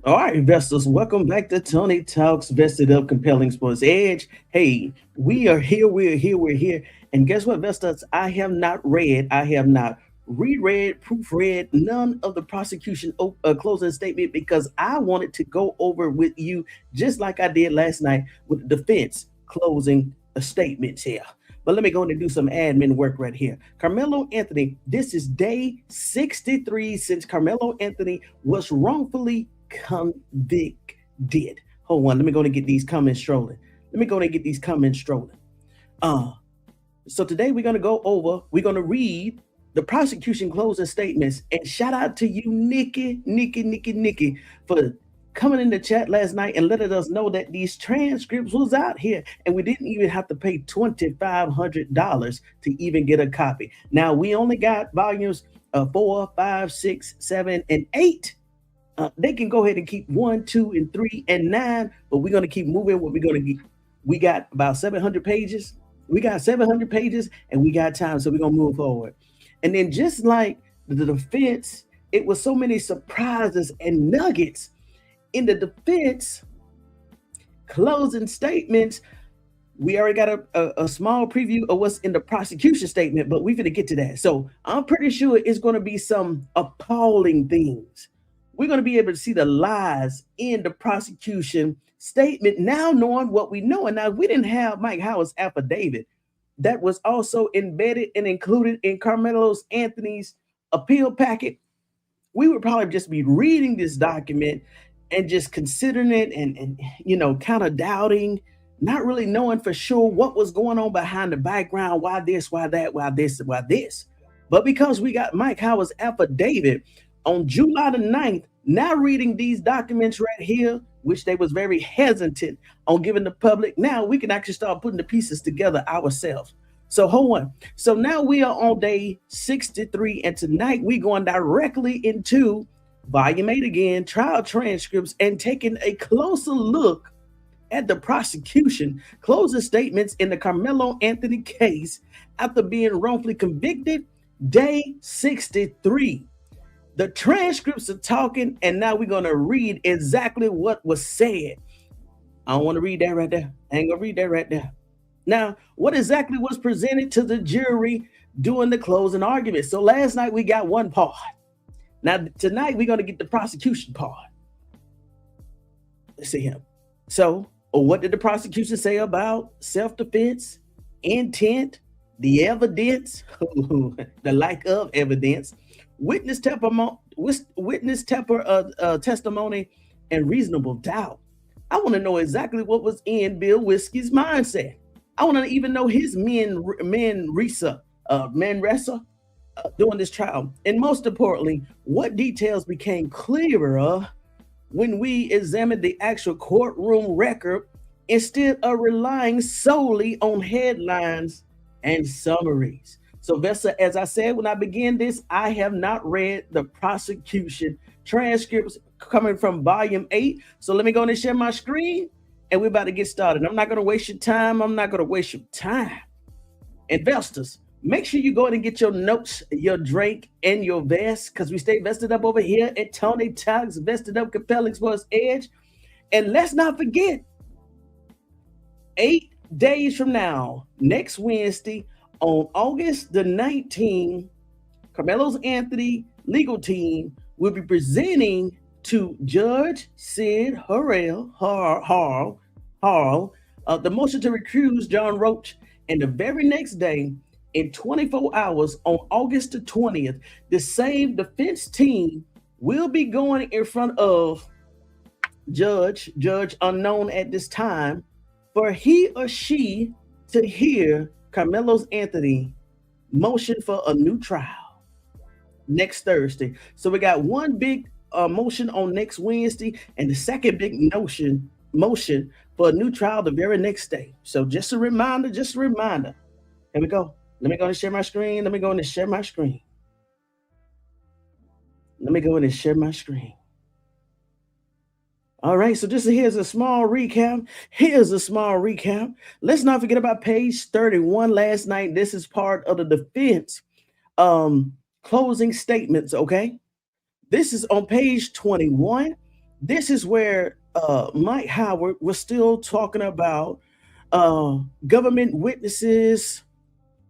All right, investors, welcome back to Tony Talks Vested Up Compelling Sports Edge. Hey, we are here, we're here. And guess what, investors? I have not read, I have not reread, proofread none of the prosecution closing statement because I wanted to go over with you just like I did last night with the defense closing statements here. But let me go and do some admin work right here. Karmelo Anthony, this is day 63 since Karmelo Anthony was wrongfully convicted. Hold on, let me go and get these comments strolling. Let me go and get these comments strolling. Uh, so today we're gonna read the prosecution closing statements. And shout out to you, Nikki, for coming in the chat last night and letting us know that these transcripts was out here and we didn't even have to pay $2,500 to even get a copy. Now we only got volumes 4, 5, 6, 7, and 8. They can go ahead and keep 1, 2, and 3, and 9, but we're going to keep moving. What we're going to get, we got about 700 pages. We got 700 pages, and we got time, so we're going to move forward. And then just like the defense, it was so many surprises and nuggets in the defense closing statements. We already got a small preview of what's in the prosecution statement, but we're going to get to that. So I'm pretty sure it's going to be some appalling things. We're going to be able to see the lies in the prosecution statement now, knowing what we know. And now we didn't have Mike Howard's affidavit that was also embedded and included in Karmelo Anthony's appeal packet. We would probably just be reading this document and just considering it and kind of doubting, not really knowing for sure what was going on behind the background, why this, why that, why this, why this. But because we got Mike Howard's affidavit on July the 9th, now reading these documents right here, which they was very hesitant on giving the public, now we can actually start putting the pieces together ourselves. So hold on. So now we are on day 63, and tonight we're going directly into volume 8 again, trial transcripts, and taking a closer look at the prosecution closing statements in the Karmelo Anthony case after being wrongfully convicted, day 63. The transcripts are talking, and now we're going to read exactly what was said. I don't want to read that right there. I ain't going to read that right there. Now, what exactly was presented to the jury during the closing argument? So last night we got one part. Now, tonight we're going to get the prosecution part. Let's see him. So, what did the prosecution say about self-defense, intent, the evidence, the lack of evidence, witness testimony, and reasonable doubt? I want to know exactly what was in Bill Wirskye's mindset. I want to even know his men wrestle during this trial. And most importantly, what details became clearer when we examined the actual courtroom record instead of relying solely on headlines and summaries. So, Vesta, as I said when I began this, I have not read the prosecution transcripts coming from volume 8. So let me go and share my screen, and we're about to get started. I'm not going to waste your time. Investors, make sure you go ahead and get your notes, your drink, and your vest, because we stay vested up over here at Tony Talks, Vested Up Compelling Sports Edge. And let's not forget, 8 days from now, next Wednesday, on August the 19th, Karmelo Anthony legal team will be presenting to Judge Sid Harrell the motion to recuse John Roach. And the very next day, in 24 hours, on August the 20th, the same defense team will be going in front of Judge unknown at this time, for he or she to hear Karmelo Anthony motion for a new trial next Thursday. So we got one big motion on next Wednesday, and the second big motion for a new trial the very next day. So just a reminder. Here we go. Let me go and share my screen. All right, so here's a small recap. Let's not forget about page 31 last night. This is part of the defense closing statements, okay? This is on page 21. this is where Mike Howard was still talking about government witnesses.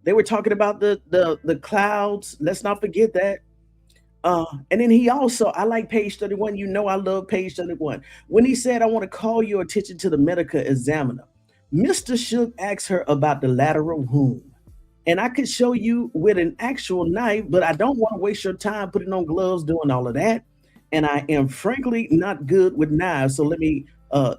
They were talking about the clouds. Let's not forget that. And then he also, I like page 31. You know, I love page 31. When he said, I want to call your attention to the medical examiner. Mr. Shook asked her about the lateral wound. And I could show you with an actual knife, but I don't want to waste your time putting on gloves, doing all of that. And I am frankly not good with knives. So let me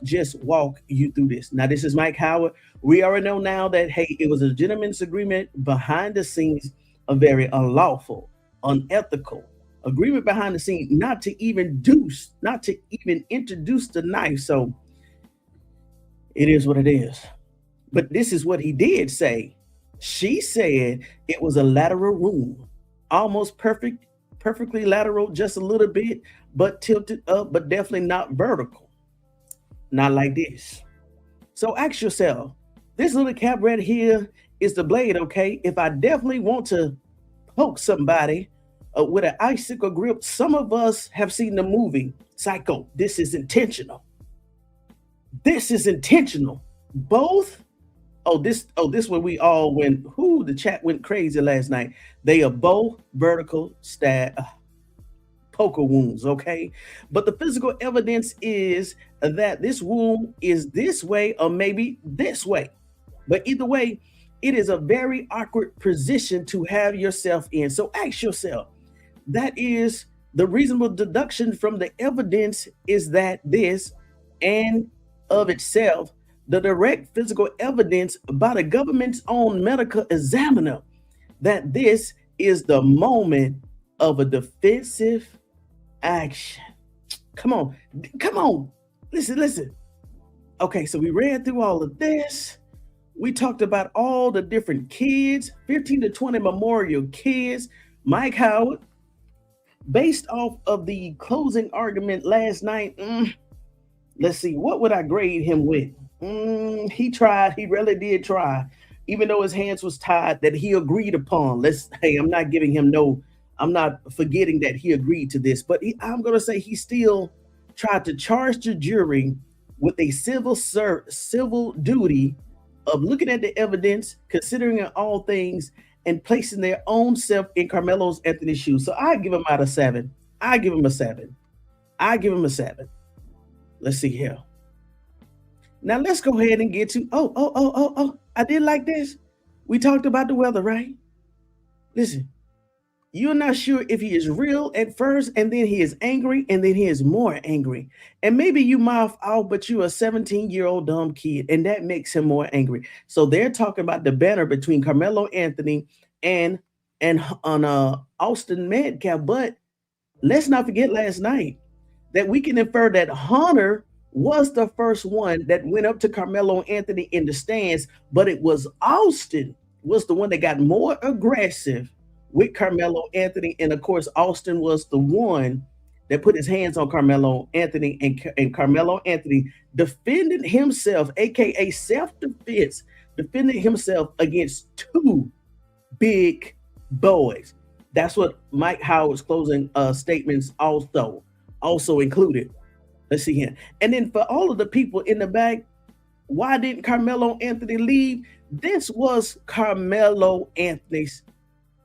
just walk you through this. Now, this is Mike Howard. We already know now that, hey, it was a gentleman's agreement behind the scenes, a very unlawful, unethical agreement behind the scenes, not to even introduce the knife. So it is what it is. But this is what he did say. She said it was a lateral wound, almost perfectly lateral, just a little bit, but tilted up, but definitely not vertical. Not like this. So ask yourself, this little cap right here is the blade, okay? If I definitely want to poke somebody with an icicle grip, some of us have seen the movie Psycho. This is intentional. This is intentional. Both. This where we all went. The chat went crazy last night. They are both vertical stab poker wounds, okay? But the physical evidence is that this wound is this way or maybe this way. But either way, it is a very awkward position to have yourself in. So ask yourself, that is the reasonable deduction from the evidence is that this and of itself, the direct physical evidence by the government's own medical examiner, that this is the moment of a defensive action. Come on. Listen. Okay, so we ran through all of this. We talked about all the different kids, 15 to 20 memorial kids. Mike Howard, based off of the closing argument last night, let's see, what would I grade him with? He tried. He really did try, even though his hands was tied, that he agreed upon. I'm not giving him I'm not forgetting that he agreed to this, but I'm going to say he still tried to charge the jury with a civil duty of looking at the evidence, considering all things, and placing their own self in Karmelo Anthony's shoes. So I give him out of 7. I give him a 7. Let's see here. Now let's go ahead and get to, I did like this. We talked about the weather, right? Listen, you're not sure if he is real at first, and then he is angry, and then he is more angry. And maybe you mouth out, but you're a 17-year-old dumb kid, and that makes him more angry. So they're talking about the banner between Karmelo Anthony and Austin Metcalf. But let's not forget last night that we can infer that Hunter was the first one that went up to Karmelo Anthony in the stands, but it was Austin was the one that got more aggressive with Karmelo Anthony. And of course, Austin was the one that put his hands on Karmelo Anthony, and Karmelo Anthony defended himself, aka self-defense, defended himself against 2 big boys. That's what Mike Howard's closing statements also included. Let's see here. And then for all of the people in the back, why didn't Karmelo Anthony leave? This was Karmelo Anthony's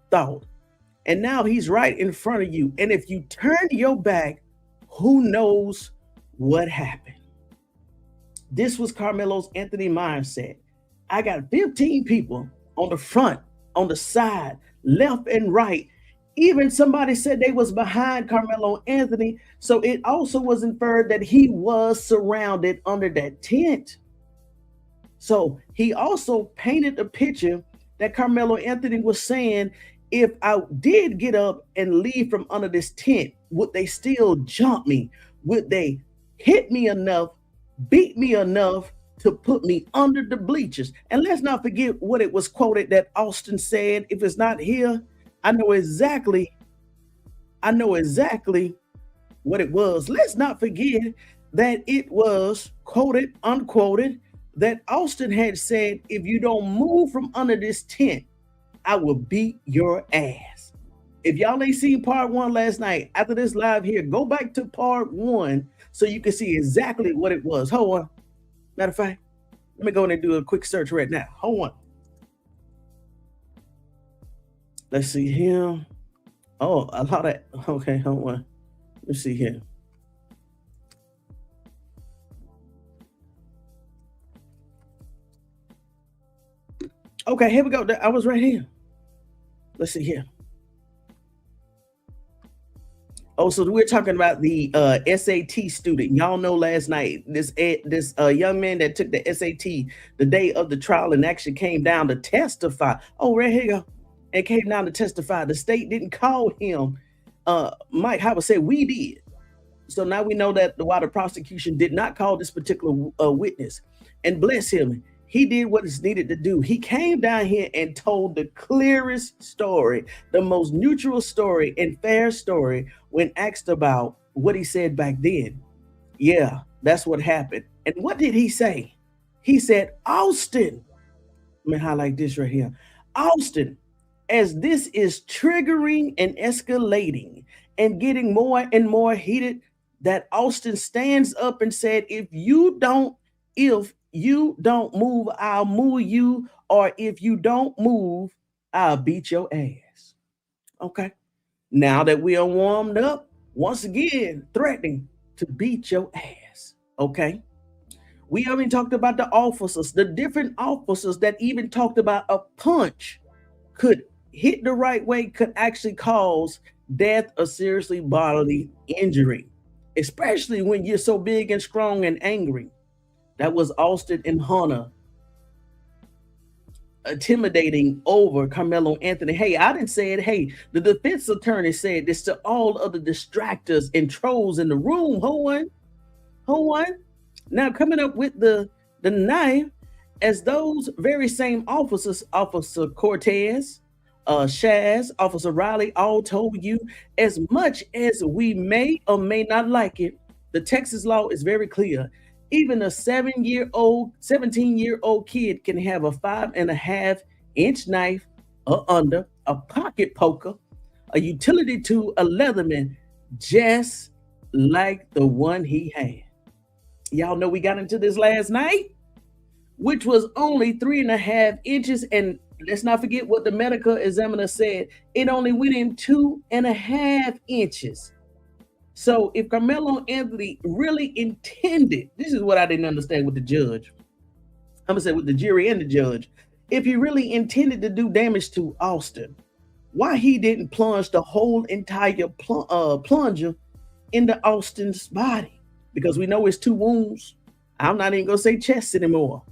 thought. And now he's right in front of you. And if you turn your back, who knows what happened? This was Karmelo Anthony's mindset. I got 15 people on the front, on the side, left and right. Even somebody said they was behind Karmelo Anthony. So it also was inferred that he was surrounded under that tent. So he also painted a picture that Karmelo Anthony was saying, if I did get up and leave from under this tent, would they still jump me? Would they hit me enough, beat me enough to put me under the bleachers? And let's not forget what it was quoted that Austin said. If it's not here, I know exactly what it was. Let's not forget that it was quoted, unquoted, that Austin had said, if you don't move from under this tent, I will beat your ass. If y'all ain't seen part 1 last night, after this live here, go back to part 1 so you can see exactly what it was. Hold on. Matter of fact, let me go in and do a quick search right now. Hold on. Let's see here. Oh, a lot of, okay, hold on. Let's see here. Okay, here we go. I was right here. Let's see here. Oh, so we're talking about the SAT student. Y'all know last night, this young man that took the SAT the day of the trial and actually came down to testify. Oh, right here you go. And came down to testify. The state didn't call him. Mike Howard said we did. So now we know that why the prosecution did not call this particular witness. And bless him, he did what is needed to do. He came down here and told the clearest story, the most neutral story and fair story when asked about what he said back then. Yeah, that's what happened. And what did he say? He said, Austin, let me highlight this right here. Austin, as this is triggering and escalating and getting more and more heated, that Austin stands up and said, if you don't move, I'll move you, or if you don't move, I'll beat your ass. Okay. Now that we are warmed up, once again, threatening to beat your ass. Okay. We haven't talked about the officers, the different officers that even talked about a punch could hit the right way, could actually cause death or seriously bodily injury, especially when you're so big and strong and angry. That was Austin and Hunter intimidating over Karmelo Anthony. Hey, I didn't say it. Hey, the defense attorney said this to all other distractors and trolls in the room. Hold on. Now coming up with the knife, as those very same officers, Officer Cortez, Shaz, Officer Riley, all told you, as much as we may or may not like it, the Texas law is very clear. Even a 17-year-old kid can have a 5.5-inch knife or under, a pocket poker, a utility tool, a Leatherman, just like the one he had. Y'all know we got into this last night, which was only 3.5 inches. And let's not forget what the medical examiner said. It only went in 2.5 inches. So if Karmelo Anthony really intended, this is what I didn't understand with the judge. I'm gonna say with the jury and the judge. If he really intended to do damage to Austin, why he didn't plunge the whole entire plunger into Austin's body? Because we know it's 2 wounds. I'm not even gonna say chest anymore.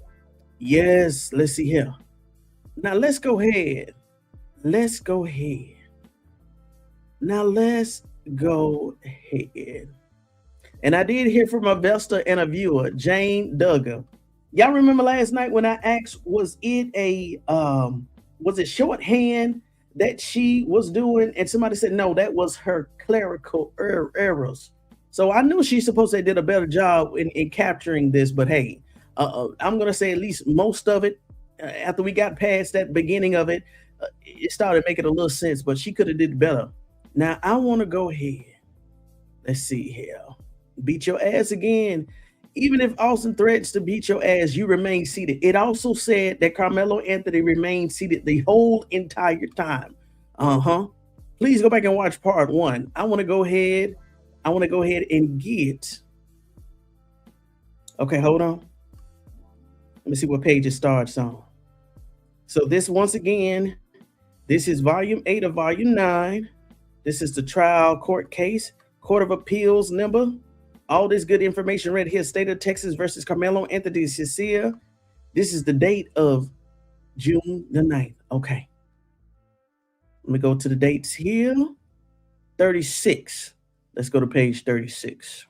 Yes, let's see here. Now let's go ahead. Now let's go ahead. And I did hear from a investor and a viewer, Jane Duggar. Y'all remember last night when I asked, was it shorthand that she was doing? And somebody said, no, that was her clerical errors. So I knew she's supposed to did a better job in capturing this, but hey, I'm going to say at least most of it, after we got past that beginning of it, it started making a little sense, but she could have did better. Now, I want to go ahead. Let's see here. Beat your ass again. Even if Austin threatens to beat your ass, you remain seated. It also said that Karmelo Anthony remained seated the whole entire time. Please go back and watch part 1. I want to go ahead and get. Okay, hold on. Let me see what page it starts on. So this, once again, this is volume 8 of volume 9. This is the trial court case, Court of Appeals number. All this good information right here, State of Texas versus Karmelo Anthony Case. This is the date of June the 9th. Okay. Let me go to the dates here. 36. Let's go to page 36.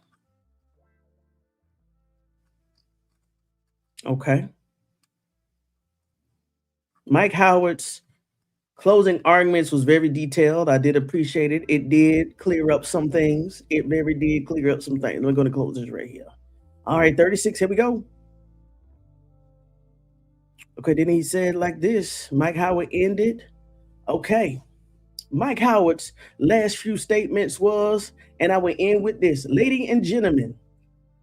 Okay. Mike Howard's closing arguments was very detailed. I did appreciate it. It did clear up some things. Let me go to close this right here. All right, 36, here we go. Okay, then he said like this, Mike Howard ended. Okay, Mike Howard's last few statements was, and I will end with this. Ladies and gentlemen,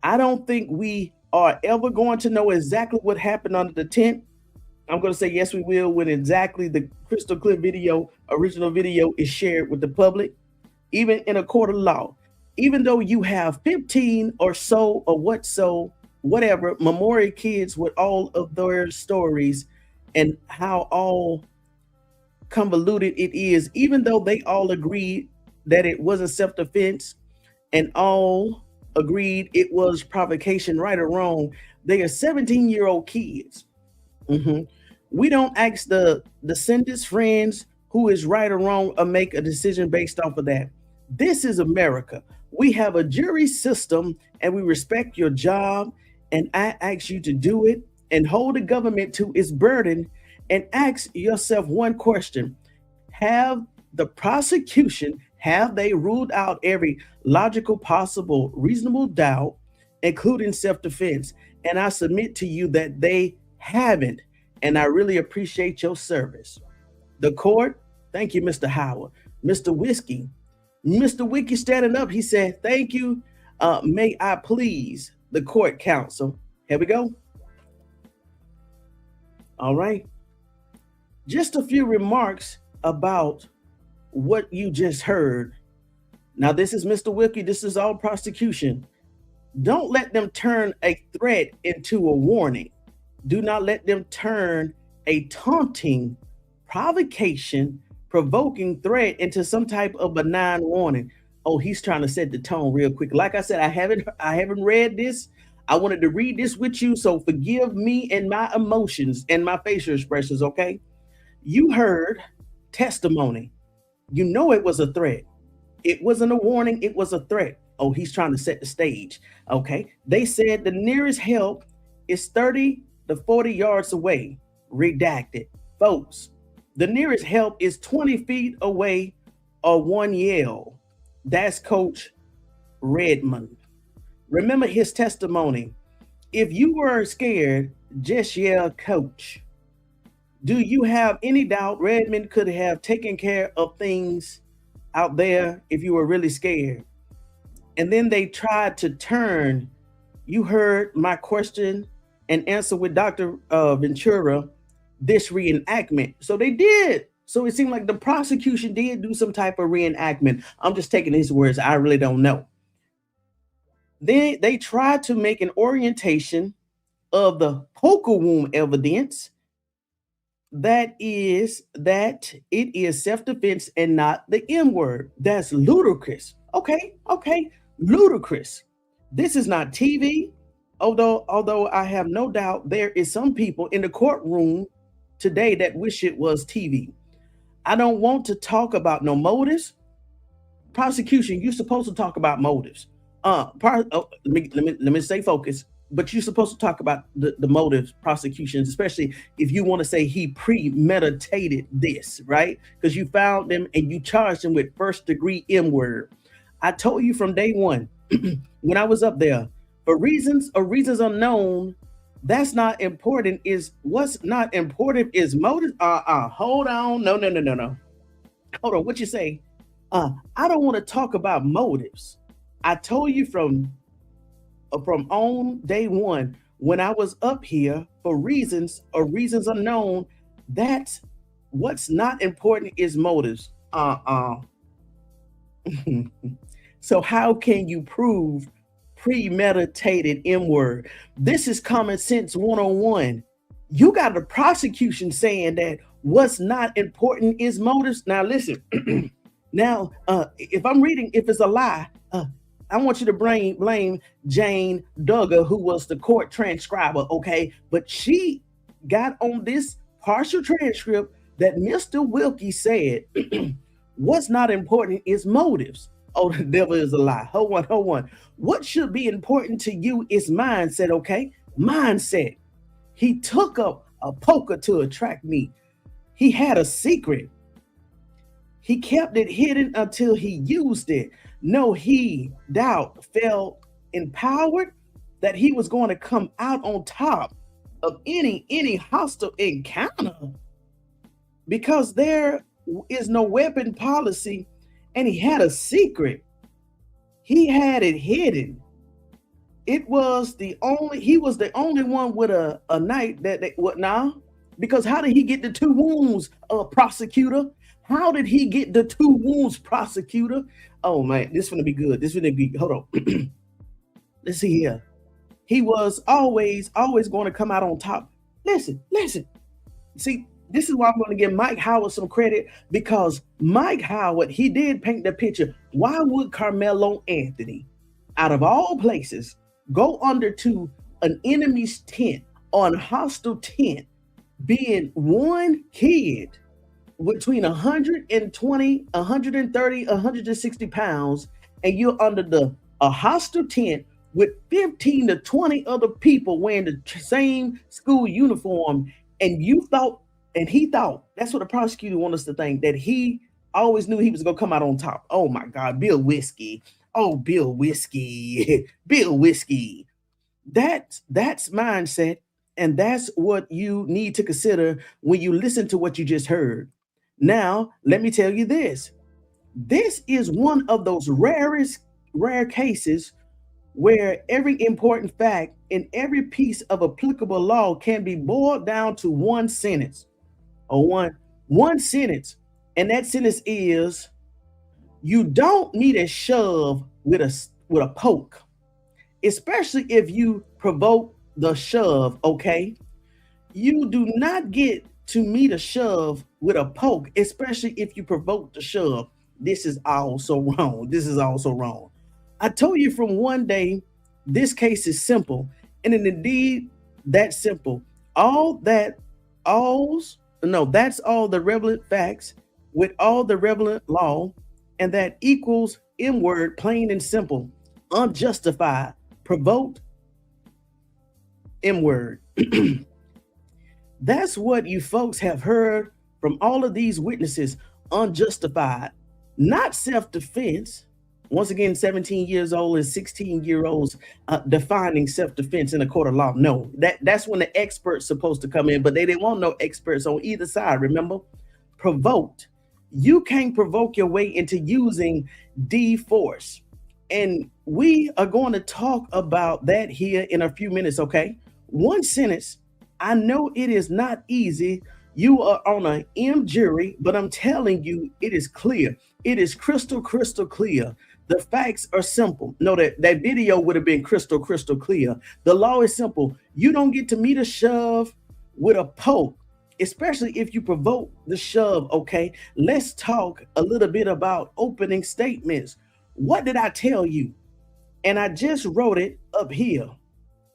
I don't think we are ever going to know exactly what happened under the tent. I'm going to say yes, we will, when exactly the crystal clear video, original video, is shared with the public, even in a court of law. Even though you have 15 or so or whatever memorial kids with all of their stories and how all convoluted it is, even though they all agreed that it wasn't self-defense and all agreed it was provocation, right or wrong, they are 17-year-old kids. We don't ask the descendants, friends, who is right or wrong, or make a decision based off of that. This is America. We have a jury system and we respect your job, and I ask you to do it and hold the government to its burden, and ask yourself one question. Have the prosecution, have they ruled out every logical, possible, reasonable doubt, including self-defense? And I submit to you that they haven't, and I really appreciate your service. The court, thank you, Mr. Howard. Mr. Wirskye, Mr. Wiki standing up, he said, thank you. May I please the court counsel. Here we go. All right. Just a few remarks about what you just heard. Now, this is Mr. Wilkie. This is all prosecution. Don't let them turn a threat into a warning. Do not let them turn a taunting, provocation, provoking threat into some type of benign warning. Oh, he's trying to set the tone real quick. Like I said, I haven't read this. I wanted to read this with you, so forgive me and my emotions and my facial expressions, okay? You heard testimony. You know it was a threat. It wasn't a warning, it was a threat. Oh, he's trying to set the stage. Okay. They said the nearest help is 30 to 40 yards away. Redacted. Folks, the nearest help is 20 feet away or one yell. That's Coach Redmann. Remember his testimony. If you were scared, just yell, Coach. Do you have any doubt Redmann could have taken care of things out there if you were really scared? And then they tried to turn. You heard my question and answer with Dr. Ventura, this reenactment. So they did. So it seemed like the prosecution did do some type of reenactment. I'm just taking his words. I really don't know. Then they tried to make an orientation of the poker wound evidence that it is self-defense and not the M word. That's ludicrous. Okay, ludicrous. This is not TV. Although I have no doubt there is some people in the courtroom today that wish it was TV. I don't want to talk about no motives. Prosecution, you're supposed to talk about motives. Let me stay focused. But you're supposed to talk about the motives, prosecutions, especially if you want to say he premeditated this, right? Because you found him and you charged him with first-degree M word. I told you from day one when I was up there, for reasons unknown, that's not important. What's not important is motive. Hold on. No. Hold on. What you say? I don't want to talk about motives. I told you from on day one when I was up here, for reasons unknown, that's what's not important is motives. So how can you prove premeditated M word? This is common sense 101. You got the prosecution saying that what's not important is motives. Now listen, now if I'm reading, if it's a lie, I want you to blame Jane Duggar, who was the court transcriber, okay? But she got on this partial transcript that Mr. Wilkie said, what's not important is motives. Oh, the devil is a lie. Hold on. What should be important to you is mindset, okay? Mindset. He took up a poker to attract me. He had a secret. He kept it hidden until he used it. No, he felt empowered that he was going to come out on top of any hostile encounter, because there is no weapon policy, and he had a secret. He had it hidden. He was the only one with a knife what now? Because how did he get the 2 wounds, prosecutor? How did he get the 2 wounds, prosecutor? Oh man, this is gonna be good. This is gonna be, hold on. Let's see here. He was always going to come out on top. Listen. See, this is why I'm going to give Mike Howard some credit, because Mike Howard, he did paint the picture. Why would Karmelo Anthony, out of all places, go under to an enemy's tent or a hostile tent, being one kid between 120, 130, 160 pounds, and you're under a hostile tent with 15 to 20 other people wearing the same school uniform, and he thought, that's what the prosecutor wants us to think, that he always knew he was going to come out on top. Oh my God, Bill Wirskye. Oh, Bill Wirskye. Bill Wirskye. That's mindset, and that's what you need to consider when you listen to what you just heard. Now, let me tell you this. This is one of those rare cases where every important fact in every piece of applicable law can be boiled down to one sentence, or one sentence. And that sentence is, you don't need a shove with a poke, especially if you provoke the shove, okay? You do not get to meet a shove with a poke, especially if you provoke the shove. This is also wrong. This is also wrong. I told you from one day, this case is simple, and indeed that's simple. That's all the relevant facts with all the relevant law, and that equals M word, plain and simple, unjustified, provoked, M word. That's what you folks have heard from all of these witnesses, unjustified, not self-defense. Once again, 17 years old and 16-year-olds defining self-defense in a court of law. No, that's when the expert's supposed to come in, but they didn't want no experts on either side, remember? Provoked. You can't provoke your way into using D-force. And we are going to talk about that here in a few minutes, okay? One sentence. I know it is not easy. You are on an M jury, but I'm telling you, it is clear. It is crystal clear. The facts are simple. No, that video would have been crystal clear. The law is simple. You don't get to meet a shove with a poke, especially if you provoke the shove, okay? Let's talk a little bit about opening statements. What did I tell you? And I just wrote it up here.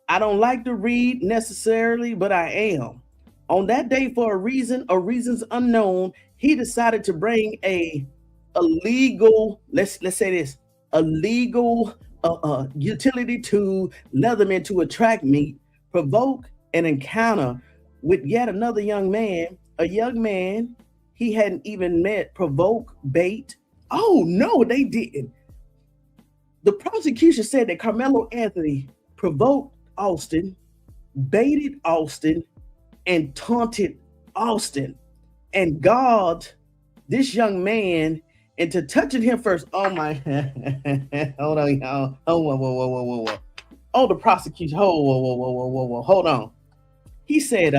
I don't like to read necessarily, but I am. On that day, for a reason or reasons unknown, he decided to bring a legal, let's say this, a legal utility tool, Leatherman, to attract me, provoke an encounter with yet another young man, a young man he hadn't even met, provoke, bait. Oh no, they didn't. The prosecution said that Karmelo Anthony provoked Austin, baited Austin, and taunted Austin, and God, this young man, into touching him first. Oh my, hold on, y'all. Oh, whoa. Oh, the prosecution. Oh, whoa. Hold on. He said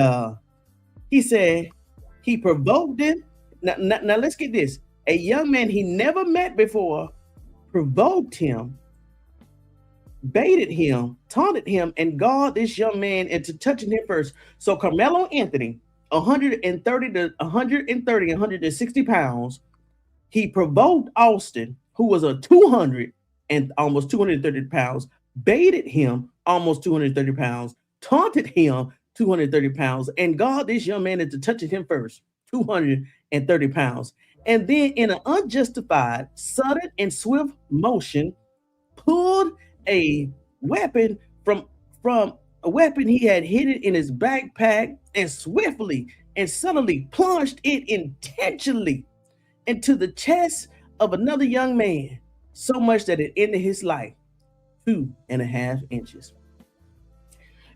he provoked him. Now let's get this. A young man he never met before provoked him, baited him, taunted him, and God, this young man, into touching him first. So Karmelo Anthony, 160 pounds, he provoked Austin, who was a 200 and almost 230 pounds, baited him, almost 230 pounds, taunted him, 230 pounds, and God, this young man, into touching him first, 230 pounds. And then in an unjustified, sudden, and swift motion, pulled a weapon from a weapon he had hidden in his backpack, and swiftly and suddenly plunged it intentionally into the chest of another young man, so much that it ended his life, 2.5 inches.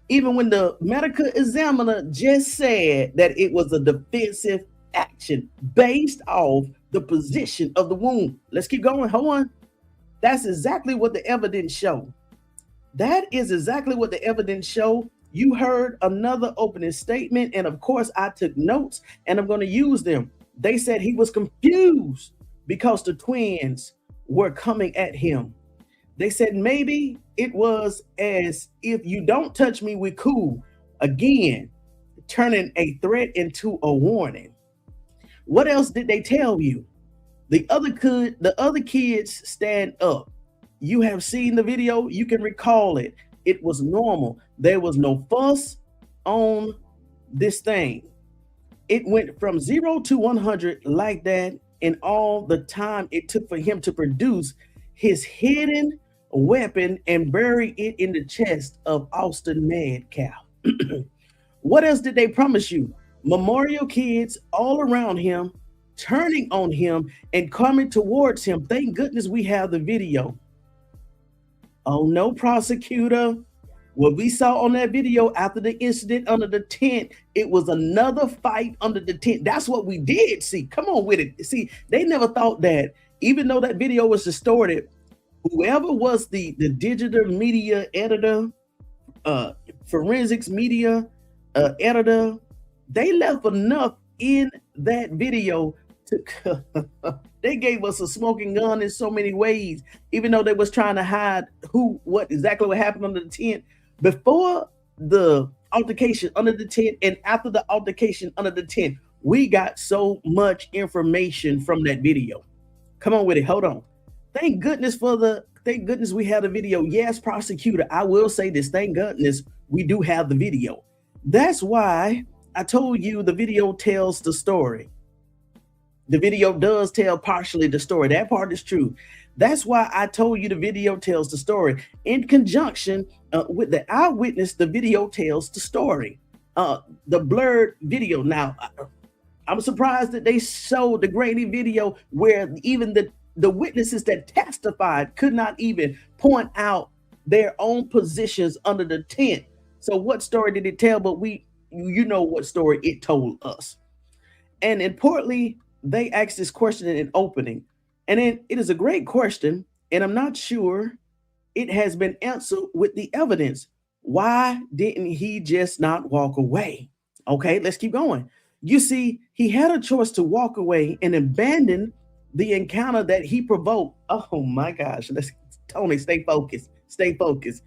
Even when the medical examiner just said that it was a defensive action based off the position of the wound. Let's keep going. Hold on. That's exactly what the evidence showed. That is exactly what the evidence showed. You heard another opening statement, and of course, I took notes, and I'm going to use them. They said he was confused because the twins were coming at him. They said maybe it was as if you don't touch me, we're cool. Again, turning a threat into a warning. What else did they tell you? The other kids stand up. You have seen the video, you can recall it. It was normal. There was no fuss on this thing. It went from 0 to 100 like that, and all the time it took for him to produce his hidden weapon and bury it in the chest of Austin Metcalf. What else did they promise you? Memorial kids all around him, turning on him and coming towards him. Thank goodness we have the video. Oh no, prosecutor. What we saw on that video after the incident under the tent, it was another fight under the tent. That's what we did see. Come on with it. See, they never thought that, even though that video was distorted, whoever was the digital media editor, forensics media editor, they left enough in that video to they gave us a smoking gun in so many ways, even though they was trying to hide what exactly what happened under the tent before the altercation under the tent and after the altercation under the tent. We got so much information from that video. Come on with it. Hold on. Thank goodness we have the video. Yes, prosecutor, I will say this. Thank goodness we do have the video. That's why I told you the video tells the story. The video does tell partially the story. That part is true. That's why I told you the video tells the story. In conjunction with the eyewitness, the video tells the story. The blurred video. Now, I'm surprised that they showed the grainy video where even the witnesses that testified could not even point out their own positions under the tent. So what story did it tell? But you know what story it told us. And importantly, they asked this question in an opening. And it is a great question. And I'm not sure it has been answered with the evidence. Why didn't he just not walk away? Okay, let's keep going. You see, he had a choice to walk away and abandon the encounter that he provoked. Oh my gosh. Tony, stay focused. Stay focused.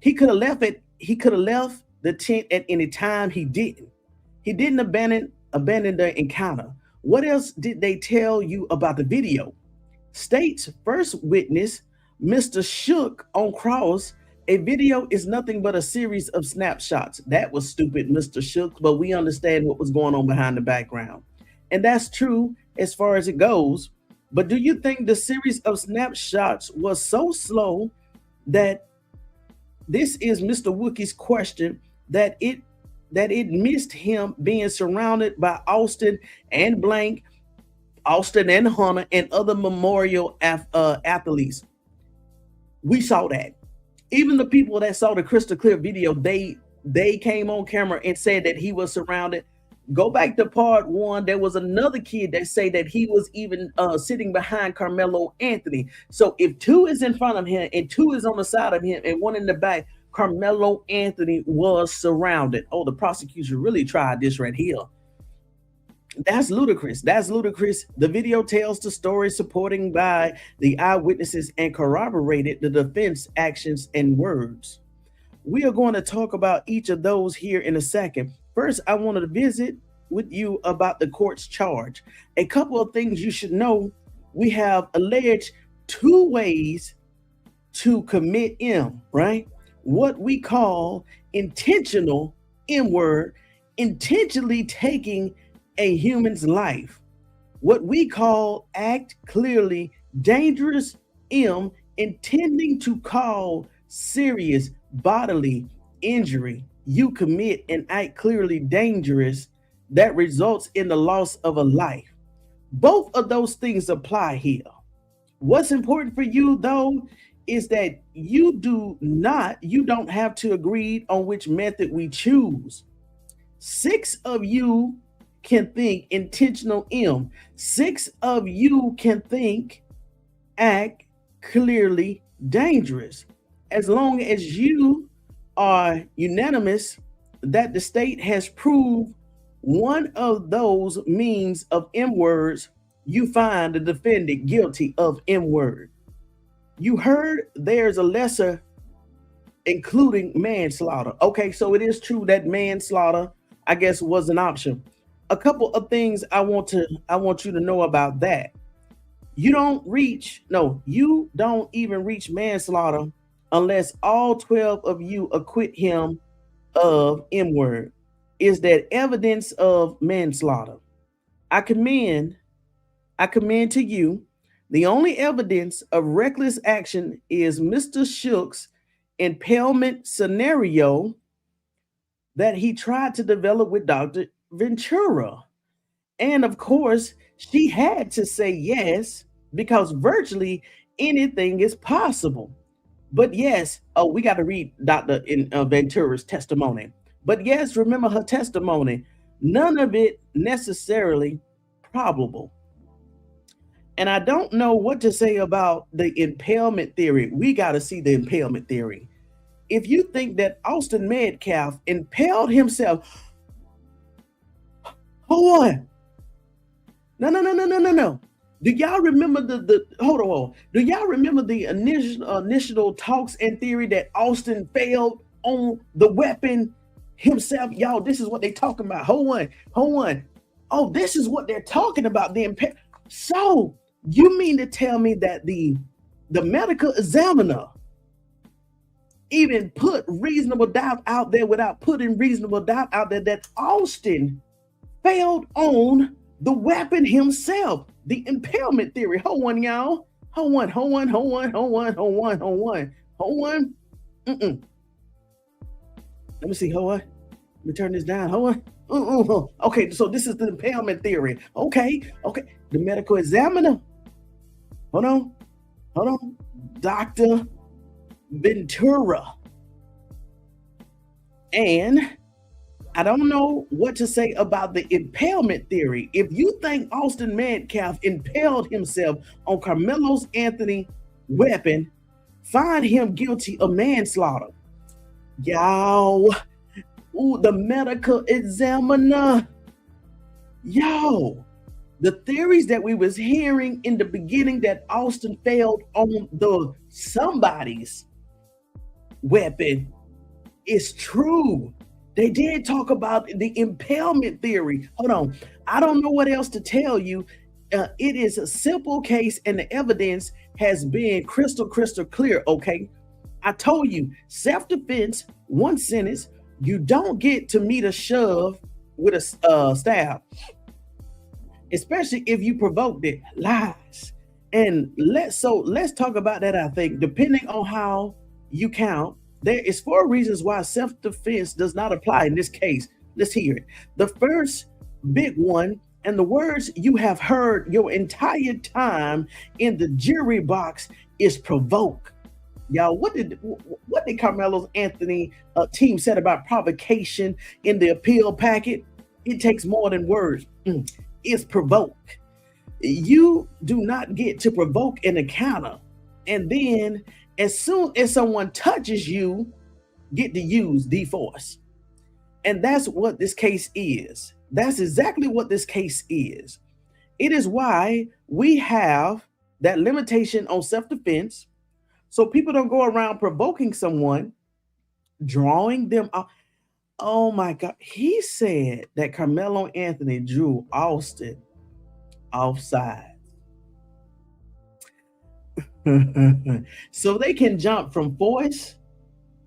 He could have left it. He could have left the tent at any time. He didn't. He didn't abandon the encounter. What else did they tell you about the video? State's first witness, Mr. Shook on cross, a video is nothing but a series of snapshots. That was stupid, Mr. Shook, but we understand what was going on behind the background. And that's true as far as it goes. But do you think the series of snapshots was so slow that this is Mr. Wookie's question, that it missed him being surrounded by Austin and Blank, Austin and Hunter, and other memorial athletes? We saw that. Even the people that saw the crystal clear video, they came on camera and said that he was surrounded. Go back to part 1. There was another kid that said that he was even sitting behind Karmelo Anthony. So if 2 is in front of him and 2 is on the side of him and 1 in the back, Karmelo Anthony was surrounded. Oh, the prosecution really tried this right here. That's ludicrous. That's ludicrous. The video tells the story supporting by the eyewitnesses and corroborated the defense actions and words. We are going to talk about each of those here in a second. First, I wanted to visit with you about the court's charge. A couple of things you should know. We have alleged 2 ways to commit M, right? What we call intentional M word, intentionally taking a human's life. What we call act clearly dangerous M, intending to cause serious bodily injury. You commit and act clearly dangerous that results in the loss of a life. Both of those things apply here. What's important for you though is that you don't have to agree on which method we choose. 6 of you can think intentional M. 6 of you can think, act clearly dangerous. As long as you are unanimous that the state has proved one of those means of M words, you find the defendant guilty of M word. You heard there's a lesser including manslaughter. Okay, so it is true that manslaughter, I guess, was an option. A couple of things I want you to know about that. You don't even reach manslaughter unless all 12 of you acquit him of M word. Is that evidence of manslaughter? I commend to you. The only evidence of reckless action is Mr. Shook's impalement scenario that he tried to develop with Dr. Ventura. And of course, she had to say yes because virtually anything is possible. But yes, we got to read Dr. Ventura's testimony. But yes, remember her testimony. None of it necessarily probable. And I don't know what to say about the impalement theory. We got to see the impalement theory. If you think that Austin Metcalf impaled himself, hold on. No. Do y'all remember hold on? Do y'all remember the initial talks and theory that Austin failed on the weapon himself? Y'all, this is what they talking about. Hold on. Oh, this is what they're talking about. So you mean to tell me that the medical examiner even put reasonable doubt out there without putting reasonable doubt out there that Austin failed on the weapon himself? The impalement theory. Hold on, y'all. Hold on. Let me see. Hold on. Let me turn this down. Hold on. Okay, so this is the impalement theory. Okay. The medical examiner. Hold on. Dr. Ventura. And I don't know what to say about the impalement theory. If you think Austin Metcalf impaled himself on Karmelo Anthony weapon, find him guilty of manslaughter. Yo, the medical examiner. Yo, the theories that we was hearing in the beginning that Austin failed on somebody's weapon is true. They did talk about the impalement theory. Hold on. I don't know what else to tell you. It is a simple case and the evidence has been crystal clear, okay? I told you, self-defense, one sentence, you don't get to meet a shove with a stab, especially if you provoked it. Lies. And let's talk about that. I think depending on how you count, there is 4 reasons why self-defense does not apply in this case. Let's hear it. The first big one, and the words you have heard your entire time in the jury box, is provoke. Y'all, what did Karmelo Anthony team said about provocation in the appeal packet? It takes more than words. It's provoke. You do not get to provoke an encounter, and then as soon as someone touches you, get to use force. And that's what this case is. That's exactly what this case is. It is why we have that limitation on self-defense, so people don't go around provoking someone, drawing them off. Oh my God. He said that Karmelo Anthony drew Austin offside. So they can jump from force.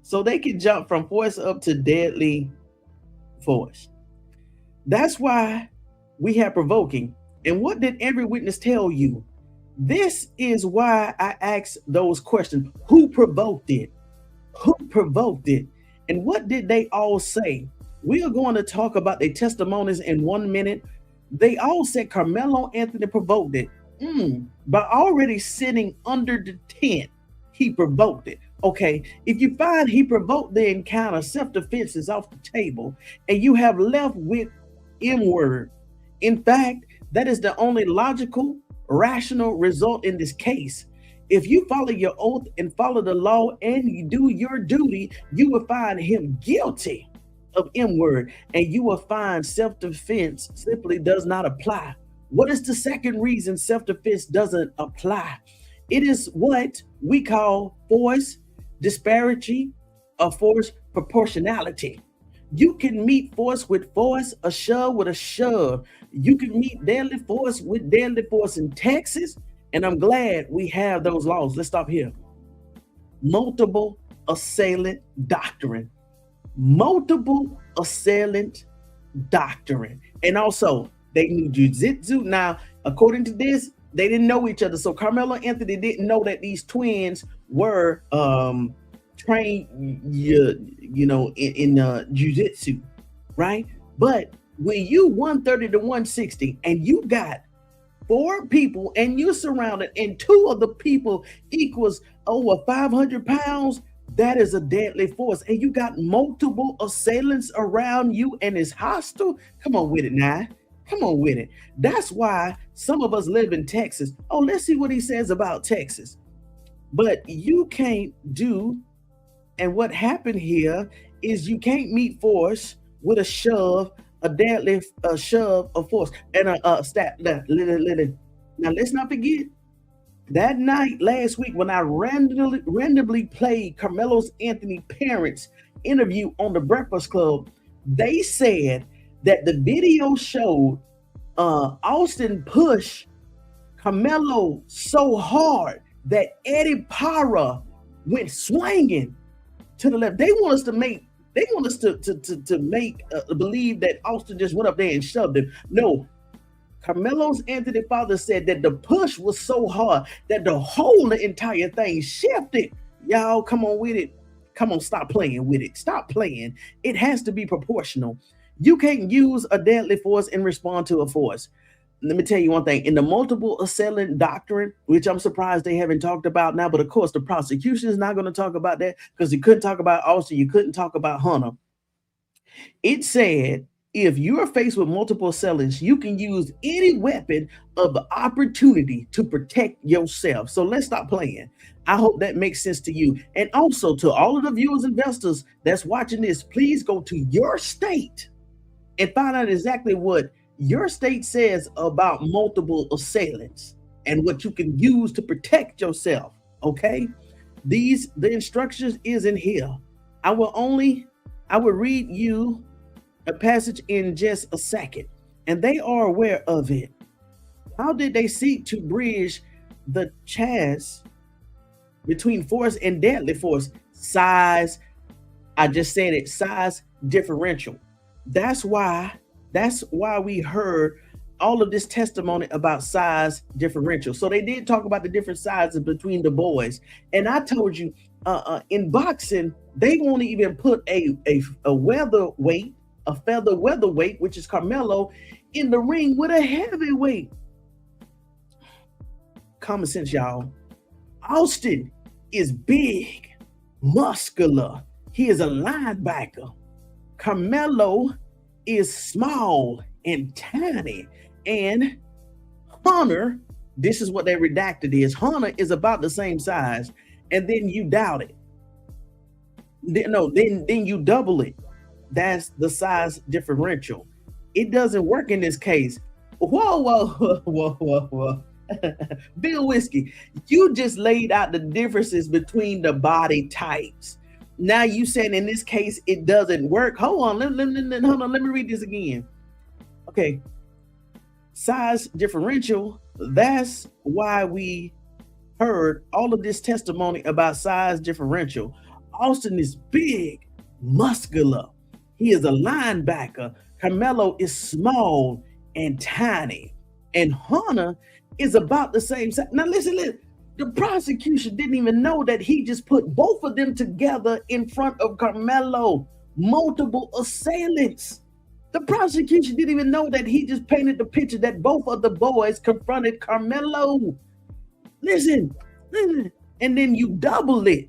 So they can jump from force up to deadly force. That's why we have provoking. And what did every witness tell you? This is why I asked those questions. Who provoked it? Who provoked it? And what did they all say? We are going to talk about their testimonies in 1 minute. They all said Karmelo Anthony provoked it. By already sitting under the tent, he provoked it. Okay, if you find he provoked the encounter, self-defense is off the table, and you have left with M word, In fact, that is the only logical, rational result in this case. If you follow your oath and follow the law and you do your duty, you will find him guilty of M word, and you will find self-defense simply does not apply. What is the second reason self-defense doesn't apply? It is what we call force disparity or force proportionality. You can meet force with force, a shove with a shove. You can meet deadly force with deadly force in Texas, and I'm glad we have those laws. Let's stop here. Multiple assailant doctrine. Multiple assailant doctrine. And also, they knew jiu-jitsu. Now, according to this, they didn't know each other. So Karmelo Anthony didn't know that these twins were trained, you know, in jiu-jitsu, right? But when you 130 to 160 and you got 4 people and you're surrounded and 2 of the people equals over 500 pounds, that is a deadly force. And you got multiple assailants around you and it's hostile. Come on with it now. Come on with it. That's why some of us live in Texas. Oh, let's see what he says about Texas. But you can't do, and what happened here is you can't meet force with a shove, a deadly shove of force, and a stat. Now, let's not forget, that night last week when I randomly played Karmelo Anthony parents' interview on the Breakfast Club, they said that the video showed Austin push Kamelo so hard that Eddie Parra went swinging to the left. They want us to make believe that Austin just went up there and shoved him. No, Karmelo Anthony father said that the push was so hard that the whole entire thing shifted. Y'all, come on with it. Come on, stop playing with it. Stop playing. It has to be proportional. You can't use a deadly force and respond to a force. Let me tell you one thing. In the multiple assailant doctrine, which I'm surprised they haven't talked about now, but of course the prosecution is not going to talk about that because you couldn't talk about Austin, you couldn't talk about Hunter. It said if you are faced with multiple assailants, you can use any weapon of the opportunity to protect yourself. So let's stop playing. I hope that makes sense to you. And also to all of the viewers and investors that's watching this, please go to your state and find out exactly what your state says about multiple assailants and what you can use to protect yourself. Okay, the instructions is in here. I will read you a passage in just a second, and they are aware of it. How did they seek to bridge the chasm between force and deadly force? Size. I just said it. Size differential. That's why we heard all of this testimony about size differential. So they did talk about the different sizes between the boys. And I told you, in boxing, they won't even put a feather welterweight, which is Kamelo, in the ring with a heavyweight. Common sense, y'all. Austin is big, muscular. He is a linebacker. Kamelo is small and tiny. And Hunter, this is what they redacted is, Hunter is about the same size. And then you doubt it. Then you double it. That's the size differential. It doesn't work in this case. Whoa. Bill Wirskye, you just laid out the differences between the body types. Now you said in this case it doesn't work. Hold on, let me read this again. Okay, size differential. That's why we heard all of this testimony about size differential. Austin is big, muscular. He is a linebacker. Kamelo is small and tiny. And Hunter is about the same size. Now listen. The prosecution didn't even know that he just put both of them together in front of Kamelo. Multiple assailants. The prosecution didn't even know that he just painted the picture that both of the boys confronted Kamelo. Listen. And then you double it.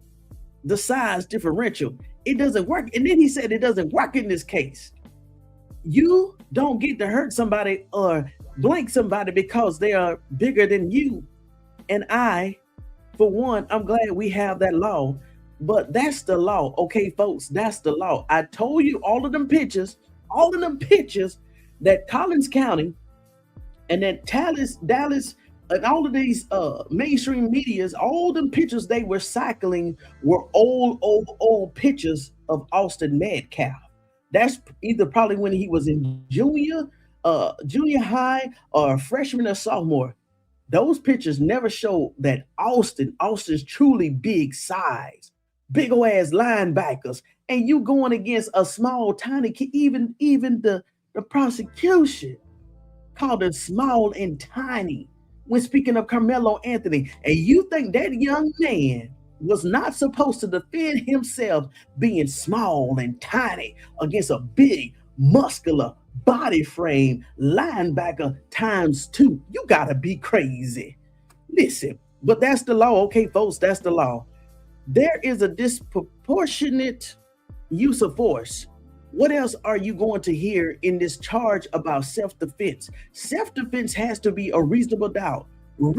The size differential. It doesn't work. And then he said it doesn't work in this case. You don't get to hurt somebody or blank somebody because they are bigger than you. And for one, I'm glad we have that law, but that's the law. Okay, folks, that's the law. I told you all of them pictures that Collins County and that Dallas, and all of these mainstream medias, all them pictures they were cycling were old pictures of Austin Metcalf. That's either probably when he was in junior high or freshman or sophomore. Those pictures never show that Austin's truly big size, big old ass linebackers, and you going against a small, tiny kid. Even the prosecution called him small and tiny when speaking of Karmelo Anthony. And you think that young man was not supposed to defend himself being small and tiny against a big, muscular body frame linebacker ×2. You gotta be crazy. Listen, but that's the law. Okay, folks, that's the law. There is a disproportionate use of force. What else are you going to hear in this charge about self-defense? Self-defense has to be a reasonable doubt. What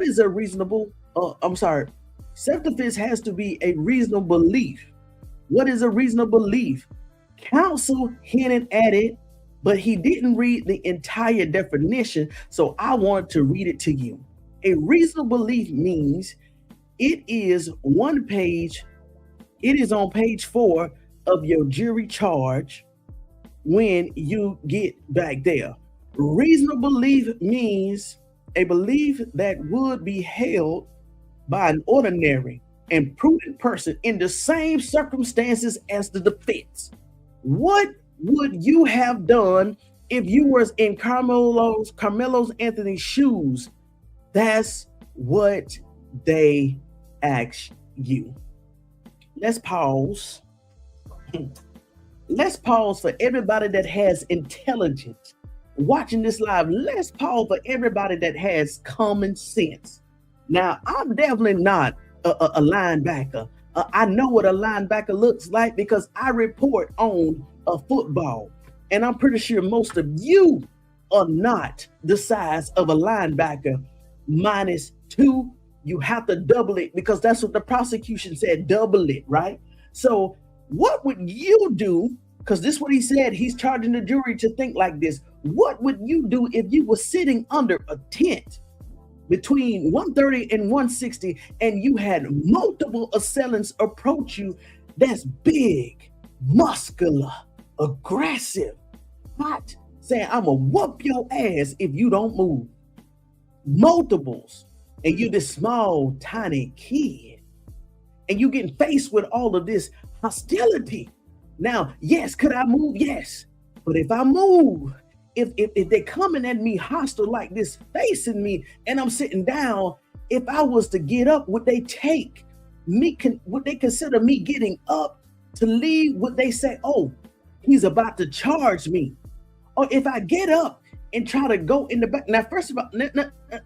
is a reasonable? Self-defense has to be a reasonable belief. What is a reasonable belief? Counsel hinted at it, but he didn't read the entire definition, so I want to read it to you. A reasonable belief means it is on page 4 of your jury charge when you get back there. Reasonable belief means a belief that would be held by an ordinary and prudent person in the same circumstances as the defense. What would you have done if you was in Karmelo Anthony's shoes? That's what they asked you. Let's pause. Let's pause for everybody that has intelligence watching this live. Let's pause for everybody that has common sense. Now, I'm definitely not a linebacker. I know what a linebacker looks like because I report on a football. And I'm pretty sure most of you are not the size of a linebacker -2. You have to double it because that's what the prosecution said, double it, right? So what would you do? Because this is what he said. He's charging the jury to think like this. What would you do if you were sitting under a tent between 130 and 160 and you had multiple assailants approach you that's big, muscular, aggressive, hot, saying, I'm gonna whoop your ass if you don't move? Multiples, and you this small, tiny kid, and you getting faced with all of this hostility. Now, yes, could I move? Yes. But if I move, if they're coming at me hostile like this, facing me, and I'm sitting down, if I was to get up, would they take me? Would they consider me getting up to leave? Would they say, oh, he's about to charge me? Or if I get up and try to go in the back. Now, first of all,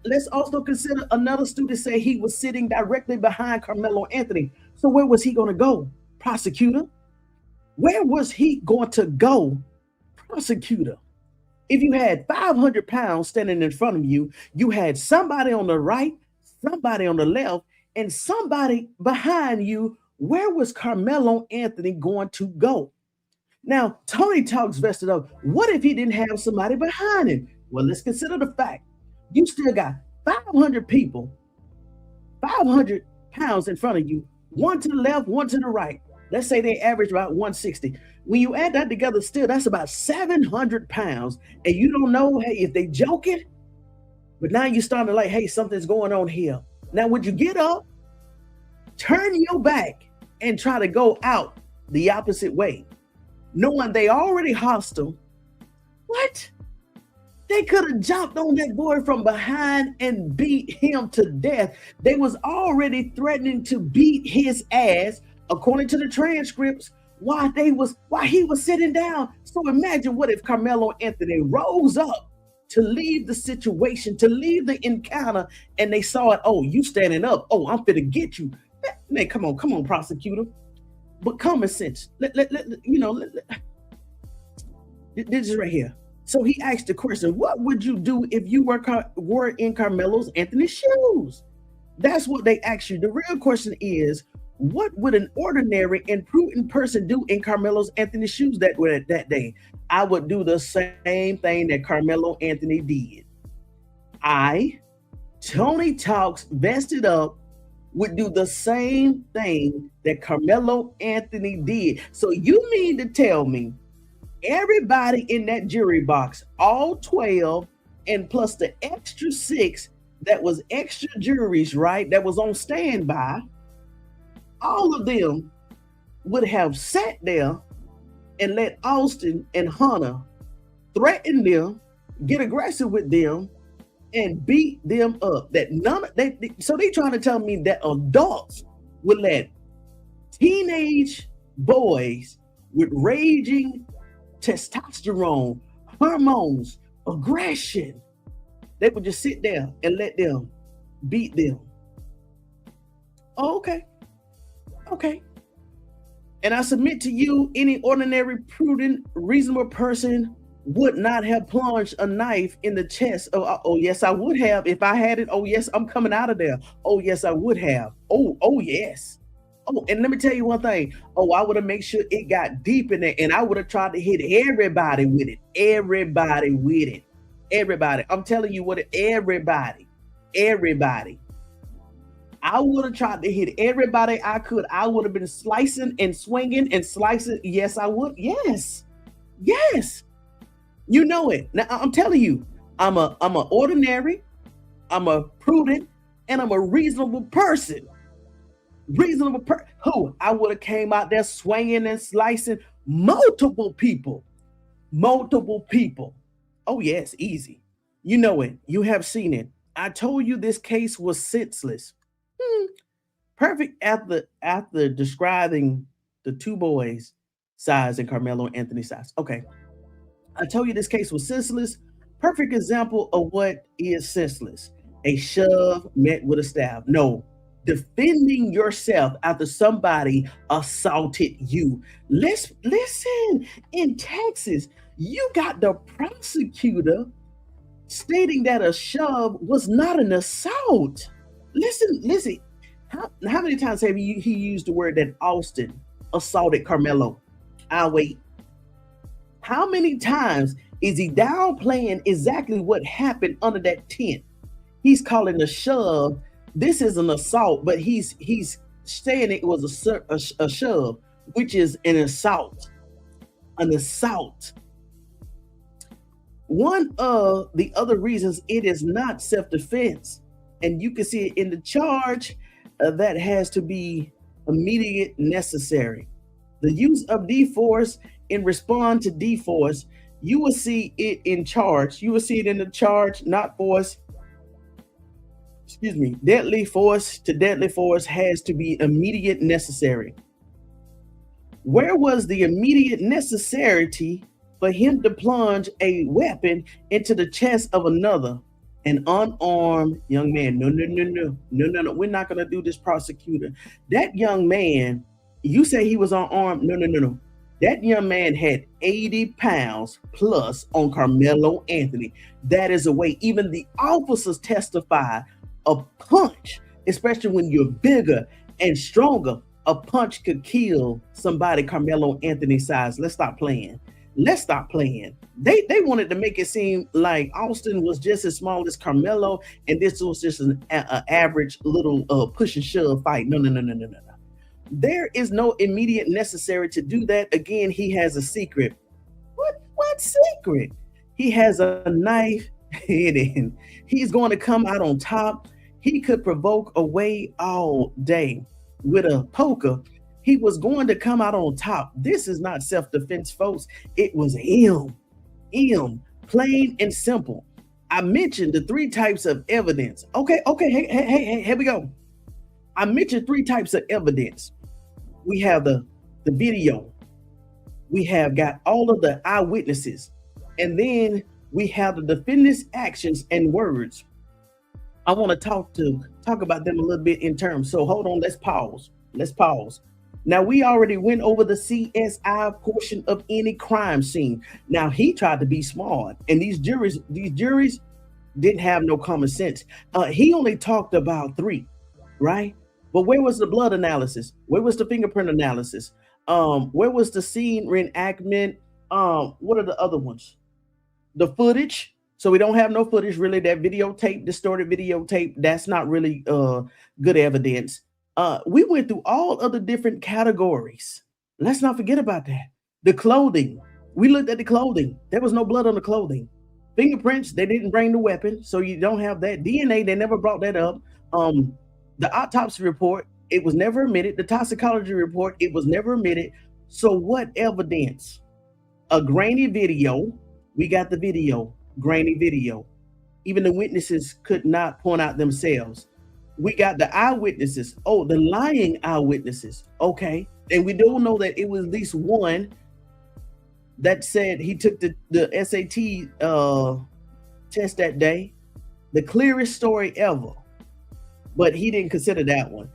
let's also consider another student say he was sitting directly behind Karmelo Anthony. So where was he going to go? Prosecutor? Where was he going to go? Prosecutor? If you had 500 pounds standing in front of you, you had somebody on the right, somebody on the left, and somebody behind you, where was Karmelo Anthony going to go? Now, Tony talks vested up. What if he didn't have somebody behind him? Well, let's consider the fact you still got 500 people, 500 pounds in front of you, one to the left, one to the right. Let's say they average about 160. When you add that together, still that's about 700 pounds. And you don't know, hey, if they joking, but now you're starting to like, hey, something's going on here. Now, would you get up, turn your back, and try to go out the opposite way, knowing they already hostile? What? They could have jumped on that boy from behind and beat him to death. They was already threatening to beat his ass, according to the transcripts, while he was sitting down. So imagine what if Karmelo Anthony rose up to leave the situation, to leave the encounter, and they saw it. Oh, you standing up. Oh, I'm finna get you. Man, come on, prosecutor. But common sense. This is right here. So he asked the question, what would you do if you were in Karmelo Anthony's shoes? That's what they asked you. The real question is, what would an ordinary and prudent person do in Karmelo Anthony's shoes that day? I would do the same thing that Karmelo Anthony did. I, Tony Talks, vested up, would do the same thing that Karmelo Anthony did. So you mean to tell me everybody in that jury box, all 12 and plus the extra 6 that was extra juries, right, that was on standby, all of them would have sat there and let Austin and Hunter threaten them, get aggressive with them, and beat them up. So they trying to tell me that adults would let teenage boys with raging testosterone, hormones, aggression, they would just sit there and let them beat them. Oh, okay. And I submit to you, any ordinary, prudent, reasonable person would not have plunged a knife in the chest. Oh yes, I would have if I had it. Oh yes, I'm coming out of there. Oh yes, I would have. Oh yes. Oh, and let me tell you one thing. Oh, I would have made sure it got deep in there, and I would have tried to hit everybody with it. Everybody. I'm telling you what, everybody. I would have tried to hit everybody I could. I would have been slicing and swinging and slicing. Yes, I would. Yes. You know it. Now I'm telling you, I'm a ordinary, I'm a prudent, and I'm a reasonable person. Who I would have came out there swinging and slicing multiple people. Oh yes, easy. You know it. You have seen it. I told you this case was senseless. Perfect after describing the two boys' size and Karmelo Anthony's size. Okay. I told you this case was senseless. Perfect example of what is senseless. A shove met with a stab. No. Defending yourself after somebody assaulted you. Listen, in Texas, you got the prosecutor stating that a shove was not an assault. Listen. How many times have he used the word that Austin assaulted Karmelo? I'll wait. How many times is he downplaying exactly what happened under that tent? He's calling a shove. This is an assault, but he's saying it was a shove, which is an assault. An assault. One of the other reasons it is not self-defense, and you can see it in the charge, that has to be immediate necessary. The use of D-force in response to D-force, you will see it in charge. You will see it in the charge, not force. Deadly force to deadly force has to be immediate necessary. Where was the immediate necessity for him to plunge a weapon into the chest of another, an unarmed young man? No. We're not going to do this, prosecutor. That young man, you say he was unarmed? No. That young man had 80 pounds plus on Karmelo Anthony. That is a way. Even the officers testify a punch, especially when you're bigger and stronger, a punch could kill somebody Karmelo Anthony size. Let's stop playing. They wanted to make it seem like Austin was just as small as Karmelo, and this was just an average little push and shove fight. No. There is no immediate necessary to do that. Again, he has a secret. What secret? He has a knife hidden. He's going to come out on top. He could provoke away all day with a poker. He was going to come out on top. This is not self-defense, folks. It was him, plain and simple. I mentioned the 3 types of evidence. Okay, hey, here we go. I mentioned 3 types of evidence. We have the video. We have got all of the eyewitnesses. And then we have the defendant's actions and words. I want to talk about them a little bit in terms. So hold on, let's pause. Now, we already went over the CSI portion of any crime scene. Now, he tried to be smart, and these juries didn't have no common sense. He only talked about 3, right? But where was the blood analysis? Where was the fingerprint analysis? Where was the scene reenactment? What are the other ones? The footage. So we don't have no footage really. That videotape, distorted videotape, that's not really good evidence. We went through all of the different categories. Let's not forget about that. The clothing. We looked at the clothing. There was no blood on the clothing. Fingerprints, they didn't bring the weapon, so you don't have that. DNA, they never brought that up. The autopsy report, it was never admitted. The toxicology report, it was never admitted. So what evidence? A grainy video. We got the video, grainy video. Even the witnesses could not point out themselves. We got the eyewitnesses. Oh, the lying eyewitnesses. Okay. And we do know that it was at least one that said he took the SAT test that day. The clearest story ever. But he didn't consider that one.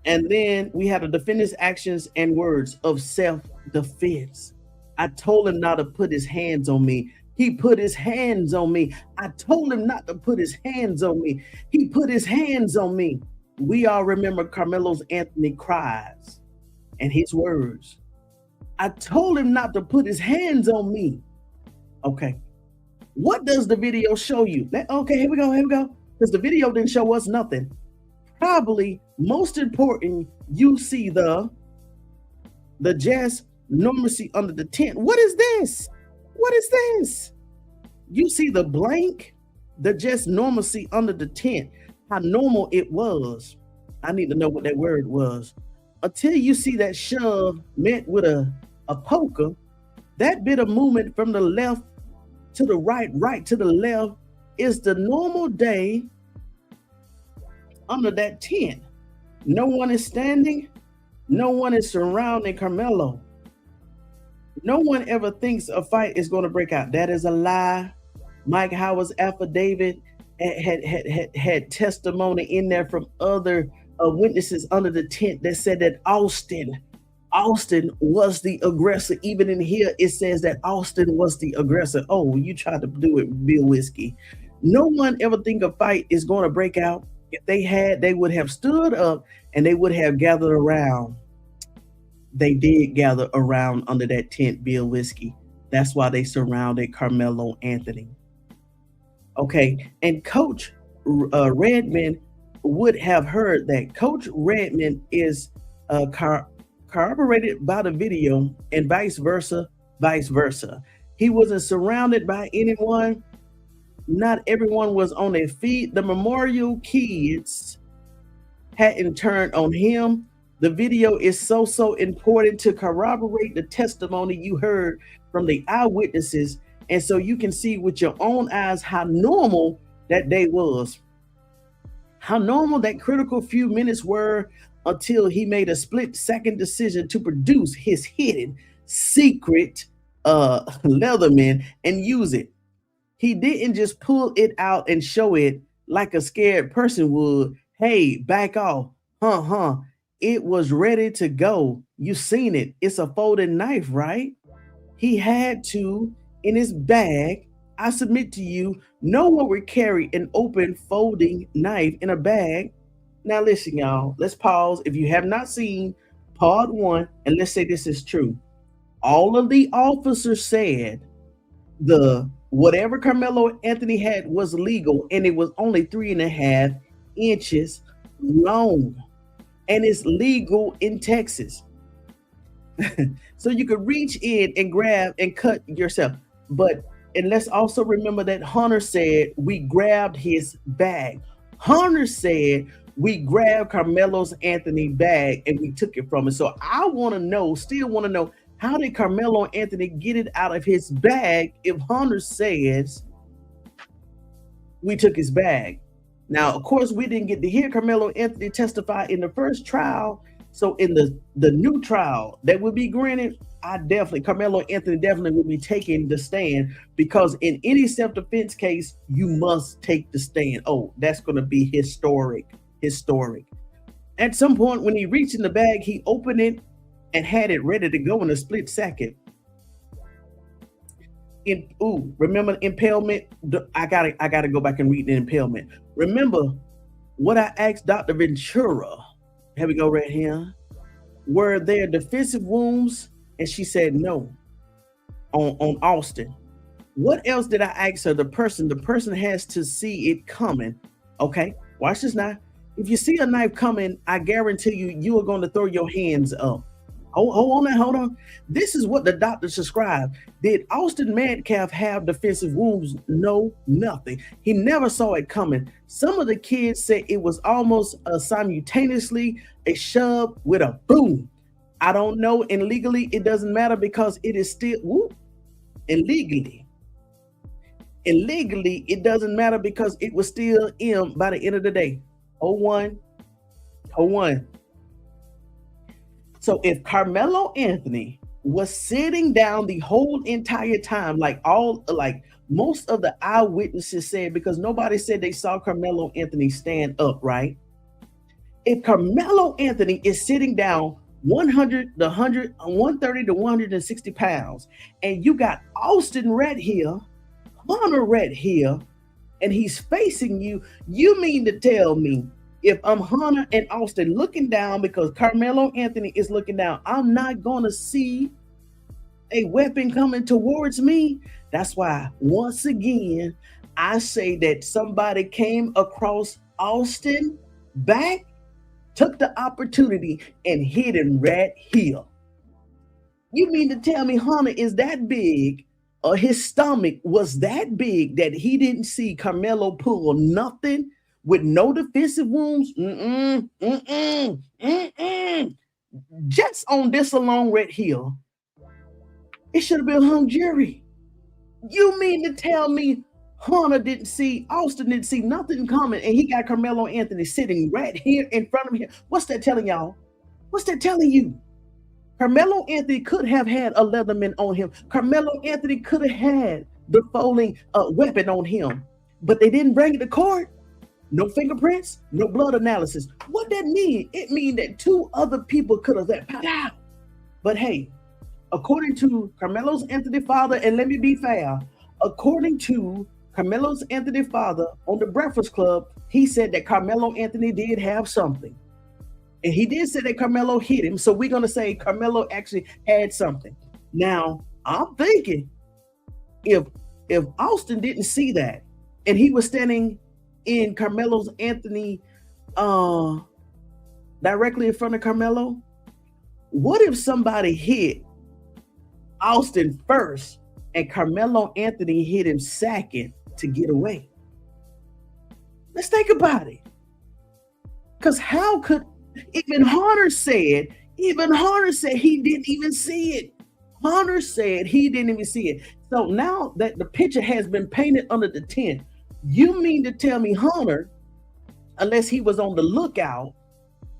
And then we had the defendant's actions and words of self-defense. I told him not to put his hands on me. He put his hands on me. I told him not to put his hands on me. He put his hands on me. We all remember Karmelo Anthony cries and his words. I told him not to put his hands on me. Okay. What does the video show you? Okay, here we go. Because the video didn't show us nothing. Probably most important, you see the just normalcy under the tent. What is this? What is this? You see the blank, the just normalcy under the tent, how normal it was. I need to know what that word was. Until you see that shove met with a poker, that bit of movement from the left to the right, right to the left is the normal day under that tent. No one is standing. No one is surrounding Karmelo. No one ever thinks a fight is going to break out. That is a lie. Mike Howard's affidavit had testimony in there from other witnesses under the tent that said that Austin was the aggressor. Even in here, it says that Austin was the aggressor. Oh, you tried to do it, Bill Wirskye. No one ever think a fight is going to break out. If they had, they would have stood up and they would have gathered around. They did gather around under that tent, Bill Wirskye. That's why they surrounded Karmelo Anthony. Okay, and Coach Redmann would have heard that. Coach Redmann is corroborated by the video, and vice versa. He wasn't surrounded by anyone. Not everyone was on their feet. The memorial kids hadn't turned on him. The video is so important to corroborate the testimony you heard from the eyewitnesses, and so you can see with your own eyes how normal that day was. How normal that critical few minutes were until he made a split-second decision to produce his hidden secret Leatherman and use it. He didn't just pull it out and show it like a scared person would. Hey, back off. It was ready to go. You seen it. It's a folding knife, right? He had to, in his bag. I submit to you, no one would carry an open folding knife in a bag. Now listen, y'all, let's pause. If you have not seen part 1, and let's say this is true. All of the officers said whatever Karmelo Anthony had was legal, and it was only 3.5 inches long. And it's legal in Texas. So you could reach in and grab and cut yourself. And let's also remember that Hunter said we grabbed his bag. Hunter said we grabbed Karmelo Anthony's bag and we took it from him. So I still want to know, how did Karmelo Anthony get it out of his bag if Hunter says we took his bag? Now, of course, we didn't get to hear Karmelo Anthony testify in the first trial. So in the new trial that would be granted, Karmelo Anthony definitely would be taking the stand, because in any self-defense case, you must take the stand. Oh, that's going to be historic. At some point when he reached in the bag, he opened it and had it ready to go in a split second. Remember Impalement? I gotta go back and read the Impalement. Remember what I asked Dr. Ventura. Here we go right here. Were there defensive wounds? And she said no on Austin. What else did I ask her? The person has to see it coming. Okay, watch this now. If you see a knife coming, I guarantee you are going to throw your hands up. Hold on. This is what the doctor prescribed. Did Austin Metcalf have defensive wounds? No, nothing. He never saw it coming. Some of the kids said it was almost simultaneously a shove with a boom. I don't know, and legally it doesn't matter because it is still illegally. Illegally, it doesn't matter because it was still M by the end of the day. 01. So if Karmelo Anthony was sitting down the whole entire time, like most of the eyewitnesses said, because nobody said they saw Karmelo Anthony stand up, right? If Karmelo Anthony is sitting down 130 to 160 pounds, and you got Austin right here, Hunter right here, and he's facing you, you mean to tell me if I'm Hunter and Austin looking down because Karmelo Anthony is looking down, I'm not going to see a weapon coming towards me? That's why, once again, I say that somebody came across Austin back, took the opportunity, and hit him right here. You mean to tell me Hunter is that big, or his stomach was that big that he didn't see Kamelo pull nothing with no defensive wounds? Just on this alone right here, it should have been a hung jury. You mean to tell me Hunter didn't see, Austin didn't see nothing coming, and he got Karmelo Anthony sitting right here in front of him? What's that telling y'all? What's that telling you? Karmelo Anthony could have had a Leatherman on him. Karmelo Anthony could have had the folding weapon on him, but they didn't bring it to court. No fingerprints, no blood analysis. What that mean? It mean that two other people could have that. But hey, according to Karmelo Anthony's father, and let me be fair, according to Karmelo Anthony's father on the Breakfast Club, he said that Karmelo Anthony did have something. And he did say that Kamelo hit him, so we're going to say Kamelo actually had something. Now, I'm thinking if Austin didn't see that, and he was standing in Karmelo Anthony directly in front of Kamelo, what if somebody hit Austin first and Karmelo Anthony hit him second to get away? Let's think about it. Because how could... Even Hunter said he didn't even see it. Hunter said he didn't even see it. So now that the picture has been painted under the tent, you mean to tell me Hunter, unless he was on the lookout,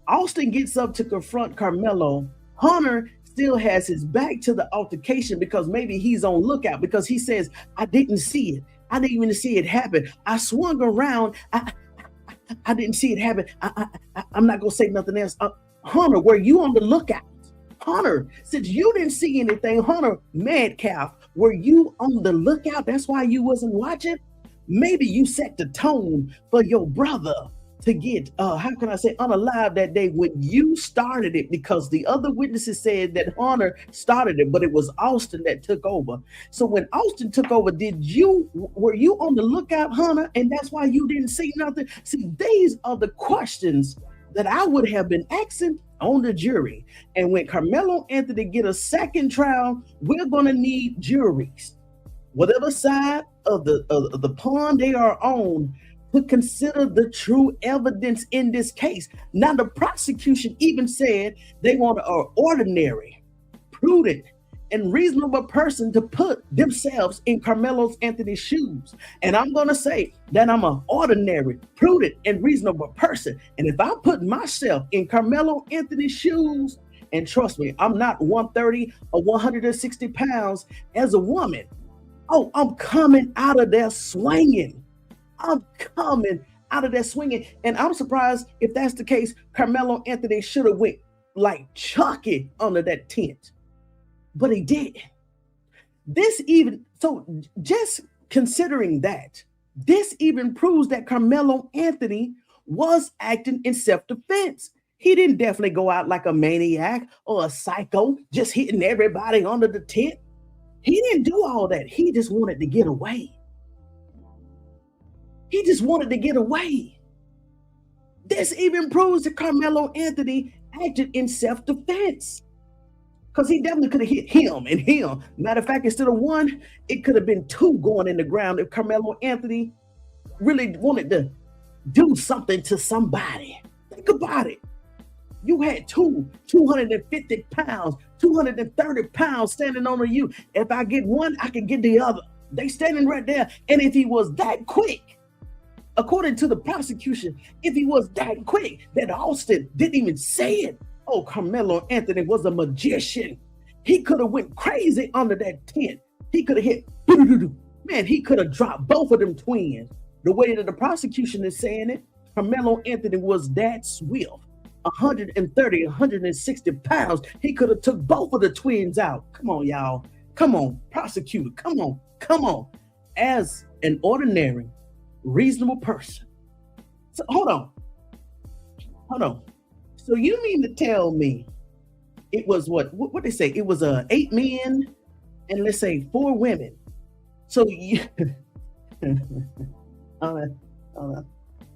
Austin gets up to confront Kamelo, Hunter still has his back to the altercation because maybe he's on lookout, because he says, I didn't see it. I didn't even see it happen. I swung around. I didn't see it happen. I'm not going to say nothing else. Hunter, were you on the lookout? Hunter, since you didn't see anything, Hunter Metcalf, were you on the lookout? That's why you wasn't watching? Maybe you set the tone for your brother to get, unalive that day when you started it, because the other witnesses said that Hunter started it, but it was Austin that took over. So when Austin took over, were you on the lookout, Hunter? And that's why you didn't see nothing? See, these are the questions that I would have been asking on the jury. And when Karmelo Anthony get a second trial, we're going to need juries, whatever side of the pond they are on, to consider the true evidence in this case. Now, the prosecution even said they want an ordinary, prudent, and reasonable person to put themselves in Karmelo Anthony's shoes. And I'm going to say that I'm an ordinary, prudent, and reasonable person. And if I put myself in Karmelo Anthony's shoes, and trust me, I'm not 130 or 160 pounds as a woman. Oh, I'm coming out of there swinging. I'm coming out of that swinging. And I'm surprised if that's the case, Karmelo Anthony should have went like Chucky under that tent, but he didn't. This even, so just considering that, this even proves that Karmelo Anthony was acting in self-defense. He didn't definitely go out like a maniac or a psycho, just hitting everybody under the tent. He didn't do all that. He just wanted to get away. He just wanted to get away. This even proves that Karmelo Anthony acted in self-defense, because he definitely could have hit him and him. Matter of fact, instead of one, it could have been two going in the ground if Karmelo Anthony really wanted to do something to somebody. Think about it. You had 250 pounds, 230 pounds standing over you. If I get one, I can get the other. They standing right there. And if he was that quick, according to the prosecution, if he was that quick that Austin didn't even say it, oh, Karmelo Anthony was a magician. He could have went crazy under that tent. He could have hit, man, he could have dropped both of them twins. The way that the prosecution is saying it, Karmelo Anthony was that swift. 130, 160 pounds. He could have took both of the twins out. Come on, y'all. Come on, prosecutor. Come on, come on. As an ordinary, reasonable person. So hold on. So you mean to tell me it was what they say? It was 8 men and let's say 4 women. So you hold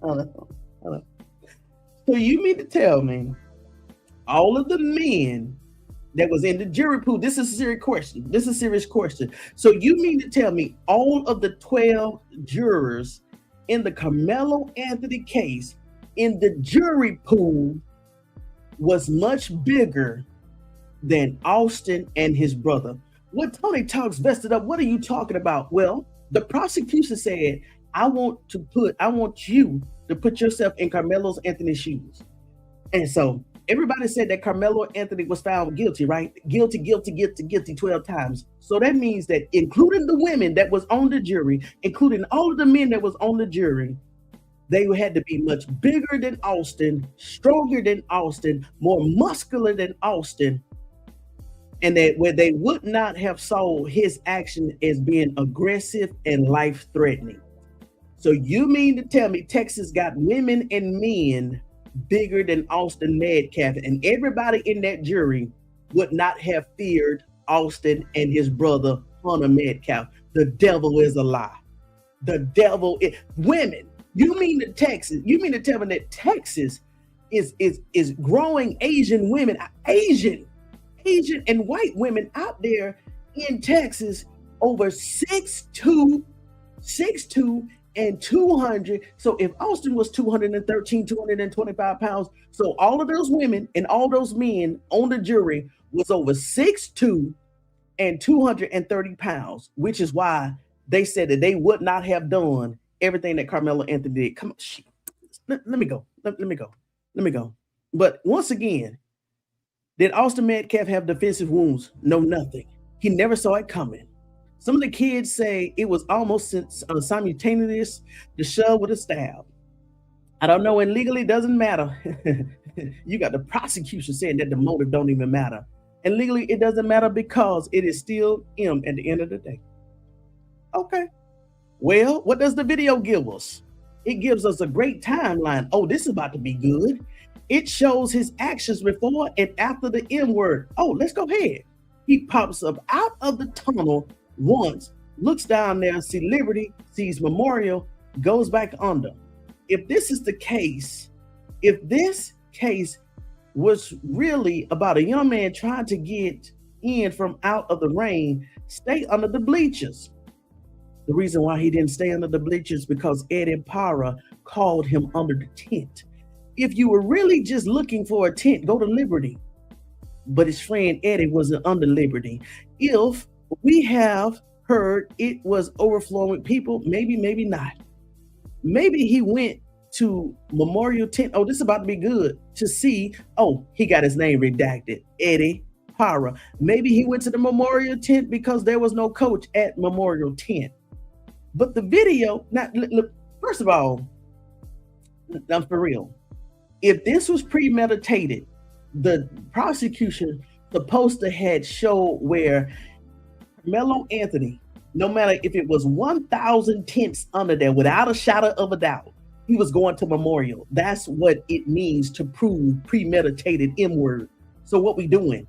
on. So you mean to tell me all of the men that was in the jury pool? This is a serious question. This is a serious question. So you mean to tell me all of the 12 jurors in the Karmelo Anthony case in the jury pool was much bigger than Austin and his brother? What Tony Talks vested up, what are you talking about? Well, the prosecution said, I want you to put yourself in Karmelo Anthony's shoes. And so everybody said that Karmelo Anthony was found guilty, right? Guilty 12 times. So that means that including the women that was on the jury, including all of the men that was on the jury, they had to be much bigger than Austin, stronger than Austin, more muscular than Austin, and that where they would not have saw his action as being aggressive and life-threatening. So you mean to tell me Texas got women and men bigger than Austin Metcalf, and everybody in that jury would not have feared Austin and his brother Hunter Metcalf? The devil is a lie. The devil is women. You mean to tell me that Texas is growing Asian women, Asian and white women out there in Texas over 6'2", and 200. So if Austin was 213, 225 pounds, so all of those women and all those men on the jury was over 6'2" and 230 pounds, which is why they said that they would not have done everything that Karmelo Anthony did. Come on, let me go. But once again, did Austin Metcalf have defensive wounds? No, nothing. He never saw it coming. Some of the kids say it was almost simultaneous, the shove with a stab. I don't know, and legally doesn't matter. You got the prosecution saying that the motive don't even matter. And legally it doesn't matter because it is still him at the end of the day. Okay. Well, what does the video give us? It gives us a great timeline. Oh, this is about to be good. It shows his actions before and after the M word. Oh, let's go ahead. He pops up out of the tunnel once, looks down there, sees Liberty, sees Memorial, goes back under. If this is the case, if this case was really about a young man trying to get in from out of the rain, stay under the bleachers. The reason why he didn't stay under the bleachers because Eddie Parra called him under the tent. If you were really just looking for a tent, go to Liberty. But his friend Eddie wasn't under Liberty. If we have heard it was overflowing with people, maybe not. Maybe he went to Memorial Tent. Oh, this is about to be good to see. Oh, he got his name redacted. Eddie Parra. Maybe he went to the Memorial Tent because there was no coach at Memorial Tent. But the video, look, first of all, I'm for real. If this was premeditated, the prosecution supposed to had show where Karmelo Anthony, no matter if it was 1,000 tenths under there, without a shadow of a doubt, he was going to memorial. That's what it means to prove premeditated M-word. So what we doing?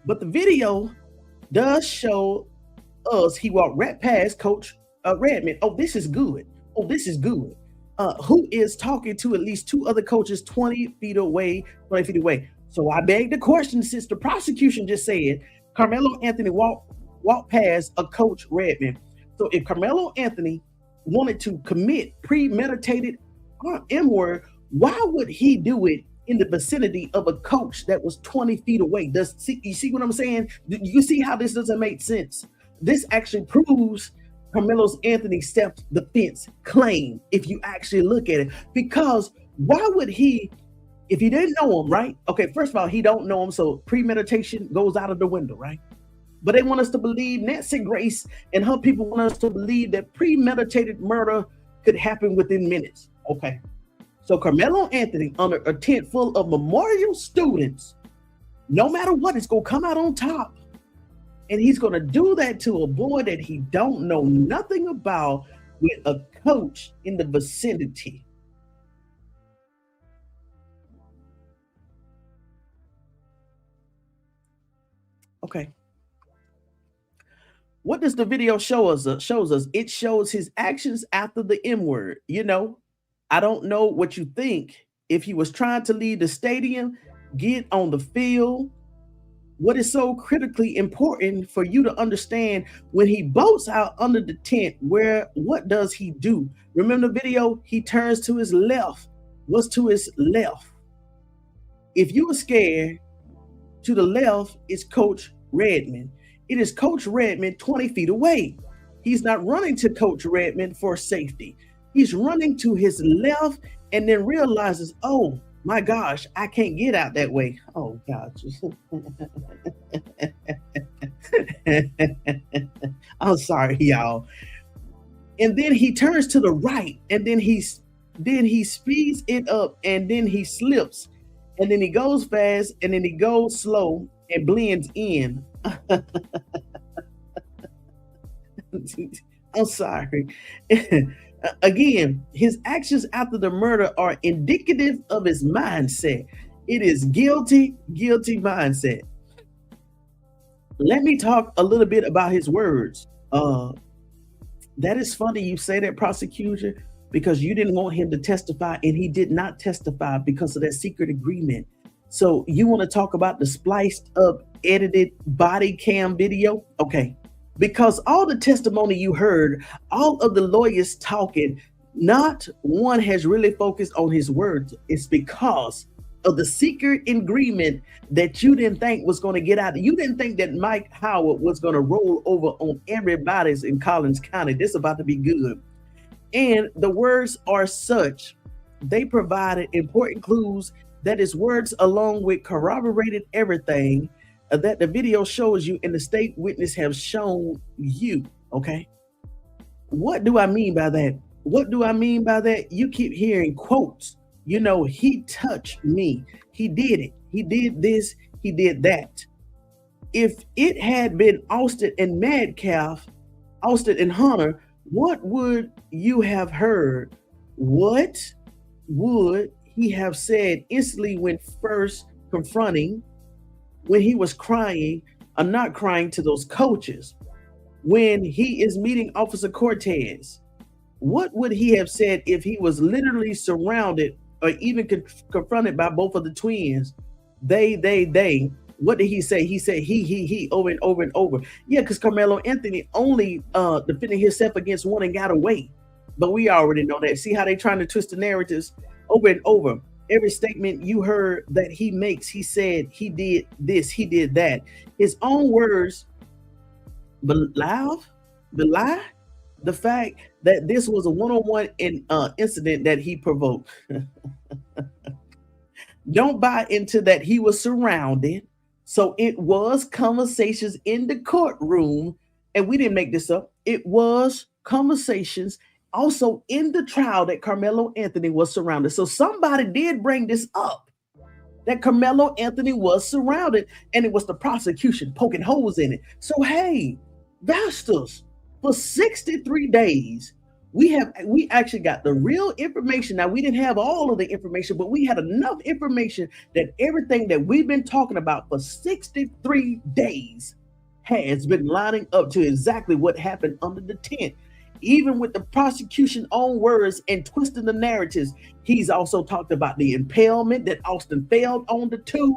But the video does show us he walked right past Coach Redmann. Oh, this is good. Who is talking to at least two other coaches 20 feet away. So I beg the question, since the prosecution just said Karmelo Anthony walked past a Coach Redmann. So if Karmelo Anthony wanted to commit premeditated M-word, why would he do it in the vicinity of a coach that was 20 feet away? You see what I'm saying? You see how this doesn't make sense? This actually proves Karmelo Anthony's self-defense claim, if you actually look at it. Because why would he, if he didn't know him, right? Okay, first of all, he don't know him, so premeditation goes out of the window, right? But they want us to believe, Nancy Grace and her people want us to believe that premeditated murder could happen within minutes. Okay. So Karmelo Anthony, under a tent full of memorial students, no matter what, it's going to come out on top. And he's going to do that to a boy that he don't know nothing about, with a coach in the vicinity. Okay. What does the video show us? It shows his actions after the M-word. You know, I don't know what you think. If he was trying to leave the stadium, get on the field, what is so critically important for you to understand, when he bolts out under the tent, what does he do? Remember the video? He turns to his left. What's to his left? If you were scared, to the left is Coach Redmann. It is Coach Redmann 20 feet away. He's not running to Coach Redmann for safety. He's running to his left and then realizes, oh my gosh, I can't get out that way. Oh gosh. I'm sorry, y'all. And then he turns to the right, and then he speeds it up, and then he slips, and then he goes fast, and then he goes slow and blends in. I'm sorry. Again, his actions after the murder are indicative of his mindset. It is guilty mindset. Let me talk a little bit about his words. That is funny you say that, prosecutor, because you didn't want him to testify, and he did not testify because of that secret agreement. So you want to talk about the spliced up, edited body cam video? Okay. Because all the testimony you heard, all of the lawyers talking, not one has really focused on his words. It's because of the secret agreement that you didn't think was going to get out. You didn't think that Mike Howard was going to roll over on everybody's in Collins County. This is about to be good. And the words are such, they provided important clues that his words, along with corroborated everything that the video shows you and the state witness have shown you. Okay. What do I mean by that? You keep hearing quotes. You know, he touched me. He did it. He did this. He did that. If it had been Austin and Metcalf, Austin and Hunter, what would you have heard? What would he have said instantly when first confronting, when he was crying or not crying to those coaches, when he is meeting Officer Cortez? What would he have said if he was literally surrounded or even confronted by both of the twins? They. What did he say? He said he over and over and over. Yeah, because Karmelo Anthony only defended himself against one and got away. But we already know that. See how they trying to twist the narratives over and over. Every statement you heard that he makes, he said he did this, he did that. His own words belie the fact that this was a one-on-one incident that he provoked. Don't buy into that he was surrounded. So it was conversations in the courtroom, and we didn't make this up. It was conversations also in the trial that Karmelo Anthony was surrounded. So somebody did bring this up, that Karmelo Anthony was surrounded, and it was the prosecution poking holes in it. So hey, Vastus, for 63 days, we actually got the real information. Now, we didn't have all of the information, but we had enough information that everything that we've been talking about for 63 days has been lining up to exactly what happened under the tent. Even with the prosecution's own words and twisting the narratives, he's also talked about the impalement, that Austin failed on the two,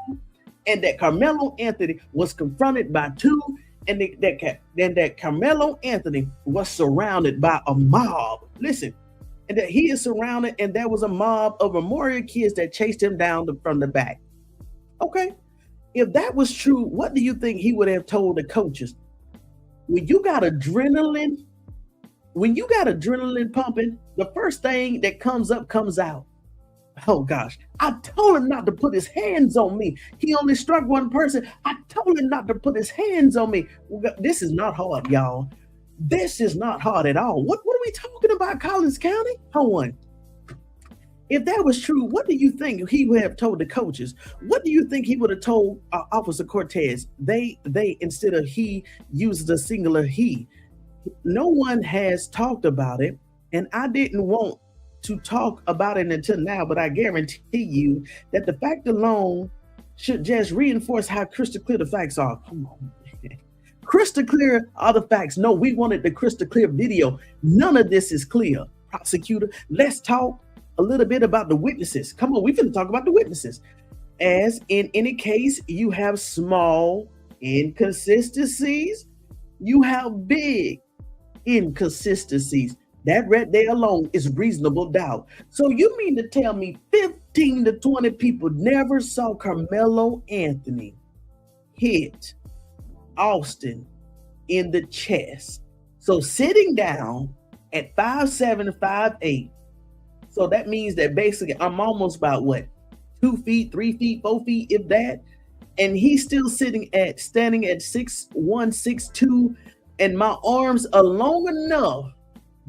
and that Karmelo Anthony was confronted by two, and that Karmelo Anthony was surrounded by a mob. Listen, and that he is surrounded, and there was a mob of Memorial kids that chased him down from the back. Okay, if that was true, what do you think he would have told the coaches? When you got adrenaline pumping, the first thing that comes up comes out. Oh gosh, I told him not to put his hands on me. He only struck one person. I told him not to put his hands on me. This is not hard, y'all. This is not hard at all. What are we talking about, Collins County? Hold on. If that was true, what do you think he would have told the coaches? What do you think he would have told Officer Cortez? They instead of he uses the singular he. No one has talked about it, and I didn't want to talk about it until now, but I guarantee you that the fact alone should just reinforce how crystal clear the facts are. Come on. Crystal clear are the facts. No, we wanted the crystal clear video. None of this is clear. Prosecutor, let's talk a little bit about the witnesses. Come on, we finna talk about the witnesses. As in any case, you have small inconsistencies, you have big inconsistencies. That right there alone is reasonable doubt. So you mean to tell me 15 to 20 people never saw Karmelo Anthony hit Austin in the chest? So sitting down at 5'7", 5'8", so that means that basically I'm almost about what, 2 feet, 3 feet, 4 feet, if that, and he's still standing at 6'1", 6'2", and my arms are long enough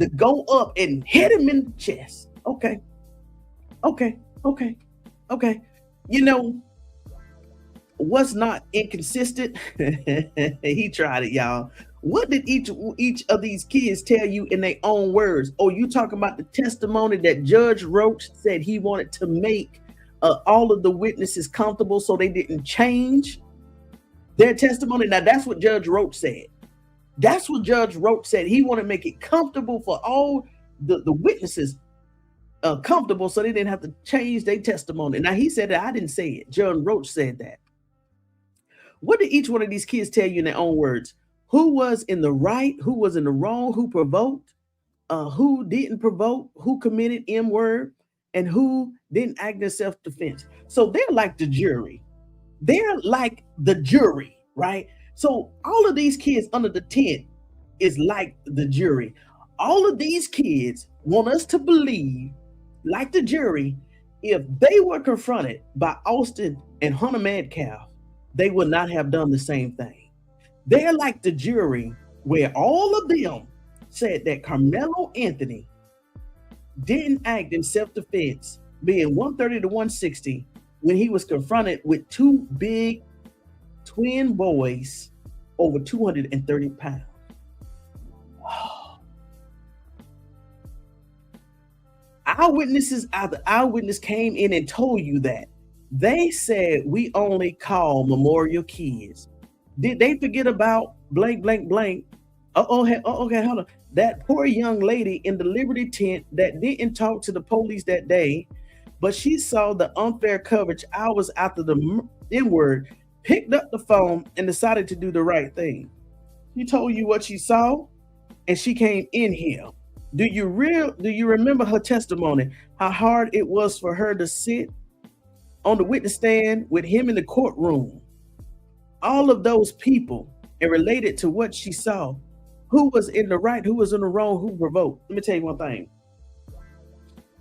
to go up and hit him in the chest. Okay. You know, what's not inconsistent? He tried it, y'all. What did each of these kids tell you in their own words? Oh, you talking about the testimony that Judge Roach said he wanted to make all of the witnesses comfortable so they didn't change their testimony? Now, that's what Judge Roach said. That's what Judge Roach said. He wanted to make it comfortable for all the witnesses, comfortable so they didn't have to change their testimony. Now, he said that. I didn't say it. Judge Roach said that. What did each one of these kids tell you in their own words? Who was in the right? Who was in the wrong? Who provoked? Who didn't provoke? Who committed M-word? And who didn't act in self-defense? So they're like the jury. They're like the jury, right? So all of these kids under the tent is like the jury. All of these kids want us to believe, like the jury, if they were confronted by Austin and Hunter Metcalf, they would not have done the same thing. They're like the jury, where all of them said that Karmelo Anthony didn't act in self-defense, being 130 to 160, when he was confronted with two big twin boys over 230 pounds. Eyewitness came in and told you that. They said we only call memorial kids. Did they forget about blank, blank, blank? Okay, hold on. That poor young lady in the Liberty tent that didn't talk to the police that day, but she saw the unfair coverage hours after the N-word, picked up the phone and decided to do the right thing. She told you what she saw, and she came in here. Do you remember her testimony? How hard it was for her to sit on the witness stand with him in the courtroom. All of those people, and related to what she saw, who was in the right, who was in the wrong, who provoked. Let me tell you one thing.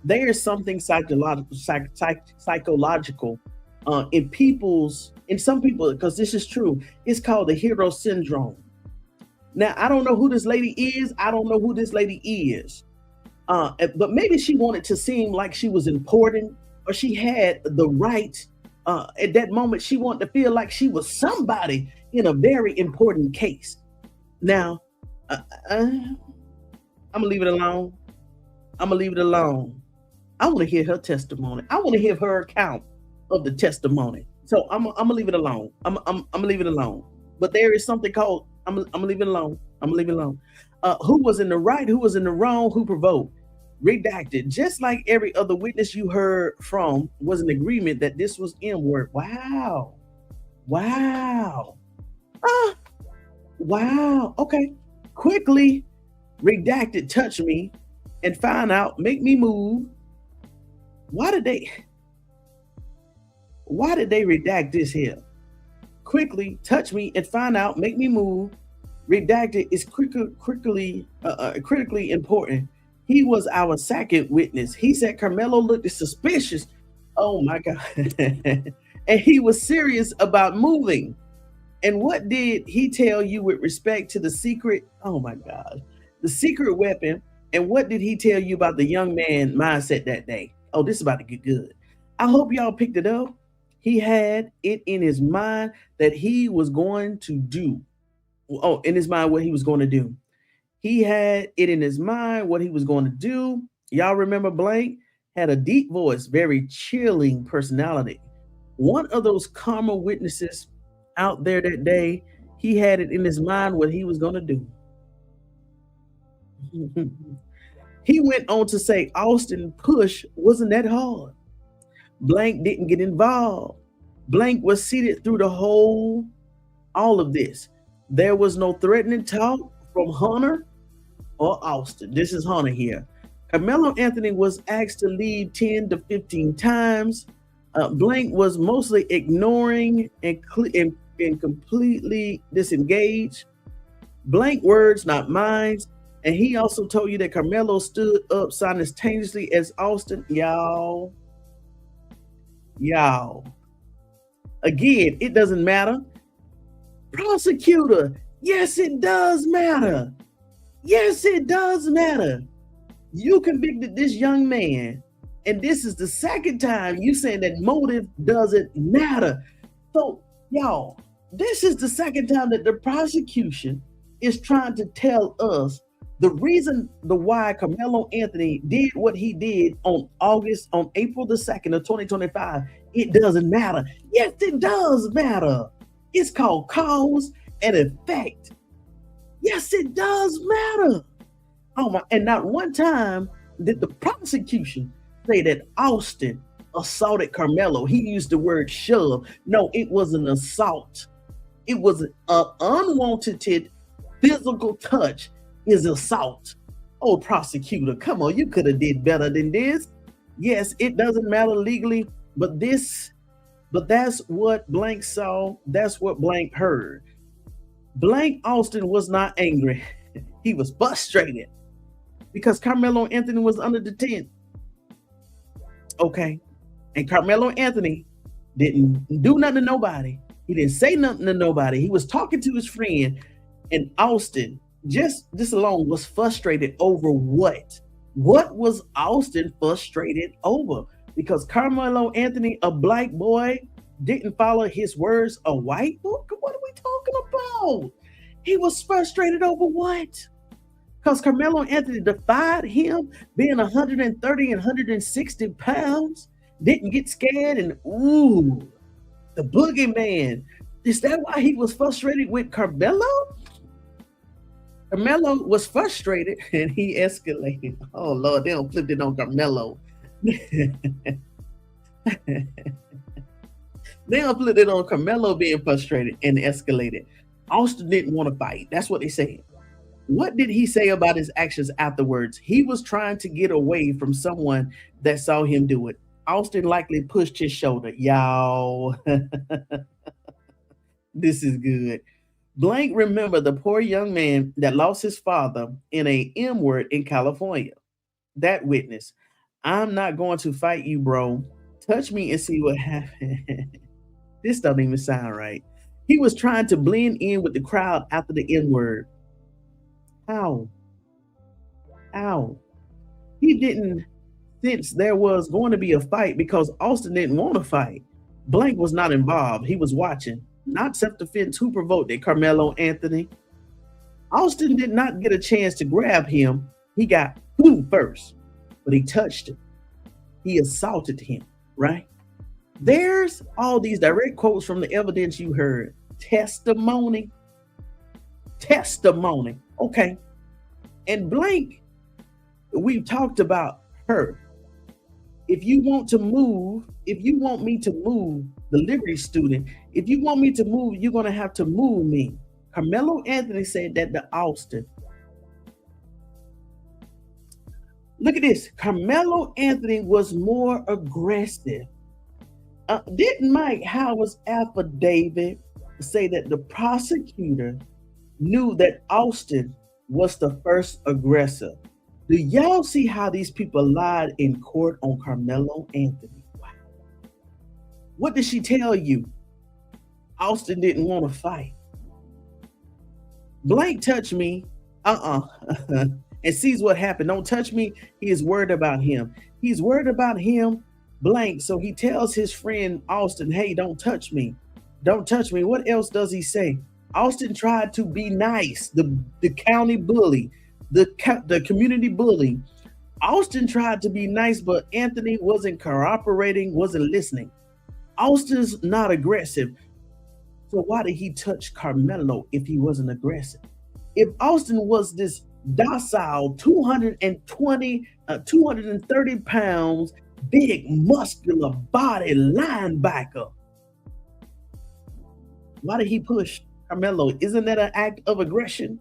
There is something psychological in some people, because this is true. It's called the hero syndrome. Now, I don't know who this lady is. I don't know who this lady is. But maybe she wanted to seem like she was important, or she had the right. At that moment, she wanted to feel like she was somebody in a very important case. Now, I'm gonna leave it alone. I'm gonna leave it alone. I want to hear her testimony. I want to hear her account of the testimony. So I'm gonna leave it alone. I'm gonna leave it alone. But there is something called I'm gonna leave it alone. I'm gonna leave it alone. Who was in the right? Who was in the wrong? Who provoked? Redacted. Just like every other witness you heard from was in agreement that this was M-word. Wow. Wow. Ah. Wow. Okay. Quickly redacted. Touch me and find out. Make me move. Why did they redact this here? Quickly touch me and find out, make me move. Redacted is critically important. He was our second witness. He said Karmelo looked suspicious. Oh my God. And he was serious about moving. And what did he tell you with respect to the secret? Oh my God. The secret weapon. And what did he tell you about the young man mindset that day? Oh, this is about to get good. I hope y'all picked it up. He had it in his mind that he was going to do. Oh, in his mind, what he was going to do. He had it in his mind what he was going to do. Y'all remember Blank had a deep voice, very chilling personality. One of those karma witnesses out there that day, he had it in his mind what he was going to do. He went on to say Austin push wasn't that hard. Blank didn't get involved. Blank was seated through all of this. There was no threatening talk from Hunter or Austin. This is Hunter here. Karmelo Anthony was asked to leave 10 to 15 times. Blank was mostly ignoring and completely disengaged. Blank words, not mine. And he also told you that Karmelo stood up simultaneously as Austin. Y'all. Again, it doesn't matter. Prosecutor, yes, it does matter. Yes, it does matter. You convicted this young man, and this is the second time you saying that motive doesn't matter. So, y'all, this is the second time that the prosecution is trying to tell us the reason why Karmelo Anthony did what he did on April the 2nd of 2025. It doesn't matter. Yes, it does matter. It's called cause and effect. Yes, it does matter. Oh my! And not one time did the prosecution say that Austin assaulted Karmelo. He used the word shove. No, it was an assault. It was an unwanted physical touch. Is assault. Oh, prosecutor, come on, you could have did better than this. Yes, it doesn't matter legally, but that's what Blank saw. That's what Blank heard. Blank Austin was not angry. He was frustrated because Karmelo Anthony was under the tent. Okay. And Karmelo Anthony didn't do nothing to nobody. He didn't say nothing to nobody. He was talking to his friend, and Austin just this alone was frustrated over what? What was Austin frustrated over? Because Karmelo Anthony, a black boy, didn't follow his words, a white boy? What are we talking about? He was frustrated over what? Because Karmelo Anthony defied him, being 130 and 160 pounds, didn't get scared, and ooh, the boogeyman. Is that why he was frustrated with Karmelo? Kamelo was frustrated and he escalated. Oh Lord, they don't flip it on Karmelo. They don't flip it on Karmelo being frustrated and escalated. Austin didn't want to fight. That's what they said. What did he say about his actions afterwards? He was trying to get away from someone that saw him do it. Austin likely pushed his shoulder. Y'all, this is good. Blank remember the poor young man that lost his father in a M-word in California. That witness. I'm not going to fight you, bro. Touch me and see what happened. This don't even sound right. He was trying to blend in with the crowd after the M-word. How? He didn't sense there was going to be a fight because Austin didn't want to fight. Blank was not involved. He was watching. Not self-defense. Who provoked it? Karmelo Anthony. Austin did not get a chance to grab him. He got boom first, but he touched him. He assaulted him, right? There's all these direct quotes from the evidence you heard. Testimony. Okay. And Blank, we've talked about her. If you want me to move, the Liberty student, if you want me to move, you're going to have to move me. Karmelo Anthony said that to Austin. Look at this. Karmelo Anthony was more aggressive. Didn't Mike Howard's affidavit say that the prosecutor knew that Austin was the first aggressor? Do y'all see how these people lied in court on Karmelo Anthony? Wow. What did she tell you? Austin didn't want to fight. Blank touched me, and sees what happened. Don't touch me. He is worried about him. He's worried about him, Blank. So he tells his friend Austin, hey, don't touch me. Don't touch me. What else does he say? Austin tried to be nice. The county bully, the community bully. Austin tried to be nice, but Anthony wasn't cooperating, wasn't listening. Austin's not aggressive. So why did he touch Karmelo if he wasn't aggressive? If Austin was this docile, 230 pounds, big, muscular body linebacker, why did he push Karmelo? Isn't that an act of aggression?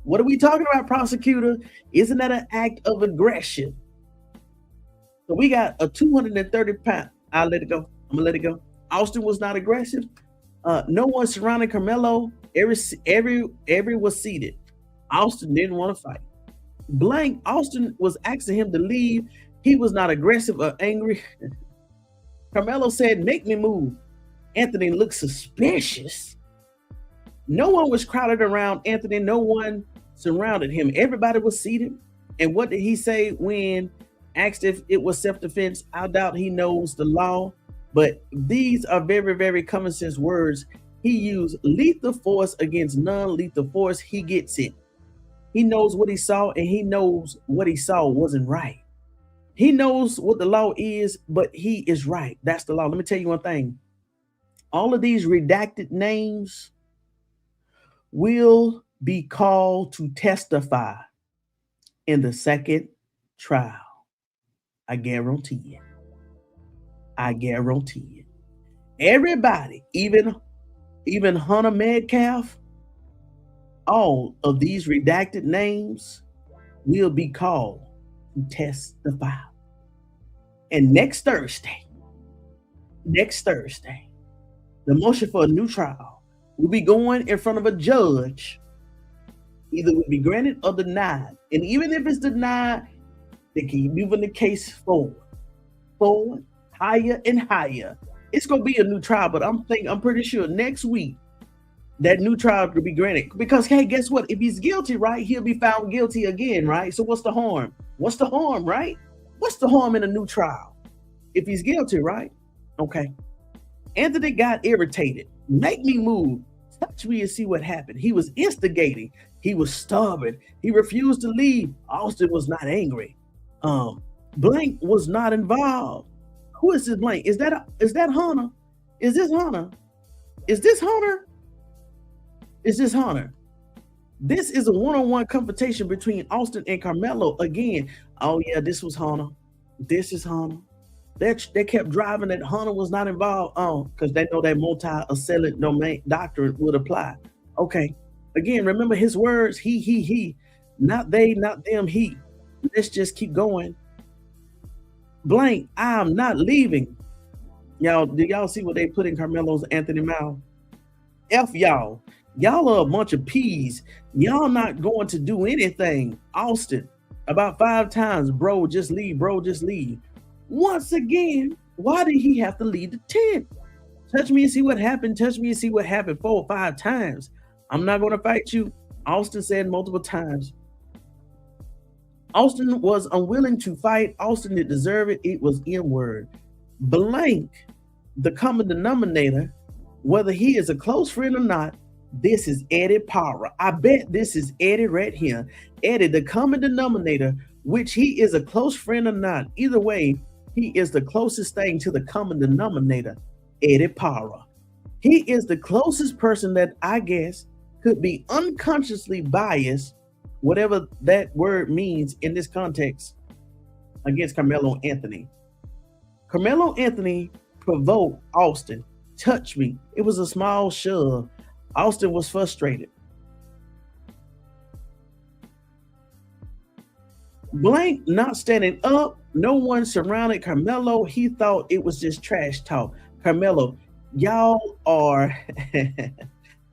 What are we talking about, prosecutor? Isn't that an act of aggression? So we got a 230 pound. I'll let it go. I'm gonna let it go. Austin was not aggressive. No one surrounded Karmelo. Every was seated. Austin didn't want to fight. Blank, Austin was asking him to leave. He was not aggressive or angry. Karmelo said, make me move. Anthony looked suspicious. No one was crowded around Anthony. No one surrounded him. Everybody was seated. And what did he say when asked if it was self-defense? I doubt he knows the law. But these are very, very common sense words. He used lethal force against non-lethal force. He gets it. He knows what he saw, and he knows what he saw wasn't right. He knows what the law is, but he is right. That's the law. Let me tell you one thing. All of these redacted names will be called to testify in the second trial. I guarantee it. I guarantee it. Everybody, even Hunter Metcalf, all of these redacted names will be called to testify. And next Thursday, the motion for a new trial will be going in front of a judge. Either will be granted or denied. And even if it's denied, they keep moving the case forward, higher and higher. It's gonna be a new trial, but I'm pretty sure next week that new trial could be granted. Because hey, guess what? If he's guilty, right, he'll be found guilty again, right? So what's the harm? What's the harm, right? What's the harm in a new trial? If he's guilty, right? Okay. Anthony got irritated. Make me move. Touch me and see what happened. He was instigating. He was stubborn. He refused to leave. Austin was not angry. Blank was not involved. Who is this Blank? Is that Hunter? Is this Hunter? Is this Hunter? Is this Hunter? This is a one-on-one confrontation between Austin and Karmelo again. Oh yeah, this was Hunter. This is Hunter. They kept driving that Hunter was not involved because they know that multi-assailant domain doctrine would apply. Okay. Again, remember his words, he. Not they, not them, he. Let's just keep going. Blank, I'm not leaving. Y'all, do y'all see what they put in Karmelo's Anthony mouth? F y'all. Y'all are a bunch of peas. Y'all not going to do anything. Austin, about 5 times, bro, just leave, bro, just leave. Once again, why did he have to leave the tent? Touch me and see what happened. Touch me and see what happened 4 or 5 times. I'm not going to fight you. Austin said multiple times. Austin was unwilling to fight. Austin didn't deserve it. It was N-word. Blank, the common denominator, whether he is a close friend or not, this is Eddie Parra. I bet this is Eddie right here. Eddie, the common denominator, which he is a close friend or not. Either way, he is the closest thing to the common denominator, Eddie Parra. He is the closest person that I guess could be unconsciously biased, whatever that word means in this context, against Karmelo Anthony. Karmelo Anthony provoked Austin, touched me. It was a small shove. Austin was frustrated. Blank not standing up. No one surrounded Karmelo. He thought it was just trash talk. Karmelo, y'all are,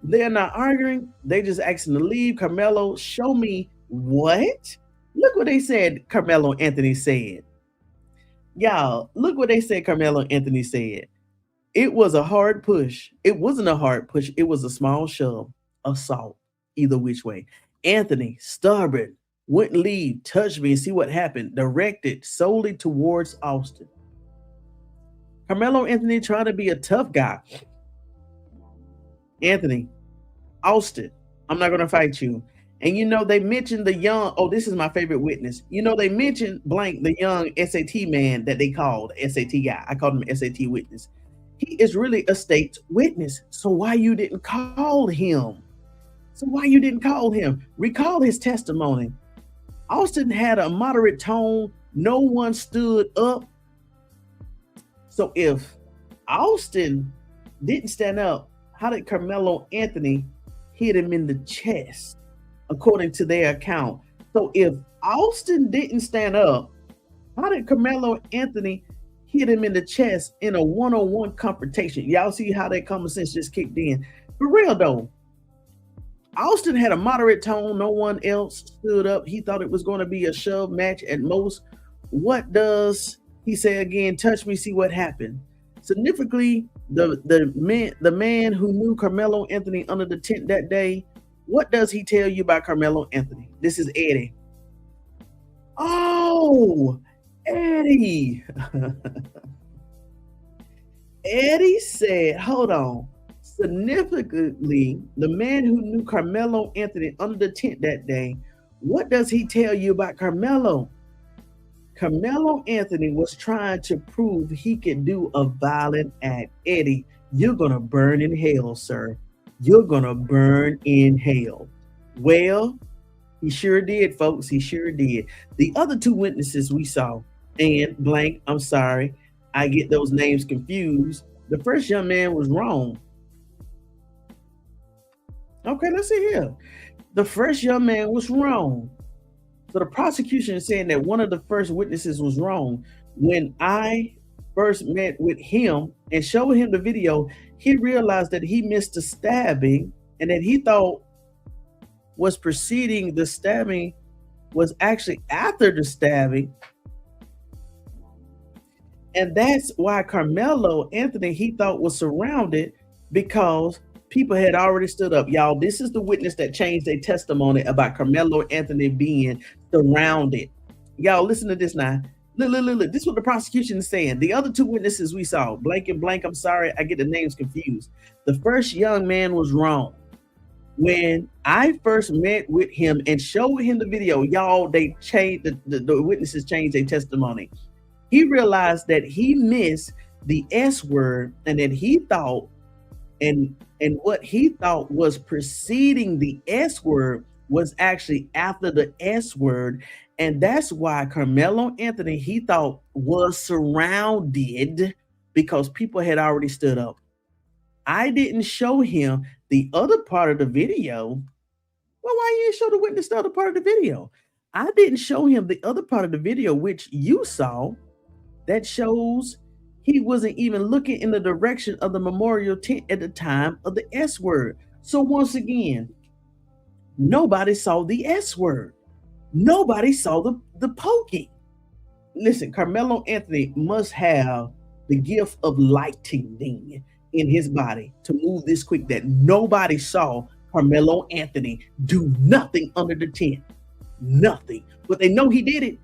they're not arguing. They just asking to leave. Karmelo, show me what? Look what they said Karmelo Anthony said. Y'all, look what they said Karmelo Anthony said. It was a hard push. It wasn't a hard push. It was a small shove, assault, either which way. Anthony, stubborn, wouldn't leave, touched me and see what happened, directed solely towards Austin. Karmelo Anthony trying to be a tough guy. Anthony, Austin, I'm not going to fight you. And you know, they mentioned the young, oh, this is my favorite witness. You know, they mentioned blank, the young SAT man that they called, SAT guy. I called him SAT witness. He is really a state's witness. So why you didn't call him? Recall his testimony. Austin had a moderate tone. No one stood up. So if Austin didn't stand up, how did Karmelo Anthony hit him in the chest, according to their account? So if Austin didn't stand up, how did Karmelo Anthony hit him in the chest in a one-on-one confrontation? Y'all see how that common sense just kicked in. For real though, Austin had a moderate tone. No one else stood up. He thought it was going to be a shove match at most. What does he say again? Touch me, see what happened. Significantly, the man who knew Karmelo Anthony under the tent that day, what does he tell you about Karmelo Anthony? This is Eddie. Oh, Eddie. Eddie said, hold on. Significantly, the man who knew Karmelo Anthony under the tent that day, what does he tell you about Karmelo? Karmelo Anthony was trying to prove he could do a violent act. Eddie, you're going to burn in hell, sir. You're going to burn in hell. Well, he sure did, folks. He sure did. The other two witnesses we saw, and blank, I'm sorry, I get those names confused. The first young man was wrong. Okay, let's see here. The first young man was wrong. So the prosecution is saying that one of the first witnesses was wrong. When I first met with him and showed him the video, he realized that he missed the stabbing and that he thought was preceding the stabbing was actually after the stabbing. And that's why Karmelo Anthony, he thought was surrounded because people had already stood up. Y'all, this is the witness that changed their testimony about Karmelo Anthony being surrounded. Y'all, listen to this now. Look. This is what the prosecution is saying. The other two witnesses we saw, blank and blank, I'm sorry, I get the names confused. The first young man was wrong. When I first met with him and showed him the video, y'all, they changed, the witnesses changed their testimony. He realized that he missed the S word and that he thought, and what he thought was preceding the S word was actually after the S word. And that's why Karmelo Anthony, he thought, was surrounded because people had already stood up. I didn't show him the other part of the video. Well, why you didn't show the witness the other part of the video? I didn't show him the other part of the video, which you saw, that shows he wasn't even looking in the direction of the memorial tent at the time of the S word. So once again, nobody saw the S word. Nobody saw the poking. Listen, Karmelo Anthony must have the gift of lightning in his body to move this quick that nobody saw Karmelo Anthony do nothing under the tent. nothing. But they know he did it.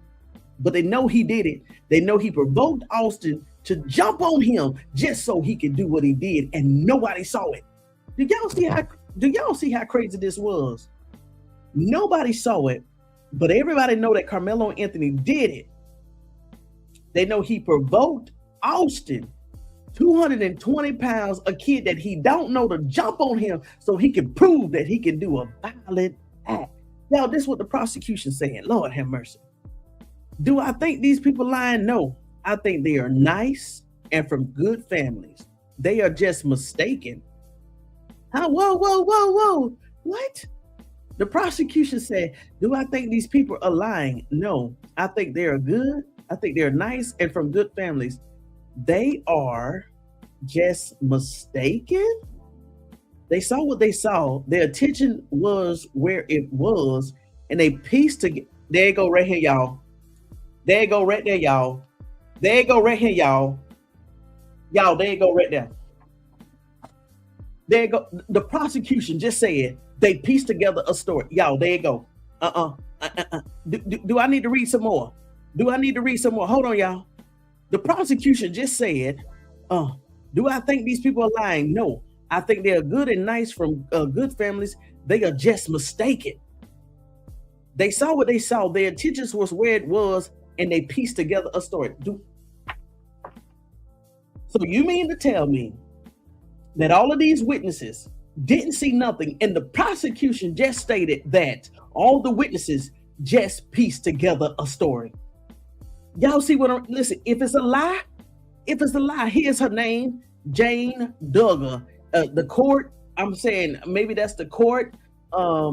They know he provoked Austin to jump on him just so he could do what he did, and nobody saw it. Do y'all see how crazy this was? Nobody saw it, but everybody know that Karmelo Anthony did it. They know he provoked Austin, 220 pounds, a kid that he don't know, to jump on him so he can prove that he can do a violent act. Now, this is what the prosecution saying. Lord have mercy. Do I think these people lying? No. I think they are nice and from good families. They are just mistaken. Whoa. What? The prosecution said, do I think these people are lying? No. I think they are good. I think they're nice and from good families. They are just mistaken. They saw what they saw. Their attention was where it was, and they pieced together. There you go right here, y'all. There you go right there, y'all. There you go right here, y'all. Y'all, there you go right there. There you go. The prosecution just said they pieced together a story. Y'all, there you go. Do I need to read some more? Hold on, y'all. The prosecution just said, do I think these people are lying? No. I think they are good and nice from good families. They are just mistaken. They saw what they saw. Their intentions was where it was, and they pieced together a story. So you mean to tell me that all of these witnesses didn't see nothing, and the prosecution just stated that all the witnesses just pieced together a story? Y'all see what listen, if it's a lie, here's her name, Jane Duggar. The court, I'm saying maybe that's the court, a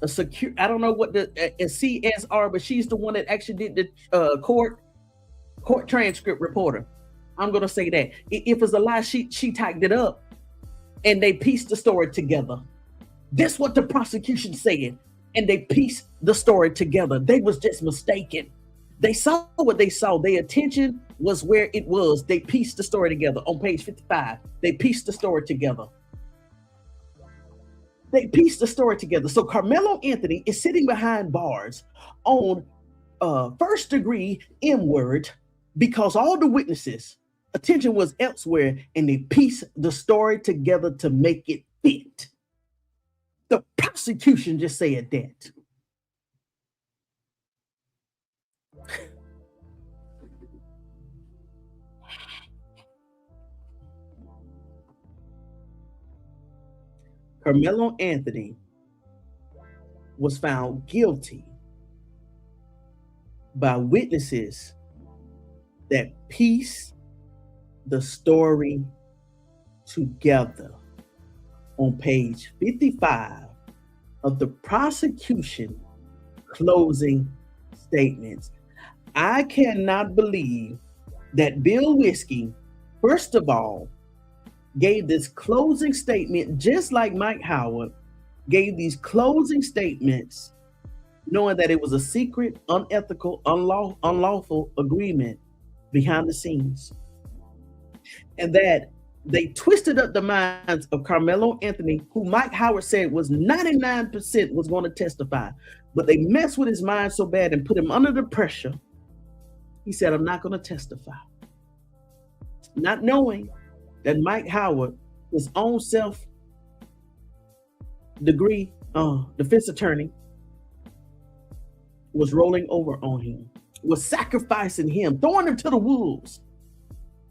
secure, I don't know what the CSR, but she's the one that actually did the court transcript reporter. I'm gonna say that. If it's a lie, she typed it up and they pieced the story together. That's what the prosecution said, and they pieced the story together. They was just mistaken. They saw what they saw. Their attention was where it was. They pieced the story together. On page 55, they pieced the story together. So Karmelo Anthony is sitting behind bars on first degree M-word because all the witnesses' attention was elsewhere, and they pieced the story together to make it fit. The prosecution just said that. Karmelo Anthony was found guilty by witnesses that pieced the story together. On page 55 of the prosecution closing statements. I cannot believe that Bill Wirskye, first of all, gave this closing statement just like Mike Howard gave these closing statements, knowing that it was a secret, unethical, unlawful agreement behind the scenes, and that they twisted up the minds of Karmelo Anthony, who Mike Howard said was 99% was going to testify, but they messed with his mind so bad and put him under the pressure. He said, I'm not going to testify. Not knowing that Mike Howard, his own self-degree defense attorney, was rolling over on him, was sacrificing him, throwing him to the wolves.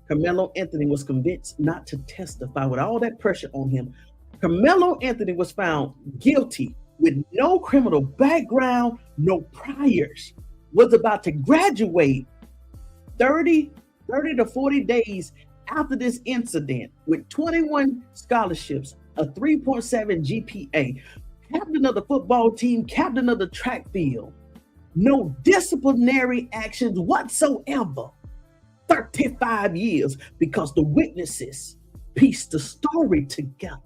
Karmelo Anthony was convinced not to testify with all that pressure on him. Karmelo Anthony was found guilty with no criminal background, no priors, was about to graduate 30 to 40 days after this incident with 21 scholarships, a 3.7 GPA, captain of the football team, captain of the track field, no disciplinary actions whatsoever. 35 years because the witnesses pieced the story together.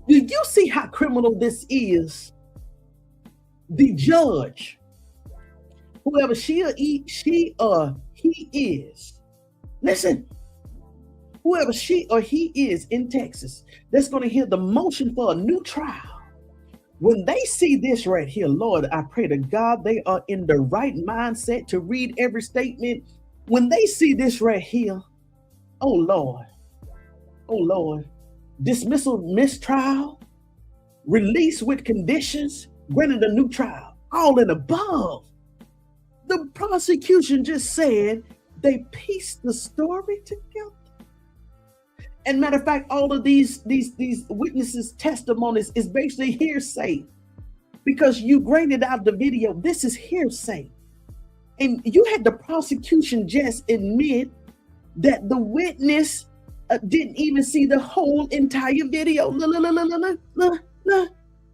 Do you see how criminal this is? The judge, whoever she or he is, listen, whoever she or he is in Texas that's going to hear the motion for a new trial, When they see this right here, Lord, I pray to God they are in the right mindset to read every statement. When they see this right here, oh Lord, dismissal, mistrial, release with conditions, granted a new trial, all in above. The prosecution just said they pieced the story together. And matter of fact, all of these witnesses' testimonies is basically hearsay because you graded out the video. This is hearsay. And you had the prosecution just admit that the witness didn't even see the whole entire video.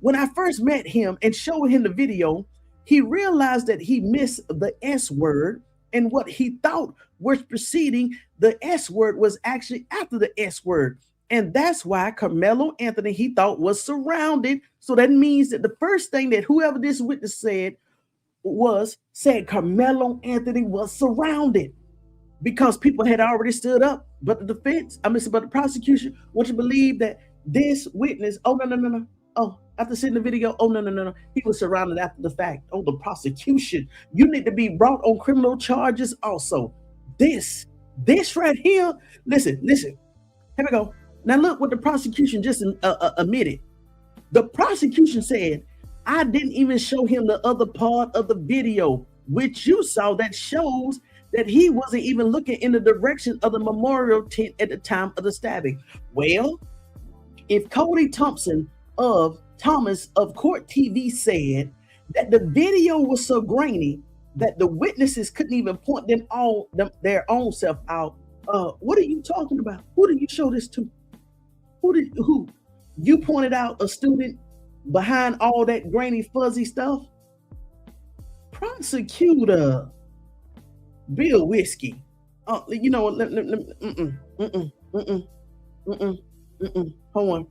When I first met him and showed him the video, he realized that he missed the S word, and what he thought was preceding the S word was actually after the S word. And that's why Karmelo Anthony, he thought, was surrounded. So that means that the first thing that whoever this witness said Karmelo Anthony was surrounded, because people had already stood up. But the but the prosecution want you to believe that this witness, no. Oh, after seeing the video, no. He was surrounded after the fact. Oh, the prosecution, you need to be brought on criminal charges also. This right here, listen. Here we go. Now look what the prosecution just admitted. The prosecution said, I didn't even show him the other part of the video, which you saw, that shows that he wasn't even looking in the direction of the memorial tent at the time of the stabbing. Well, if Cody Thomas of Court TV said that the video was so grainy that the witnesses couldn't even point their own self out, what are you talking about? Who did you show this to? Who? You pointed out a student behind all that grainy, fuzzy stuff? Prosecutor Bill Wirskye. You know what? Hold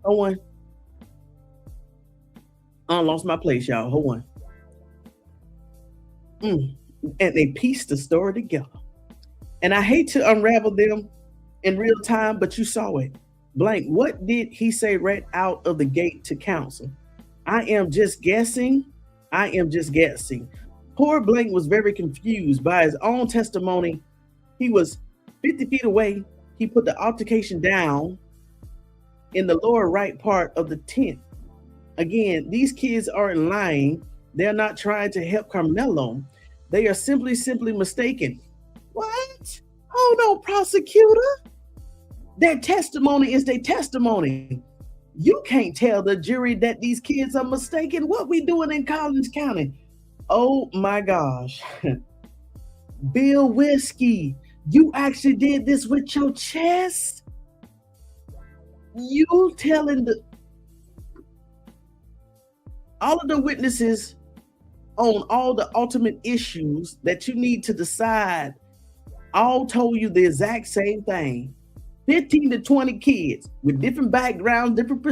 on. I lost my place, y'all. Hold on. And they pieced the story together. And I hate to unravel them in real time, but you saw it. Blank, what did he say right out of the gate to counsel? I am just guessing. Poor Blank was very confused by his own testimony. He was 50 feet away. He put the altercation down in the lower right part of the tent. Again, these kids aren't lying. They're not trying to help Karmelo. They are simply mistaken. What? Oh no, prosecutor. Their testimony is their testimony. You can't tell the jury that these kids are mistaken. What we doing in Collins County? Oh my gosh. Bill Wirskye, you actually did this with your chest? You telling all of the witnesses on all the ultimate issues that you need to decide all told you the exact same thing. 15 to 20 kids with different backgrounds, different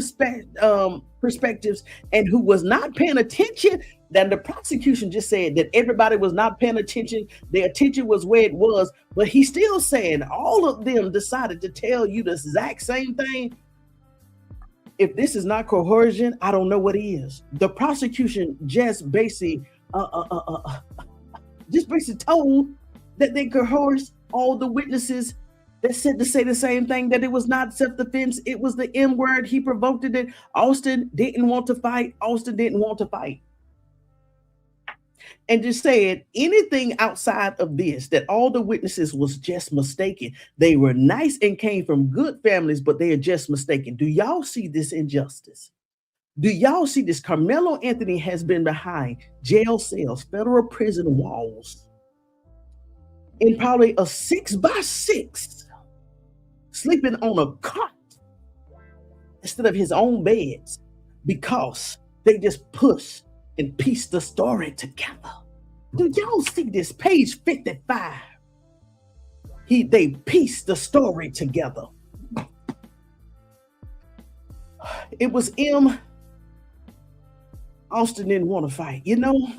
perspectives, and who was not paying attention. Then the prosecution just said that everybody was not paying attention. Their attention was where it was, but he's still saying all of them decided to tell you the exact same thing. If this is not coercion, I don't know what is. The prosecution just basically told that they coerced all the witnesses that said to say the same thing, that it was not self-defense, it was the M word. He provoked it. Austin didn't want to fight. And just said anything outside of this, that all the witnesses was just mistaken. They were nice and came from good families, but they are just mistaken. Do y'all see this injustice? Do y'all see this? Karmelo Anthony has been behind jail cells, federal prison walls, in probably a 6x6, sleeping on a cot instead of his own beds, because they just push and piece the story together. Do y'all see this? Page 55. They pieced the story together. It was M. Austin didn't want to fight. You know,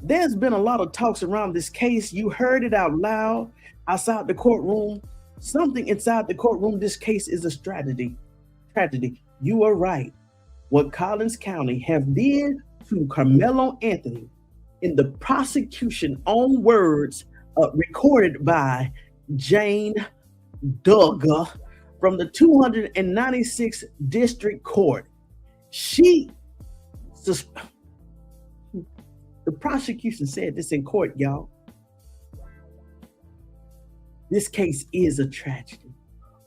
there's been a lot of talks around this case. You heard it out loud outside the courtroom. Something inside the courtroom, this case is a strategy. tragedy. You are right. What Collins County have did to Karmelo Anthony in the prosecution own words recorded by Jane Duggar from the 296th District Court. The prosecution said this in court, y'all. This case is a tragedy.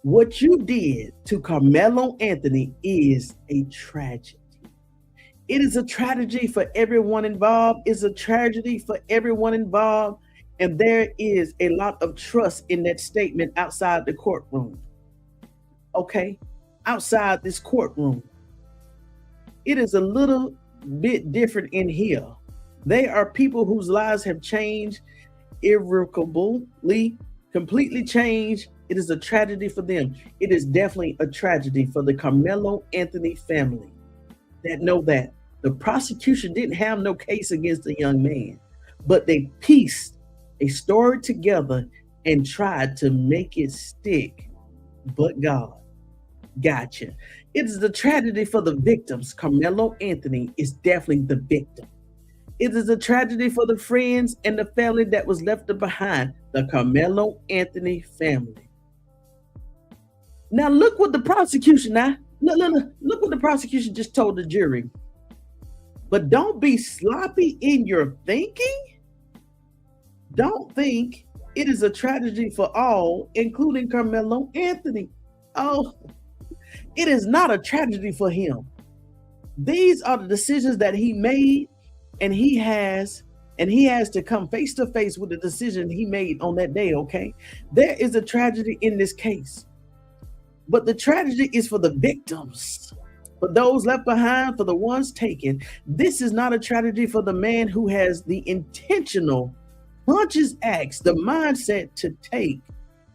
What you did to Karmelo Anthony is a tragedy. It is a tragedy for everyone involved. It's a tragedy for everyone involved. And there is a lot of trust in that statement outside the courtroom. Okay? Outside this courtroom. It is a little bit different in here. They are people whose lives have changed irrevocably, completely changed. It is a tragedy for them. It is definitely a tragedy for the Karmelo Anthony family that know that the prosecution didn't have no case against the young man, but they pieced a story together and tried to make it stick. But God gotcha. It is the tragedy for the victims. Karmelo Anthony is definitely the victim. It is a tragedy for the friends and the family that was left behind, the Karmelo Anthony family. Now look what the prosecution look what the prosecution just told the jury. But don't be sloppy in your thinking. Don't think it is a tragedy for all, including Karmelo Anthony. Oh, it is not a tragedy for him. These are the decisions that he made, and he has to come face to face with the decision he made on that day, okay? There is a tragedy in this case. But the tragedy is for the victims, for those left behind, for the ones taken. This is not a tragedy for the man who has the intentional, conscious acts, the mindset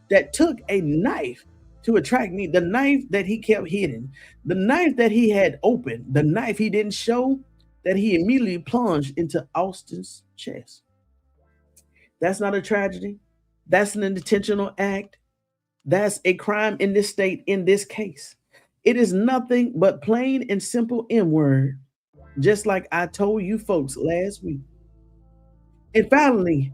that took a knife to attract me, the knife that he kept hidden, the knife that he had opened, the knife he didn't show, that he immediately plunged into Austin's chest. That's not a tragedy. That's an intentional act. That's a crime in this state, in this case. It is nothing but plain and simple N-word, just like I told you folks last week. And finally,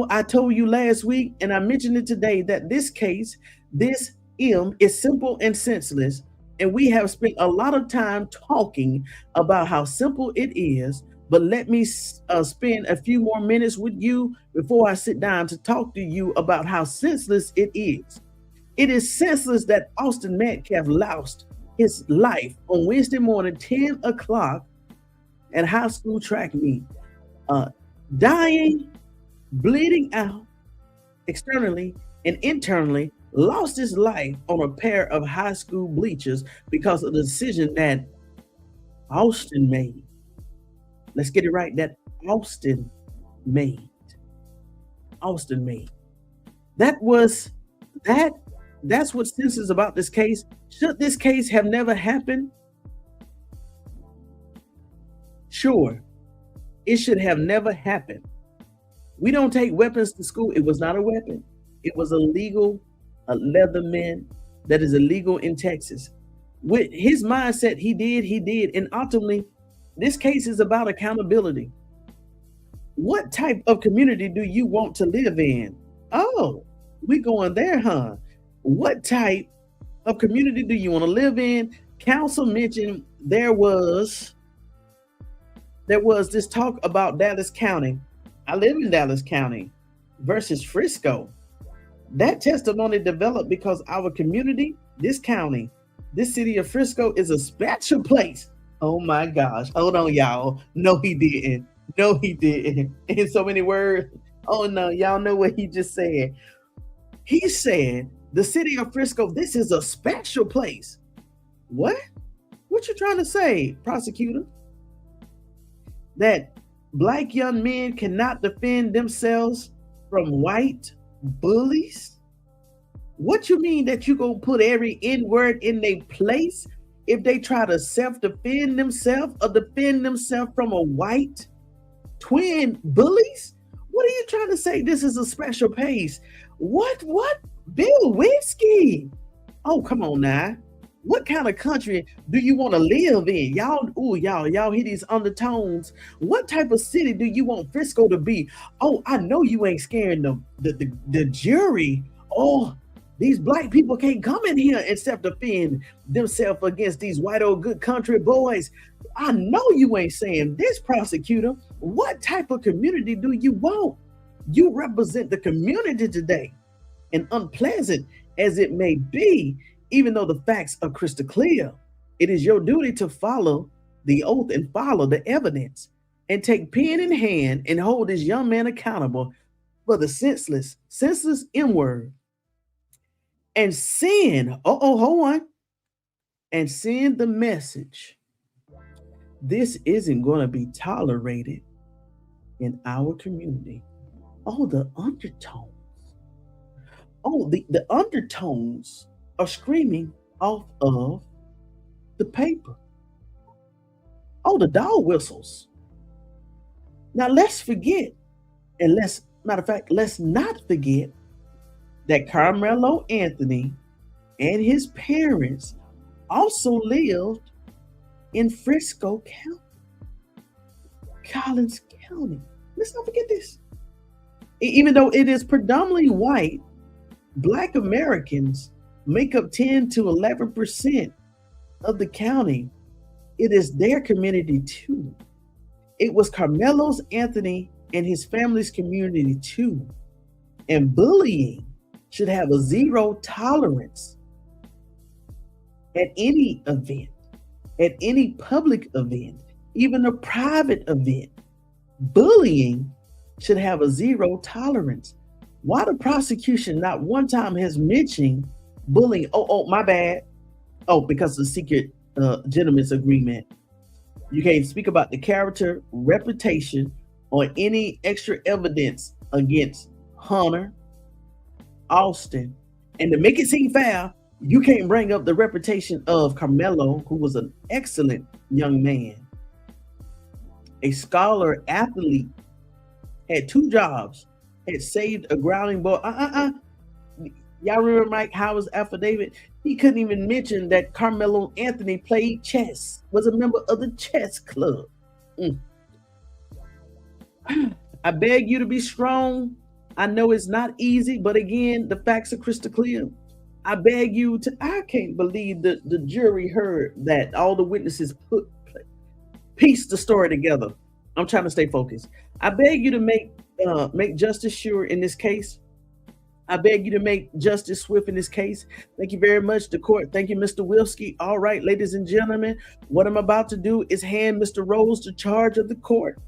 I told you last week, and I mentioned it today, that this case, this M is simple and senseless. And we have spent a lot of time talking about how simple it is. But let me spend a few more minutes with you before I sit down to talk to you about how senseless it is. It is senseless that Austin Metcalf lost his life on Wednesday morning, 10 o'clock at high school track meet, dying, bleeding out externally and internally, lost his life on a pair of high school bleachers because of the decision that Austin made. Let's get it right, that Austin made. Austin made. That's what senseless about this case. Should this case have never happened? Sure, it should have never happened. We don't take weapons to school. It was not a weapon. It was a Leatherman that is illegal in Texas. With his mindset, he did. And ultimately, this case is about accountability. What type of community do you want to live in? Oh, we going there, huh? What type of community do you want to live in? Council mentioned there was this talk about Dallas County. I live in Dallas County versus Frisco. That testimony developed because our community, this county, this city of Frisco is a special place. Oh my gosh. Hold on, y'all. No, he didn't. No, he didn't. In so many words. Oh no, y'all know what he just said. He said, the city of Frisco, this is a special place. What? What you trying to say, prosecutor? That Black young men cannot defend themselves from white bullies? What you mean that you gonna put every N-word in their place if they try to self-defend themselves or defend themselves from a white twin bullies? What are you trying to say? This is a special place. What? Bill Wirskye. Oh, come on now. What kind of country do you want to live in? Y'all hear these undertones. What type of city do you want Frisco to be? Oh, I know you ain't scaring the jury. Oh, these black people can't come in here except defend themselves against these white old good country boys. I know you ain't saying this, prosecutor. What type of community do you want? You represent the community today, and unpleasant as it may be, even though the facts are crystal clear, it is your duty to follow the oath and follow the evidence and take pen in hand and hold this young man accountable for the senseless N-word and send, hold on, and send the message. This isn't going to be tolerated in our community. Oh, the undertones. Oh, the undertones are screaming off of the paper. Oh, the dog whistles. Now let's forget, and matter of fact, let's not forget that Karmelo Anthony and his parents also lived in Frisco County, Collins County. Let's not forget this. Even though it is predominantly white, Black Americans make up 10 to 11% of the county. It is their community too. It was Karmelo Anthony and his family's community too. And bullying should have a zero tolerance at any event, at any public event, even a private event. Bullying should have a zero tolerance. Why the prosecution not one time has mentioned bullying? Oh, my bad. Oh, because of the secret gentleman's agreement. You can't speak about the character, reputation, or any extra evidence against Hunter, Austin. And to make it seem fair, you can't bring up the reputation of Kamelo, who was an excellent young man, a scholar, athlete, had 2 jobs, had saved a growling boy. Y'all remember Mike Howard's affidavit? He couldn't even mention that Karmelo Anthony played chess, was a member of the chess club. I beg you to be strong. I know it's not easy, but again, the facts are crystal clear. I beg you to, I can't believe that the jury heard that all the witnesses pieced the story together. I'm trying to stay focused. I beg you to make justice sure in this case. I beg you to make justice swift in this case. Thank you very much, the court. Thank you, Mr. Wirskye. All right, ladies and gentlemen, what I'm about to do is hand Mr. Rose the charge of the court.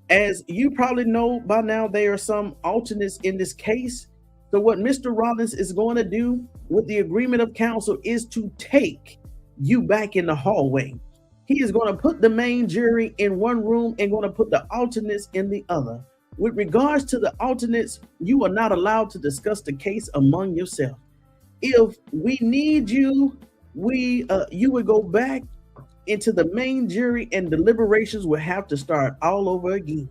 As you probably know by now, there are some alternates in this case. So what Mr. Rollins is going to do with the agreement of counsel is to take you back in the hallway. He is going to put the main jury in one room and going to put the alternates in the other. With regards to the alternates, you are not allowed to discuss the case among yourself. If we need you, you would go back into the main jury and deliberations will have to start all over again.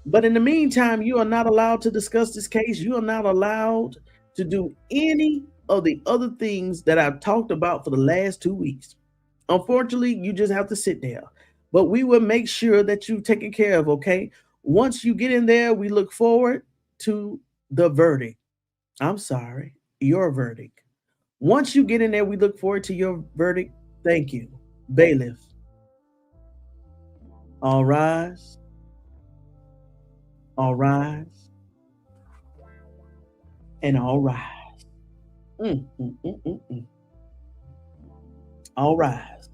But in the meantime, you are not allowed to discuss this case. You are not allowed to do any of the other things that I've talked about for the last 2 weeks. Unfortunately, you just have to sit there. But we will make sure that you're taken care of, okay? Once you get in there, we look forward to the verdict. I'm sorry, your verdict. Once you get in there, we look forward to your verdict. Thank you. Bailiff. All rise. All rise. And all rise. All rise.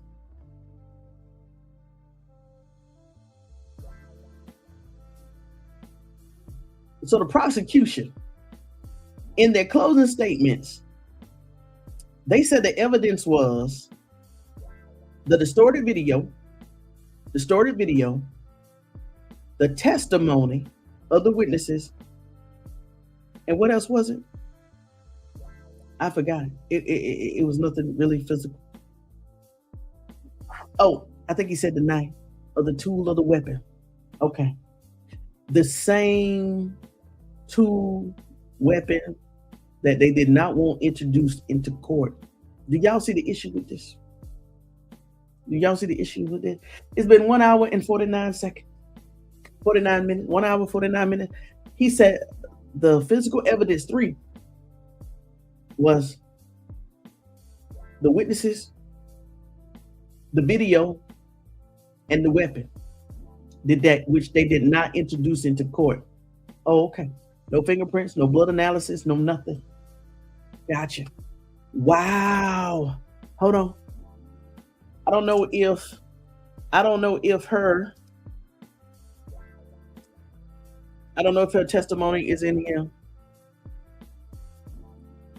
So the prosecution, in their closing statements, they said the evidence was the distorted video, the testimony of the witnesses, and what else was it? I forgot. It was nothing really physical. Oh, I think he said the knife or the tool or the weapon. Okay. The same tool, weapon, that they did not want introduced into court. Do y'all see the issue with this? Do y'all see the issue with it? It's been 1 hour and 49 seconds. 49 minutes. 1 hour, 49 minutes. He said the physical evidence 3 was the witnesses, the video, and the weapon. Which they did not introduce into court. Oh, okay. No fingerprints, no blood analysis, no nothing. Gotcha. Wow. Hold on. I don't know if her testimony is in here.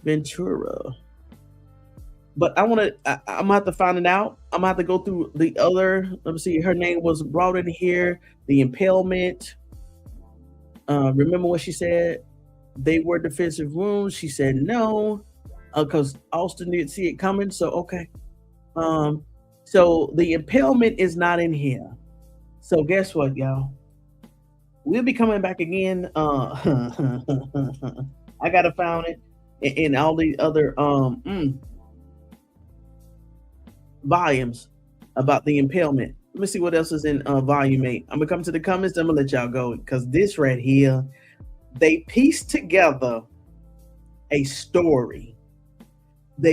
Ventura. But I'm gonna have to find it out. I'm gonna have to go through the other. Let me see. Her name was brought in here. The impalement. Remember what she said? They were defensive wounds. She said no, because Austin didn't see it coming. So okay. So the impalement is not in here. So guess what, y'all? We'll be coming back again. I gotta find it in all the other volumes about the impalement. Let me see what else is in volume 8. I'm gonna come to the comments. I'm gonna let y'all go because this right here, they pieced together a story. So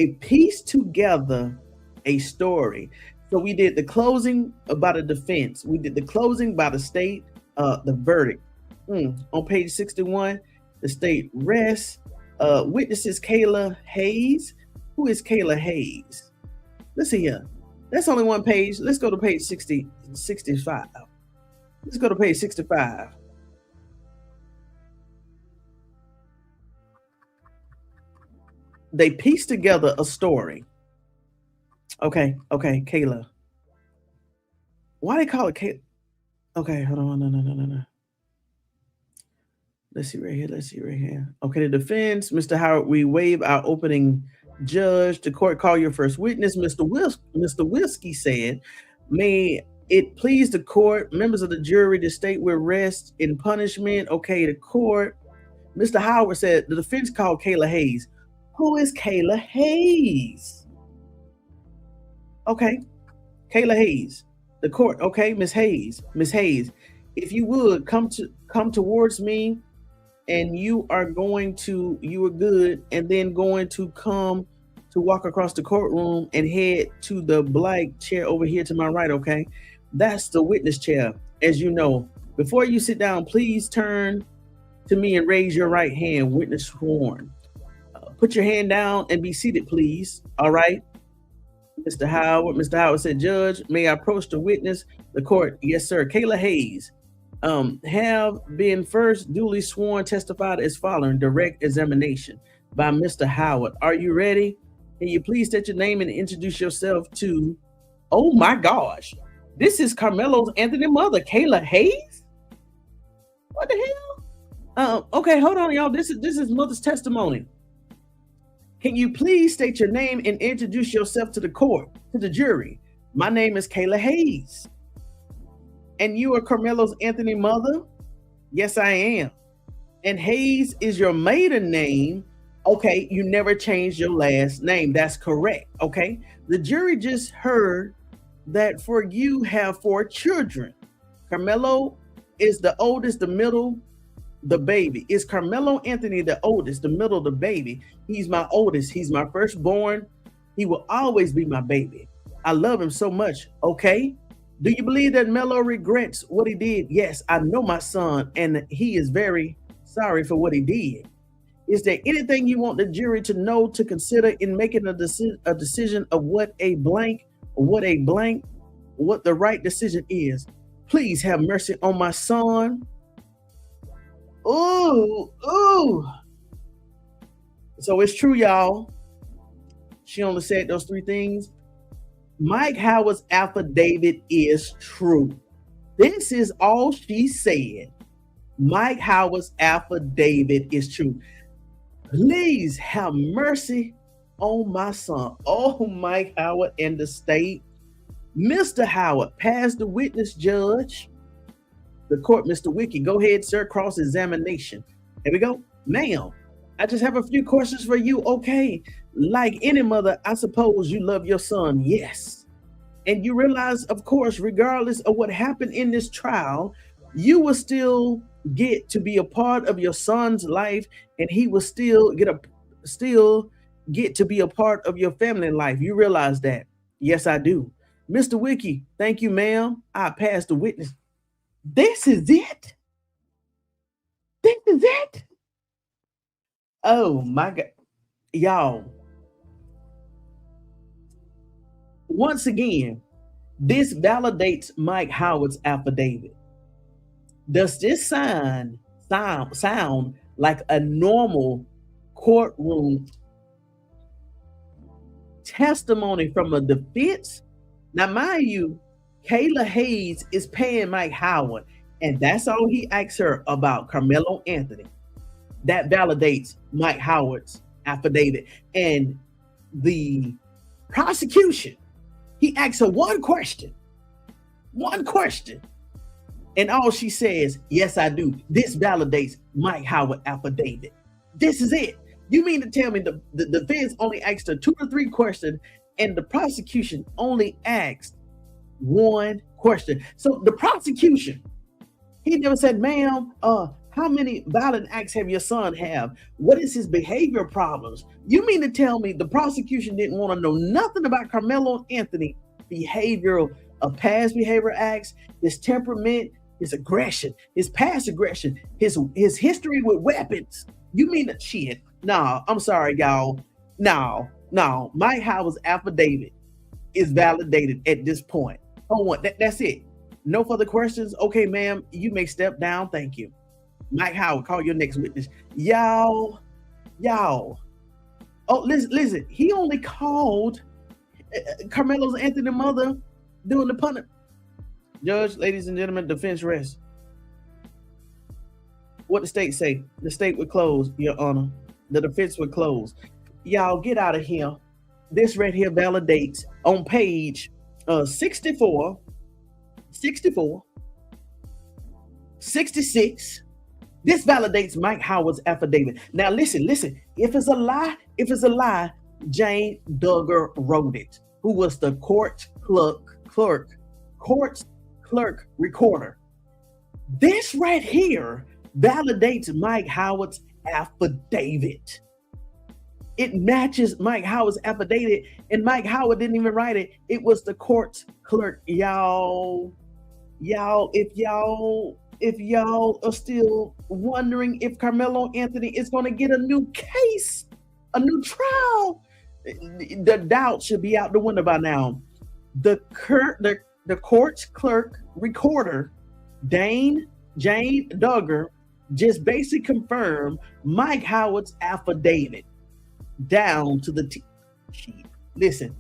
we did the closing about a defense. We did the closing by the state, the verdict. On page 61, the state rests. Witnesses Kayla Hayes. Who is Kayla Hayes? Let's see here. That's only one page. Let's go to page 65. Let's go to page 65. They pieced together a story. Okay, Kayla. Why they call it Kayla? Okay, hold on. No. Let's see right here. Okay, the defense, Mr. Howard, we waive our opening judge. The court call your first witness. Mr. Wirskye said, may it please the court, members of the jury, to state with rest in punishment. Okay, the court. Mr. Howard said the defense called Kayla Hayes. Who is Kayla Hayes? Okay, Kayla Hayes. The court. Okay, Miss Hayes. If you would come towards me, and you are good, and then going to come to walk across the courtroom and head to the black chair over here to my right. Okay, that's the witness chair. As you know, before you sit down, please turn to me and raise your right hand. Witness sworn. Put your hand down and be seated, please. All right. Mr. Howard said, Judge, may I approach the witness? The court, yes, sir. Kayla Hayes, have been first duly sworn, testified as following, direct examination by Mr. Howard. Are you ready? Can you please state your name and introduce yourself to, oh my gosh, this is Karmelo Anthony mother, Kayla Hayes? What the hell? Okay, hold on, y'all. This is mother's testimony. Can you please state your name and introduce yourself to the court, to the jury? My name is Kayla Hayes. And you are Karmelo Anthony mother? Yes, I am. And Hayes is your maiden name. Okay, you never changed your last name. That's correct. Okay. The jury just heard that for you have 4 children. Karmelo is the oldest, the middle, the baby. Is Karmelo Anthony the oldest, the middle, the baby? He's my oldest. He's my firstborn. He will always be my baby. I love him so much. Okay. Do you believe that Melo regrets what he did? Yes, I know my son, and he is very sorry for what he did. Is there anything you want the jury to know, to consider in making a decision of what the right decision is? Please have mercy on my son. Ooh. So it's true, y'all. She only said those 3 things. Mike Howard's affidavit is true. This is all she said. Mike Howard's affidavit is true. Please have mercy on my son. Oh, Mike Howard and the state. Mr. Howard, pass the witness, judge. The court, Mr. Wiki, go ahead, sir, cross-examination. Here we go. Ma'am, I just have a few questions for you. Okay, like any mother, I suppose you love your son. Yes. And you realize, of course, regardless of what happened in this trial, you will still get to be a part of your son's life, and he will still get to be a part of your family life. You realize that? Yes, I do. Mr. Wiki, thank you, ma'am. I passed the witness. This is it. This is it. Oh my God. Y'all. Once again, this validates Mike Howard's affidavit. Does this sound like a normal courtroom testimony from a defense? Now, mind you, Kayla Hayes is paying Mike Howard, and that's all he asks her about Karmelo Anthony. That validates Mike Howard's affidavit. And the prosecution, he asks her one question, and all she says, yes, I do. This validates Mike Howard affidavit. This is it. You mean to tell me the defense only asked her 2 or 3 questions, and the prosecution only asked one question? So the prosecution, he never said, ma'am, how many violent acts have your son have? What is his behavior problems? You mean to tell me the prosecution didn't want to know nothing about Karmelo Anthony behavioral, past behavior acts, his temperament, his aggression, his past aggression, his history with weapons? You mean that shit? No, I'm sorry, y'all. No, Mike Howard's affidavit is validated at this point. Oh, that's it. No further questions? Okay, ma'am, you may step down. Thank you. Mike Howard, call your next witness. Y'all. Oh, listen. He only called Karmelo Anthony's mother doing the punishment. Judge, ladies and gentlemen, defense rests. What the state say? The state would close, Your Honor. The defense would close. Y'all get out of here. This right here validates on page 64, 66. This validates Mike Howard's affidavit. Now listen. If it's a lie, Jane Duggar wrote it, who was the court clerk recorder. This right here validates Mike Howard's affidavit. It matches Mike Howard's affidavit, and Mike Howard didn't even write it. It was the court clerk. Y'all, if y'all are still wondering if Karmelo Anthony is going to get a new case, a new trial, the doubt should be out the window by now. The court clerk recorder, Jane Duggar, just basically confirmed Mike Howard's affidavit down to the sheet. Listen.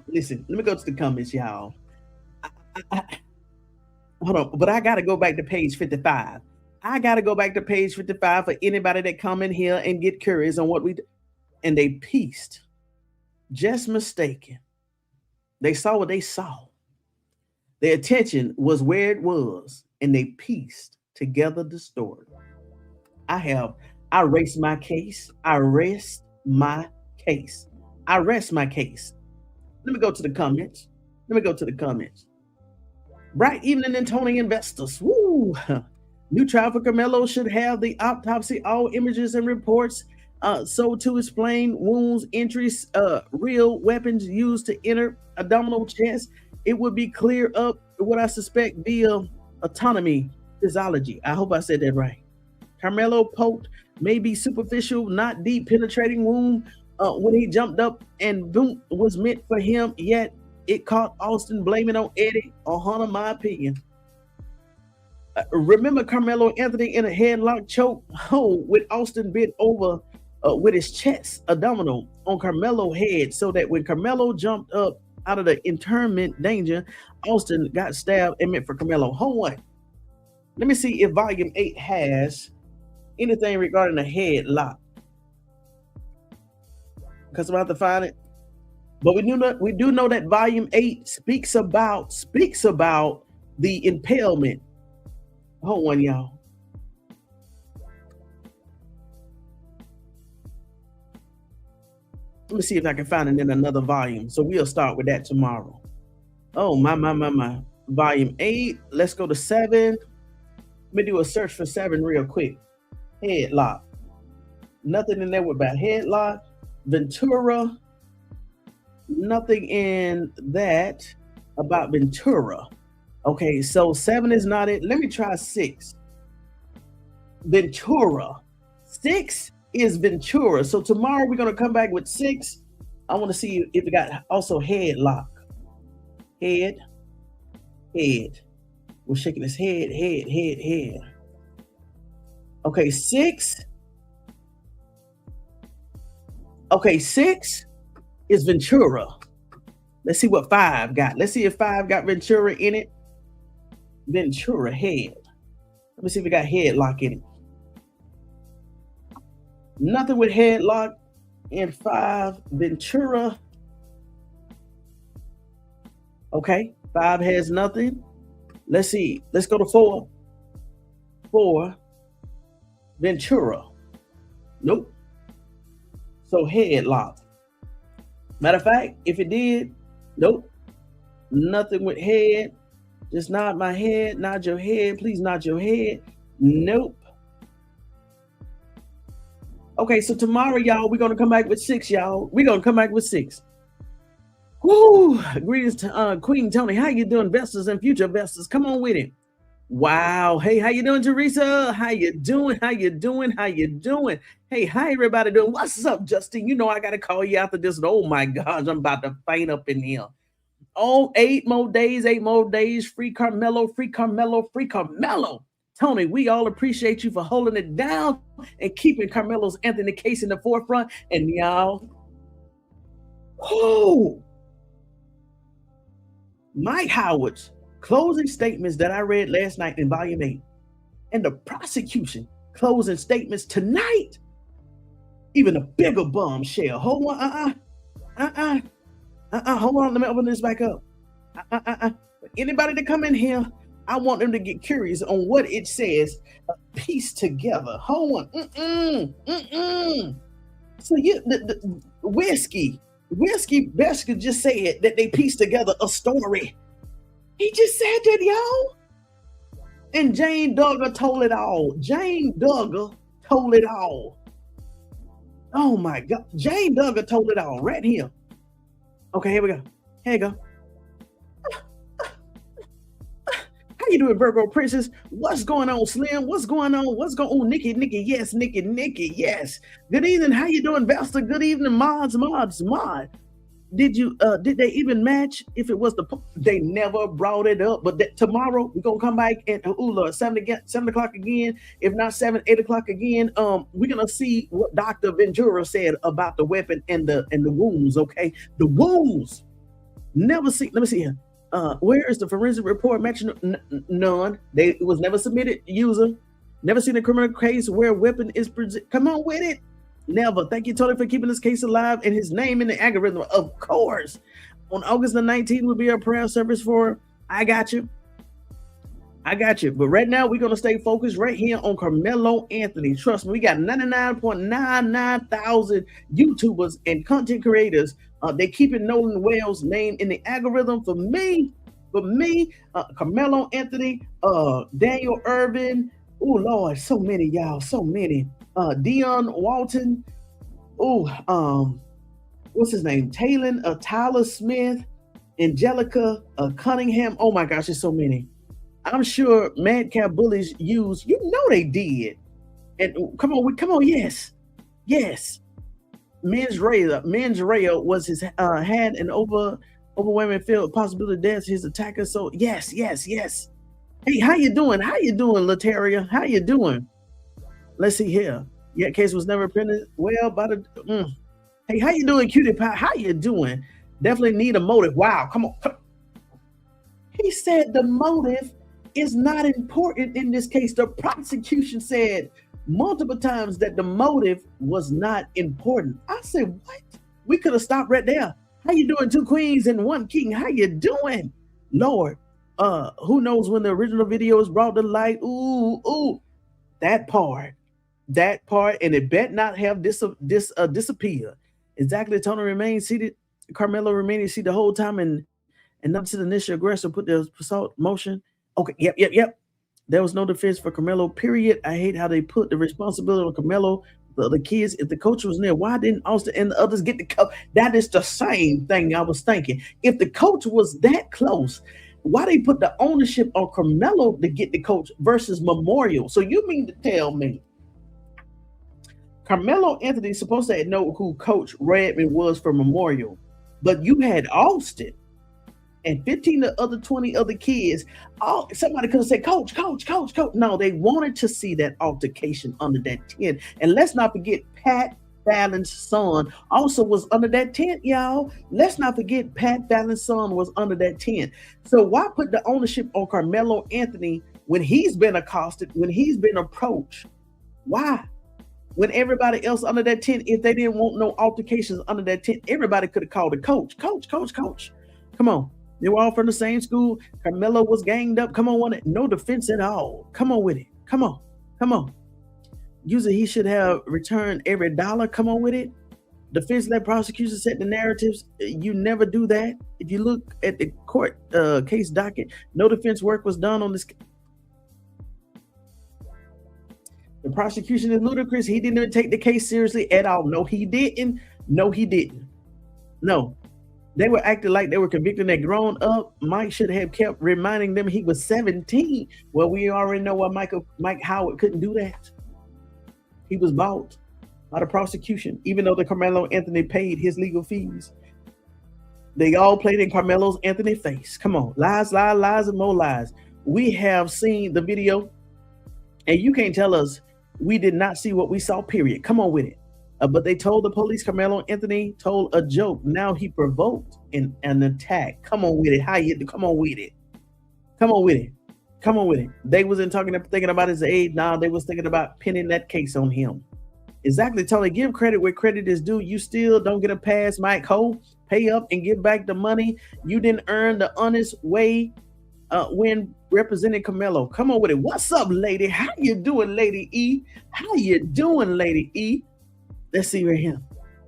Listen, let me go to the comments, y'all. Hold on, but I got to go back to page 55. For anybody that come in here and get curious on what we do. And they pieced, just mistaken. They saw what they saw. Their attention was where it was, and they pieced together the story. I rest my case. Let me go to the comments. Bright evening, Antonian investors. Woo! New trial for Kamelo should have the autopsy, all images and reports. So to explain wounds, entries, real weapons used to enter abdominal chest. It would be clear up what I suspect via autonomy physiology. I hope I said that right. Karmelo poked maybe superficial, not deep penetrating wound when he jumped up, and boom, was meant for him, yet it caught Austin blaming on Eddie or Hunter, my opinion. Remember Karmelo Anthony in a headlock choke with Austin bent over with his chest abdominal on Karmelo's head, so that when Karmelo jumped up out of the interment danger, Austin got stabbed and meant for Karmelo. Hold on. Let me see if volume 8 has anything regarding a headlock, because I'm about to find it. But we do know that volume 8 speaks about the impalement Hold on, y'all. Let me see if I can find it in another volume. So we'll start with that tomorrow. Oh, my. Volume 8. Let's go to 7. Let me do a search for 7 real quick. Headlock. Nothing in there about headlock. Ventura. Nothing in that about Ventura. Okay, so 7 is not it. Let me try 6. Ventura. 6 is Ventura. So tomorrow we're going to come back with 6. I want to see if we got also headlock. Head. We're shaking his head. Okay, 6. Okay, 6 is Ventura. Let's see what 5 got. Let's see if 5 got Ventura in it. Ventura head. Let me see if we got headlock in it. Nothing with headlock in 5. Ventura. Okay, 5 has nothing. Let's see. Let's go to 4. 4. Ventura. Nope. So headlock. Matter of fact, if it did, nope. Nothing with head. Just nod my head. Nod your head. Please nod your head. Nope. Okay, so tomorrow, y'all, we're going to come back with 6, y'all. We're going to come back with 6. Woo! Greetings to Queen Tony. How you doing, investors and future investors? Come on with it. Wow. Hey, how you doing, Teresa? How you doing? Hey, how everybody doing? What's up, Justin? You know I got to call you after this. Oh, my gosh, I'm about to faint up in here. Oh, 8 more days. Free Karmelo. Tony, we all appreciate you for holding it down and keeping Karmelo's Anthony Case in the forefront. And y'all, Mike Howard's closing statements that I read last night in volume 8 and the prosecution closing statements tonight, even a bigger bombshell. Hold on, hold on, let me open this back up. Anybody that come in here, I want them to get curious on what it says, piece together. Hold on. So the Wirskye basically just said that they pieced together a story. He just said that, y'all. And Jane Duggar told it all. Oh my God. Jane Duggar told it all right here. Okay, here we go. Here you go. How you doing, Virgo Princess? What's going on, Slim? What's going on, Nikki? Yes, Nikki. Yes. Good evening. How you doing, Vesta? Good evening, mods. Did they even match? If it was they never brought it up. But tomorrow we're gonna come back and 7 o'clock again. If not 8 o'clock again. We're gonna see what Dr. Ventura said about the weapon and the wounds. Okay, the wounds. Never see. Let me see here. Where is the forensic report matching? None. It was never submitted. User. Never seen a criminal case where a weapon is presented. Come on with it. Never. Thank you, Tony, for keeping this case alive and his name in the algorithm. Of course. On August the 19th will be a prayer service for I got you. But right now, we're going to stay focused right here on Karmelo Anthony. Trust me, we got 99.99 thousand YouTubers and content creators. They keeping Nolan Wells' name in the algorithm. For me, Karmelo Anthony, Daniel Irvin. Oh, Lord, so many, y'all, so many. Dion Walton. What's his name? Tyler Smith, Angelica Cunningham. Oh, my gosh, there's so many. I'm sure Metcalf bullies use, they did. And come on, yes. Men's rail was his had an overwhelming field possibility of death, his attacker. So yes. Hey, how you doing, Lataria? How you doing? Let's see here. Yeah, case was never printed well by the Hey, how you doing, Cutie Pie? How you doing? Definitely need a motive. Wow, come on. He said the motive is not important in this case. The prosecution said multiple times that the motive was not important. I said, what? We could have stopped right there. How you doing, 2 queens and 1 king? How you doing? Lord, Who knows when the original video is brought to light? Ooh, that part, and it bet not have disappear. Exactly. Tony remained seated. Karmelo remained seated the whole time, and not to the initial aggressor put the assault motion. Okay, yep. There was no defense for Kamelo, period. I hate how they put the responsibility on Kamelo, the kids. If the coach was there, why didn't Austin and the others get the coach? That is the same thing I was thinking. If the coach was that close, why they put the ownership on Kamelo to get the coach versus Memorial? So you mean to tell me Karmelo Anthony is supposed to know who Coach Redmann was for Memorial, but you had Austin and 15 the other 20 other kids, somebody could have said, coach. No, they wanted to see that altercation under that tent. And let's not forget, Pat Fallon's son also was under that tent, y'all. Let's not forget, Pat Fallon's son was under that tent. So why put the ownership on Karmelo Anthony when he's been accosted, when he's been approached? Why? When everybody else under that tent, if they didn't want no altercations under that tent, everybody could have called the coach. Come on. They were all from the same school. Kamelo was ganged up. Come on, no defense at all. Come on with it. Come on. Usually he should have returned every dollar. Come on with it. Defense-led prosecution set the narratives. You never do that. If you look at the court case docket, no defense work was done on this. The prosecution is ludicrous. He didn't even take the case seriously at all. No, he didn't. No. They were acting like they were convicting that grown up. Mike should have kept reminding them he was 17. Well, we already know why Mike Howard couldn't do that. He was bought by the prosecution, even though the Karmelo Anthony paid his legal fees. They all played in Karmelo Anthony's face. Come on, lies, and more lies. We have seen the video, and you can't tell us we did not see what we saw, period. Come on with it. But they told the police Karmelo Anthony told a joke. Now he provoked an attack. Come on with it. Come on with it. They wasn't thinking about his age. Nah, they was thinking about pinning that case on him. Exactly, Tony. Give credit where credit is due. You still don't get a pass, Mike Ho. Pay up and give back the money you didn't earn the honest way when representing Kamelo. Come on with it. What's up, lady? How you doing, Lady E? Let's see right here.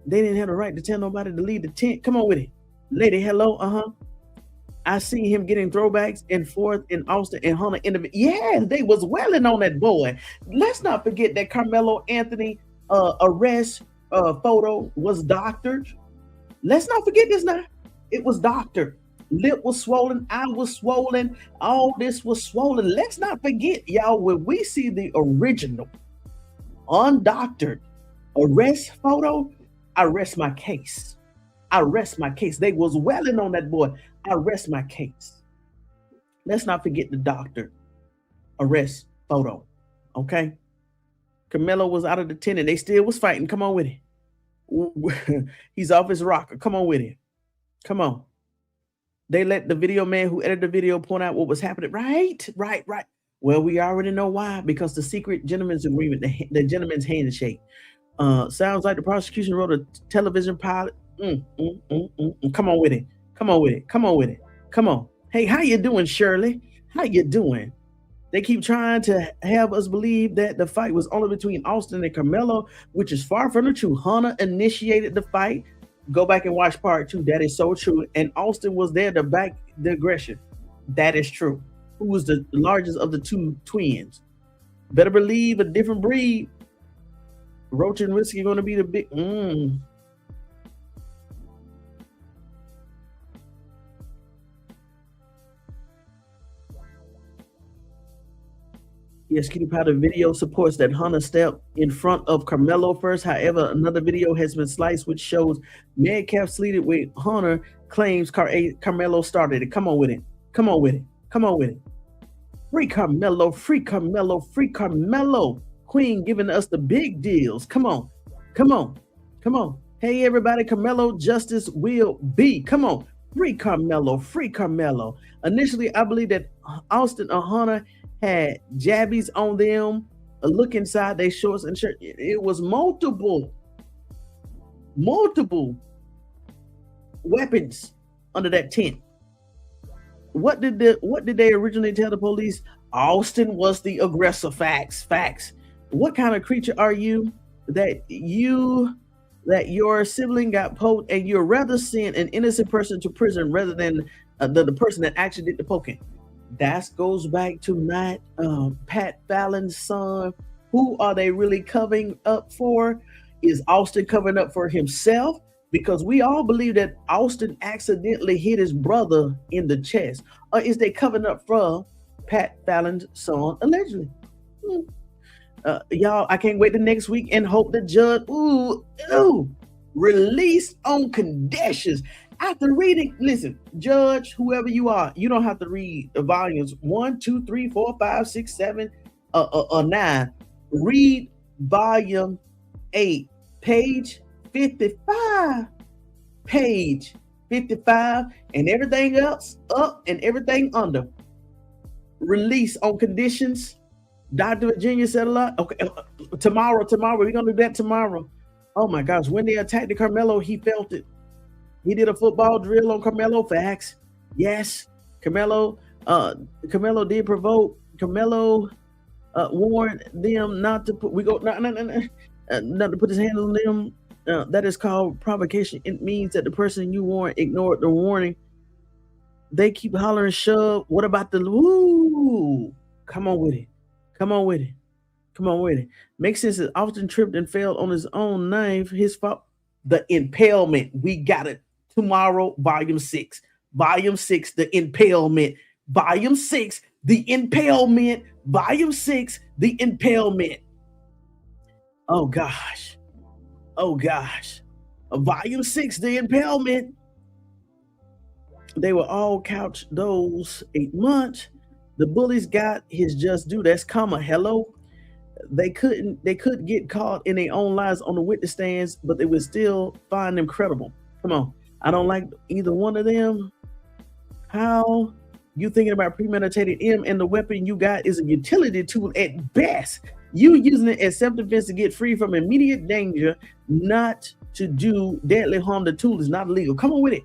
They didn't have the right to tell nobody to leave the tent. Come on with it. Lady, hello. I see him getting throwbacks and forth in Austin and Hunter. Yeah, they was welling on that boy. Let's not forget that Karmelo Anthony arrest photo was doctored. Let's not forget this now. It was doctored. Lip was swollen. Eye was swollen. All this was swollen. Let's not forget, y'all, when we see the original undoctored arrest photo, I rest my case. They was welling on that boy. I rest my case. Let's not forget the doctor arrest photo. Okay. Kamelo was out of the tent and they still was fighting. Come on with it. He's off his rocker. Come on with it. Come on. They let the video man who edited the video point out what was happening. Right. Well, we already know why, because the secret gentleman's agreement, the gentleman's handshake. Sounds like the prosecution wrote a television pilot. Come on with it. Come on. Hey, how you doing, Shirley? How you doing? They keep trying to have us believe that the fight was only between Austin and Kamelo, which is far from the truth. Hunter initiated the fight. Go back and watch part 2. That is so true. And Austin was there to back the aggression. That is true. Who was the largest of the two twins? Better believe a different breed. Roach and Wirskye going to be the big. Yes, Kitty Powder video supports that Hunter stepped in front of Kamelo first. However, another video has been sliced which shows Metcalf sledded with Hunter claims Kamelo started it. Come on with it. Free Kamelo. Queen giving us the big deals. Come on. Hey, everybody, Kamelo justice will be. Come on. Free Kamelo. Initially, I believe that Austin or Hunter had jabbies on them, a look inside their shorts and shirt. It was multiple weapons under that tent. What did they originally tell the police? Austin was the aggressor. Facts. What kind of creature are you that your sibling got poked and you'd rather send an innocent person to prison rather than the person that actually did the poking? That goes back to Pat Fallon's son. Who are they really covering up for? Is Austin covering up for himself? Because we all believe that Austin accidentally hit his brother in the chest. Or is they covering up for Pat Fallon's son, allegedly? Y'all, I can't wait the next week and hope the judge, released on conditions. After reading, listen, judge, whoever you are, you don't have to read the volumes 1, 2, 3, 4, 5, 6, 7, 9. Read volume 8, page 55. Page 55, and everything else up and everything under. Release on conditions. Dr. Virginia said a lot. Okay, tomorrow, we're gonna do that tomorrow. Oh my gosh, when they attacked the Karmelo, he felt it. He did a football drill on Karmelo. Facts. Yes, Kamelo did provoke. Kamelo warned them not to put. Not to put his hands on them. That is called provocation. It means that the person you warn ignored the warning. They keep hollering, shove. What about the woo? Come on with it. Makes sense. That Austin tripped and fell on his own knife. His fault. The impalement. We got it tomorrow. Volume 6. The impalement. Volume 6. The impalement. Volume 6. The impalement. Oh gosh. Volume 6. The impalement. They were all couched those 8 months. The bullies got his just due. That's comma. Hello. They could get caught in their own lies on the witness stands, but they would still find them credible. Come on. I don't like either one of them. How you thinking about premeditated M, and the weapon you got is a utility tool at best. You using it as self-defense to get free from immediate danger, not to do deadly harm. The tool is not illegal. Come on with it.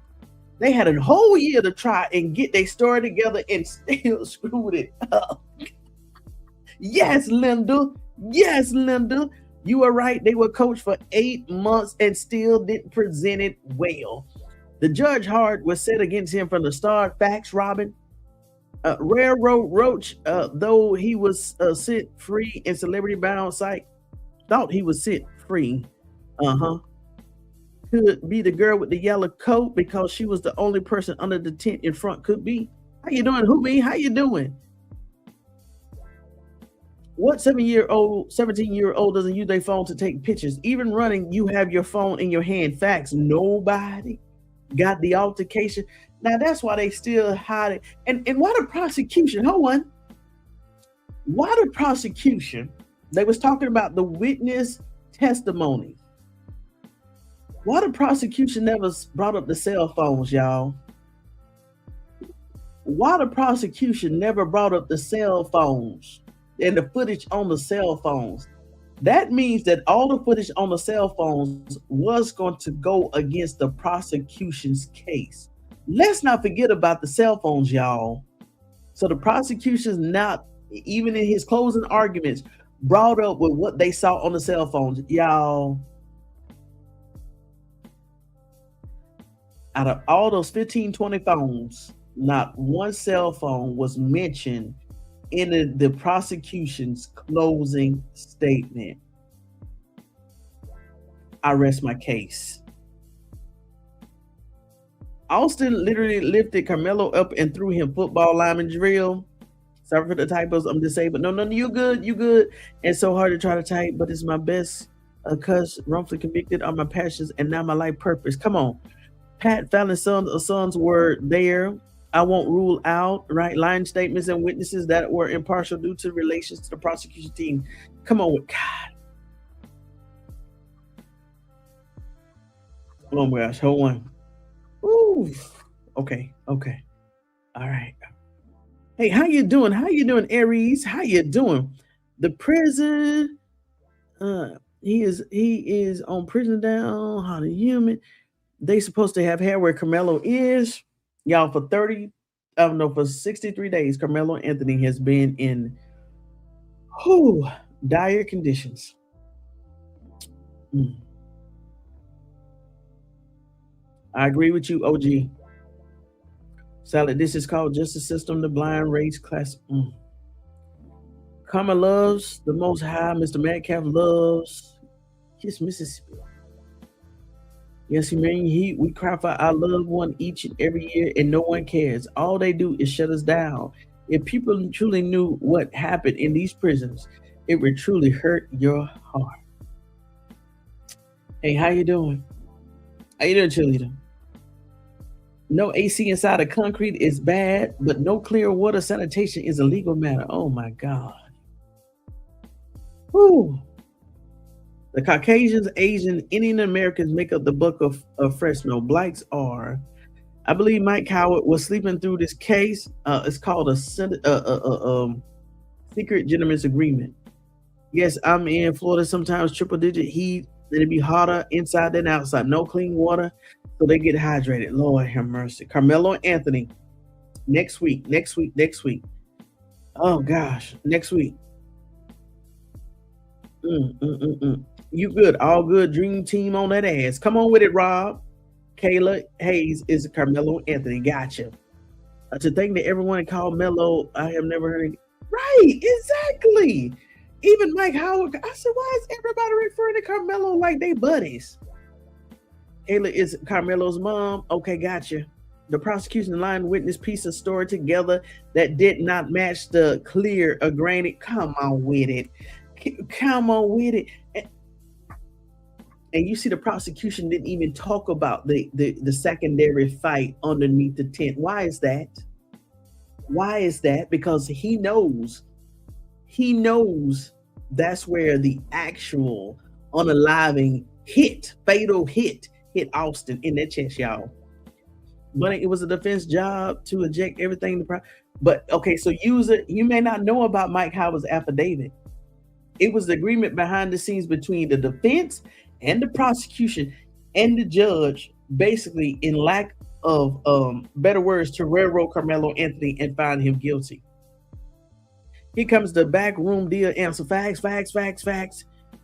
They had a whole year to try and get their story together and still screwed it up. Yes, Linda. You are right. They were coached for 8 months and still didn't present it well. The judge hard was set against him from the start. Facts, Robin. Railroad Roach, though he was set free in celebrity bound site, thought he was set free. Could be the girl with the yellow coat because she was the only person under the tent in front. Could be. How you doing, Hoobie? How you doing? What 17-year-old doesn't use their phone to take pictures? Even running, you have your phone in your hand. Facts. Nobody got the altercation. Now that's why they still hide it. And why the prosecution? Hold on. Why the prosecution? They was talking about the witness testimony. Why the prosecution never brought up the cell phones, y'all? Why the prosecution never brought up the cell phones and the footage on the cell phones? That means that all the footage on the cell phones was going to go against the prosecution's case. Let's not forget about the cell phones, y'all. So the prosecution's not, even in his closing arguments, brought up with what they saw on the cell phones. Y'all, out of all those 15, 20 phones, not one cell phone was mentioned in the prosecution's closing statement. I rest my case. Austin literally lifted Kamelo up and threw him football lineman drill. Sorry for the typos. I'm disabled. No, you good. It's so hard to try to type, but it's my best because wrongfully convicted are my passions and now my life purpose. Come on. Pat Fallon's sons were there. I won't rule out, right? Lying statements and witnesses that were impartial due to relations to the prosecution team. Come on with God. Oh my gosh, hold on. Ooh. Okay. All right. Hey, how you doing? Aries? How you doing? The prison, he is on prison down. How the human. They supposed to have hair where Kamelo is. Y'all, for 30 for 63 days, Karmelo Anthony has been in dire conditions. I agree with you, OG. Salad, this is called justice system, the blind race class. Karma loves the Most High. Mr. Metcalf loves his Mississippi. Yes, we cry for our loved one each and every year, and no one cares. All they do is shut us down. If people truly knew what happened in these prisons, it would truly hurt your heart. Hey, how you doing? How you doing, cheerleader? No AC inside of concrete is bad, but no clear water sanitation is a legal matter. Oh my God. Whew. The Caucasians, Asian, Indian Americans make up the bulk of Fresno. Blacks are. I believe Mike Howard was sleeping through this case. It's called a secret gentleman's agreement. Yes, I'm in Florida. Sometimes triple-digit heat. It'll be hotter inside than outside. No clean water, so they get hydrated. Lord have mercy. Karmelo Anthony, next week. Oh gosh, next week. You good? All good. Dream team on that ass. Come on with it, Rob. Kayla Hayes is Karmelo Anthony. Gotcha. To think that everyone called Melo, I have never heard. Right, exactly. Even Mike Howard. I said, why is everybody referring to Karmelo like they buddies? Kayla is Karmelo's mom. Okay, gotcha. The prosecution line witness piece of story together that did not match the clear or grainy. Come on with it. Come on with it. And you see the prosecution didn't even talk about the secondary fight underneath the tent. Why is that? Why is that? Because he knows that's where the actual unaliving fatal hit Austin in that chest, y'all. But it was a defense job to eject everything. But okay, so you may not know about Mike Howard's affidavit. It was the agreement behind the scenes between the defense and the prosecution and the judge, basically in lack of better words, to railroad Karmelo Anthony and find him guilty. Here comes the backroom deal answer. Facts.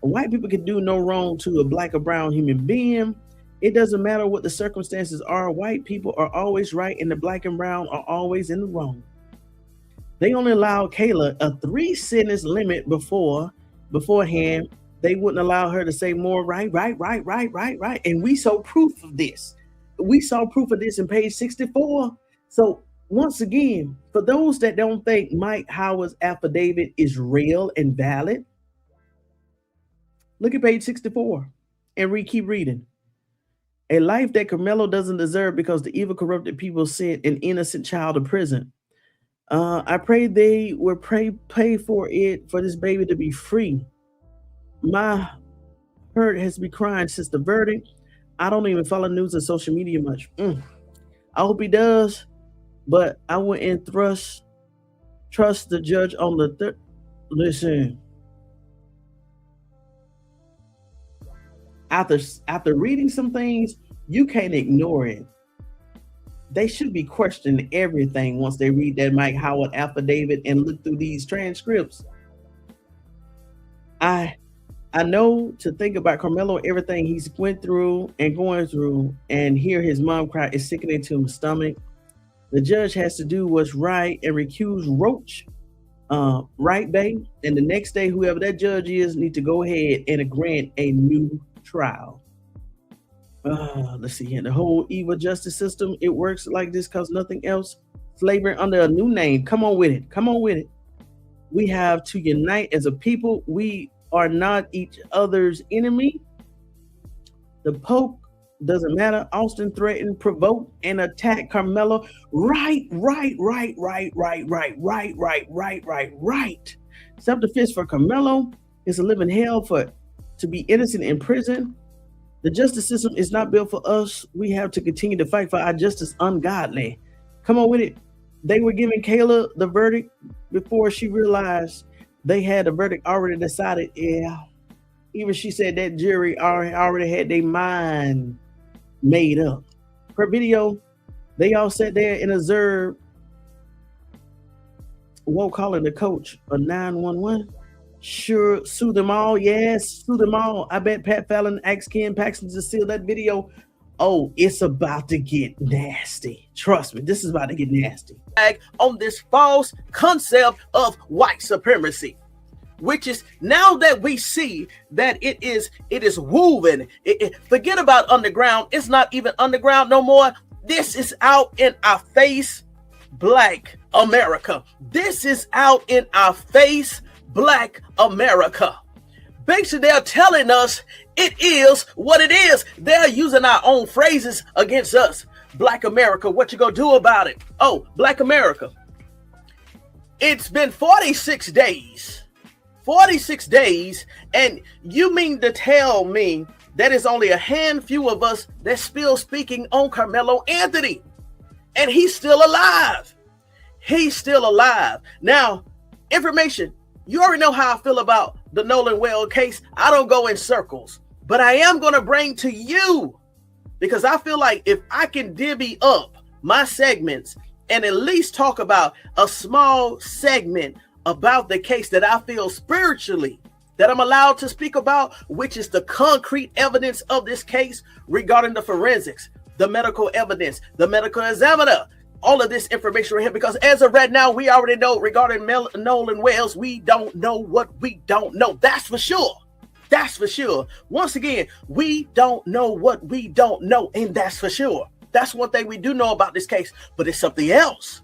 White people can do no wrong to a black or brown human being. It doesn't matter what the circumstances are. White people are always right and the black and brown are always in the wrong. They only allowed Kayla a 3-sentence limit beforehand. They wouldn't allow her to say more right. And we saw proof of this. We saw proof of this in page 64. So once again, for those that don't think Mike Howard's affidavit is real and valid, look at page 64 and keep reading. A life that Kamelo doesn't deserve because the evil, corrupted people sent an innocent child to prison. I pray they will pay for this baby to be free. My heart has been crying since the verdict. I don't even follow news on social media much. I hope he does, but I wouldn't trust the judge on the third. Listen, after reading some things, you can't ignore it. They should be questioning everything once they read that Mike Howard affidavit and look through these transcripts. I know to think about Karmelo, everything he's went through and going through, and hear his mom cry is sickening to my stomach. The judge has to do what's right and recuse Roach, right, babe? And the next day, whoever that judge is, need to go ahead and grant a new trial. Let's see here. The whole evil justice system, it works like this because nothing else. Slavery under a new name. Come on with it. We have to unite as a people. We are not each other's enemy. The Pope doesn't matter. Austin threatened, provoked, and attacked Karmelo. Right. Self-defense for Karmelo is a living hell to be innocent in prison. The justice system is not built for us. We have to continue to fight for our justice ungodly. Come on with it. They were giving Kayla the verdict before she realized they had a verdict already decided. Yeah. Even she said that jury already had their mind made up. Per video, they all sat there and observed Whoa, calling the coach a 911. Sure, sue them all. Yes, sue them all. I bet Pat Fallon asked Ken Paxton to seal that video. Oh, it's about to get nasty. Trust me, this is about to get nasty. On this false concept of white supremacy, which is now that we see that it is woven. Forget about underground. It's not even underground no more. This is out in our face, Black America. This is out in our face, Black America. Basically, they're telling us it is what it is. They're using our own phrases against us. Black America, what you gonna do about it? Oh, Black America. It's been 46 days. 46 days, and you mean to tell me that is only a handful of us that's still speaking on Karmelo Anthony, and he's still alive. He's still alive. Now, information. You already know how I feel about the Nolan Well case. I don't go in circles, but I am going to bring to you, because I feel like if I can divvy up my segments and at least talk about a small segment about the case that I feel spiritually that I'm allowed to speak about, which is the concrete evidence of this case regarding the forensics, the medical evidence, the medical examiner, all of this information right here, because as of right now, we already know regarding Nolan Wells, we don't know what we don't know. That's for sure. That's for sure. Once again, we don't know what we don't know, and that's for sure. That's one thing we do know about this case, but it's something else.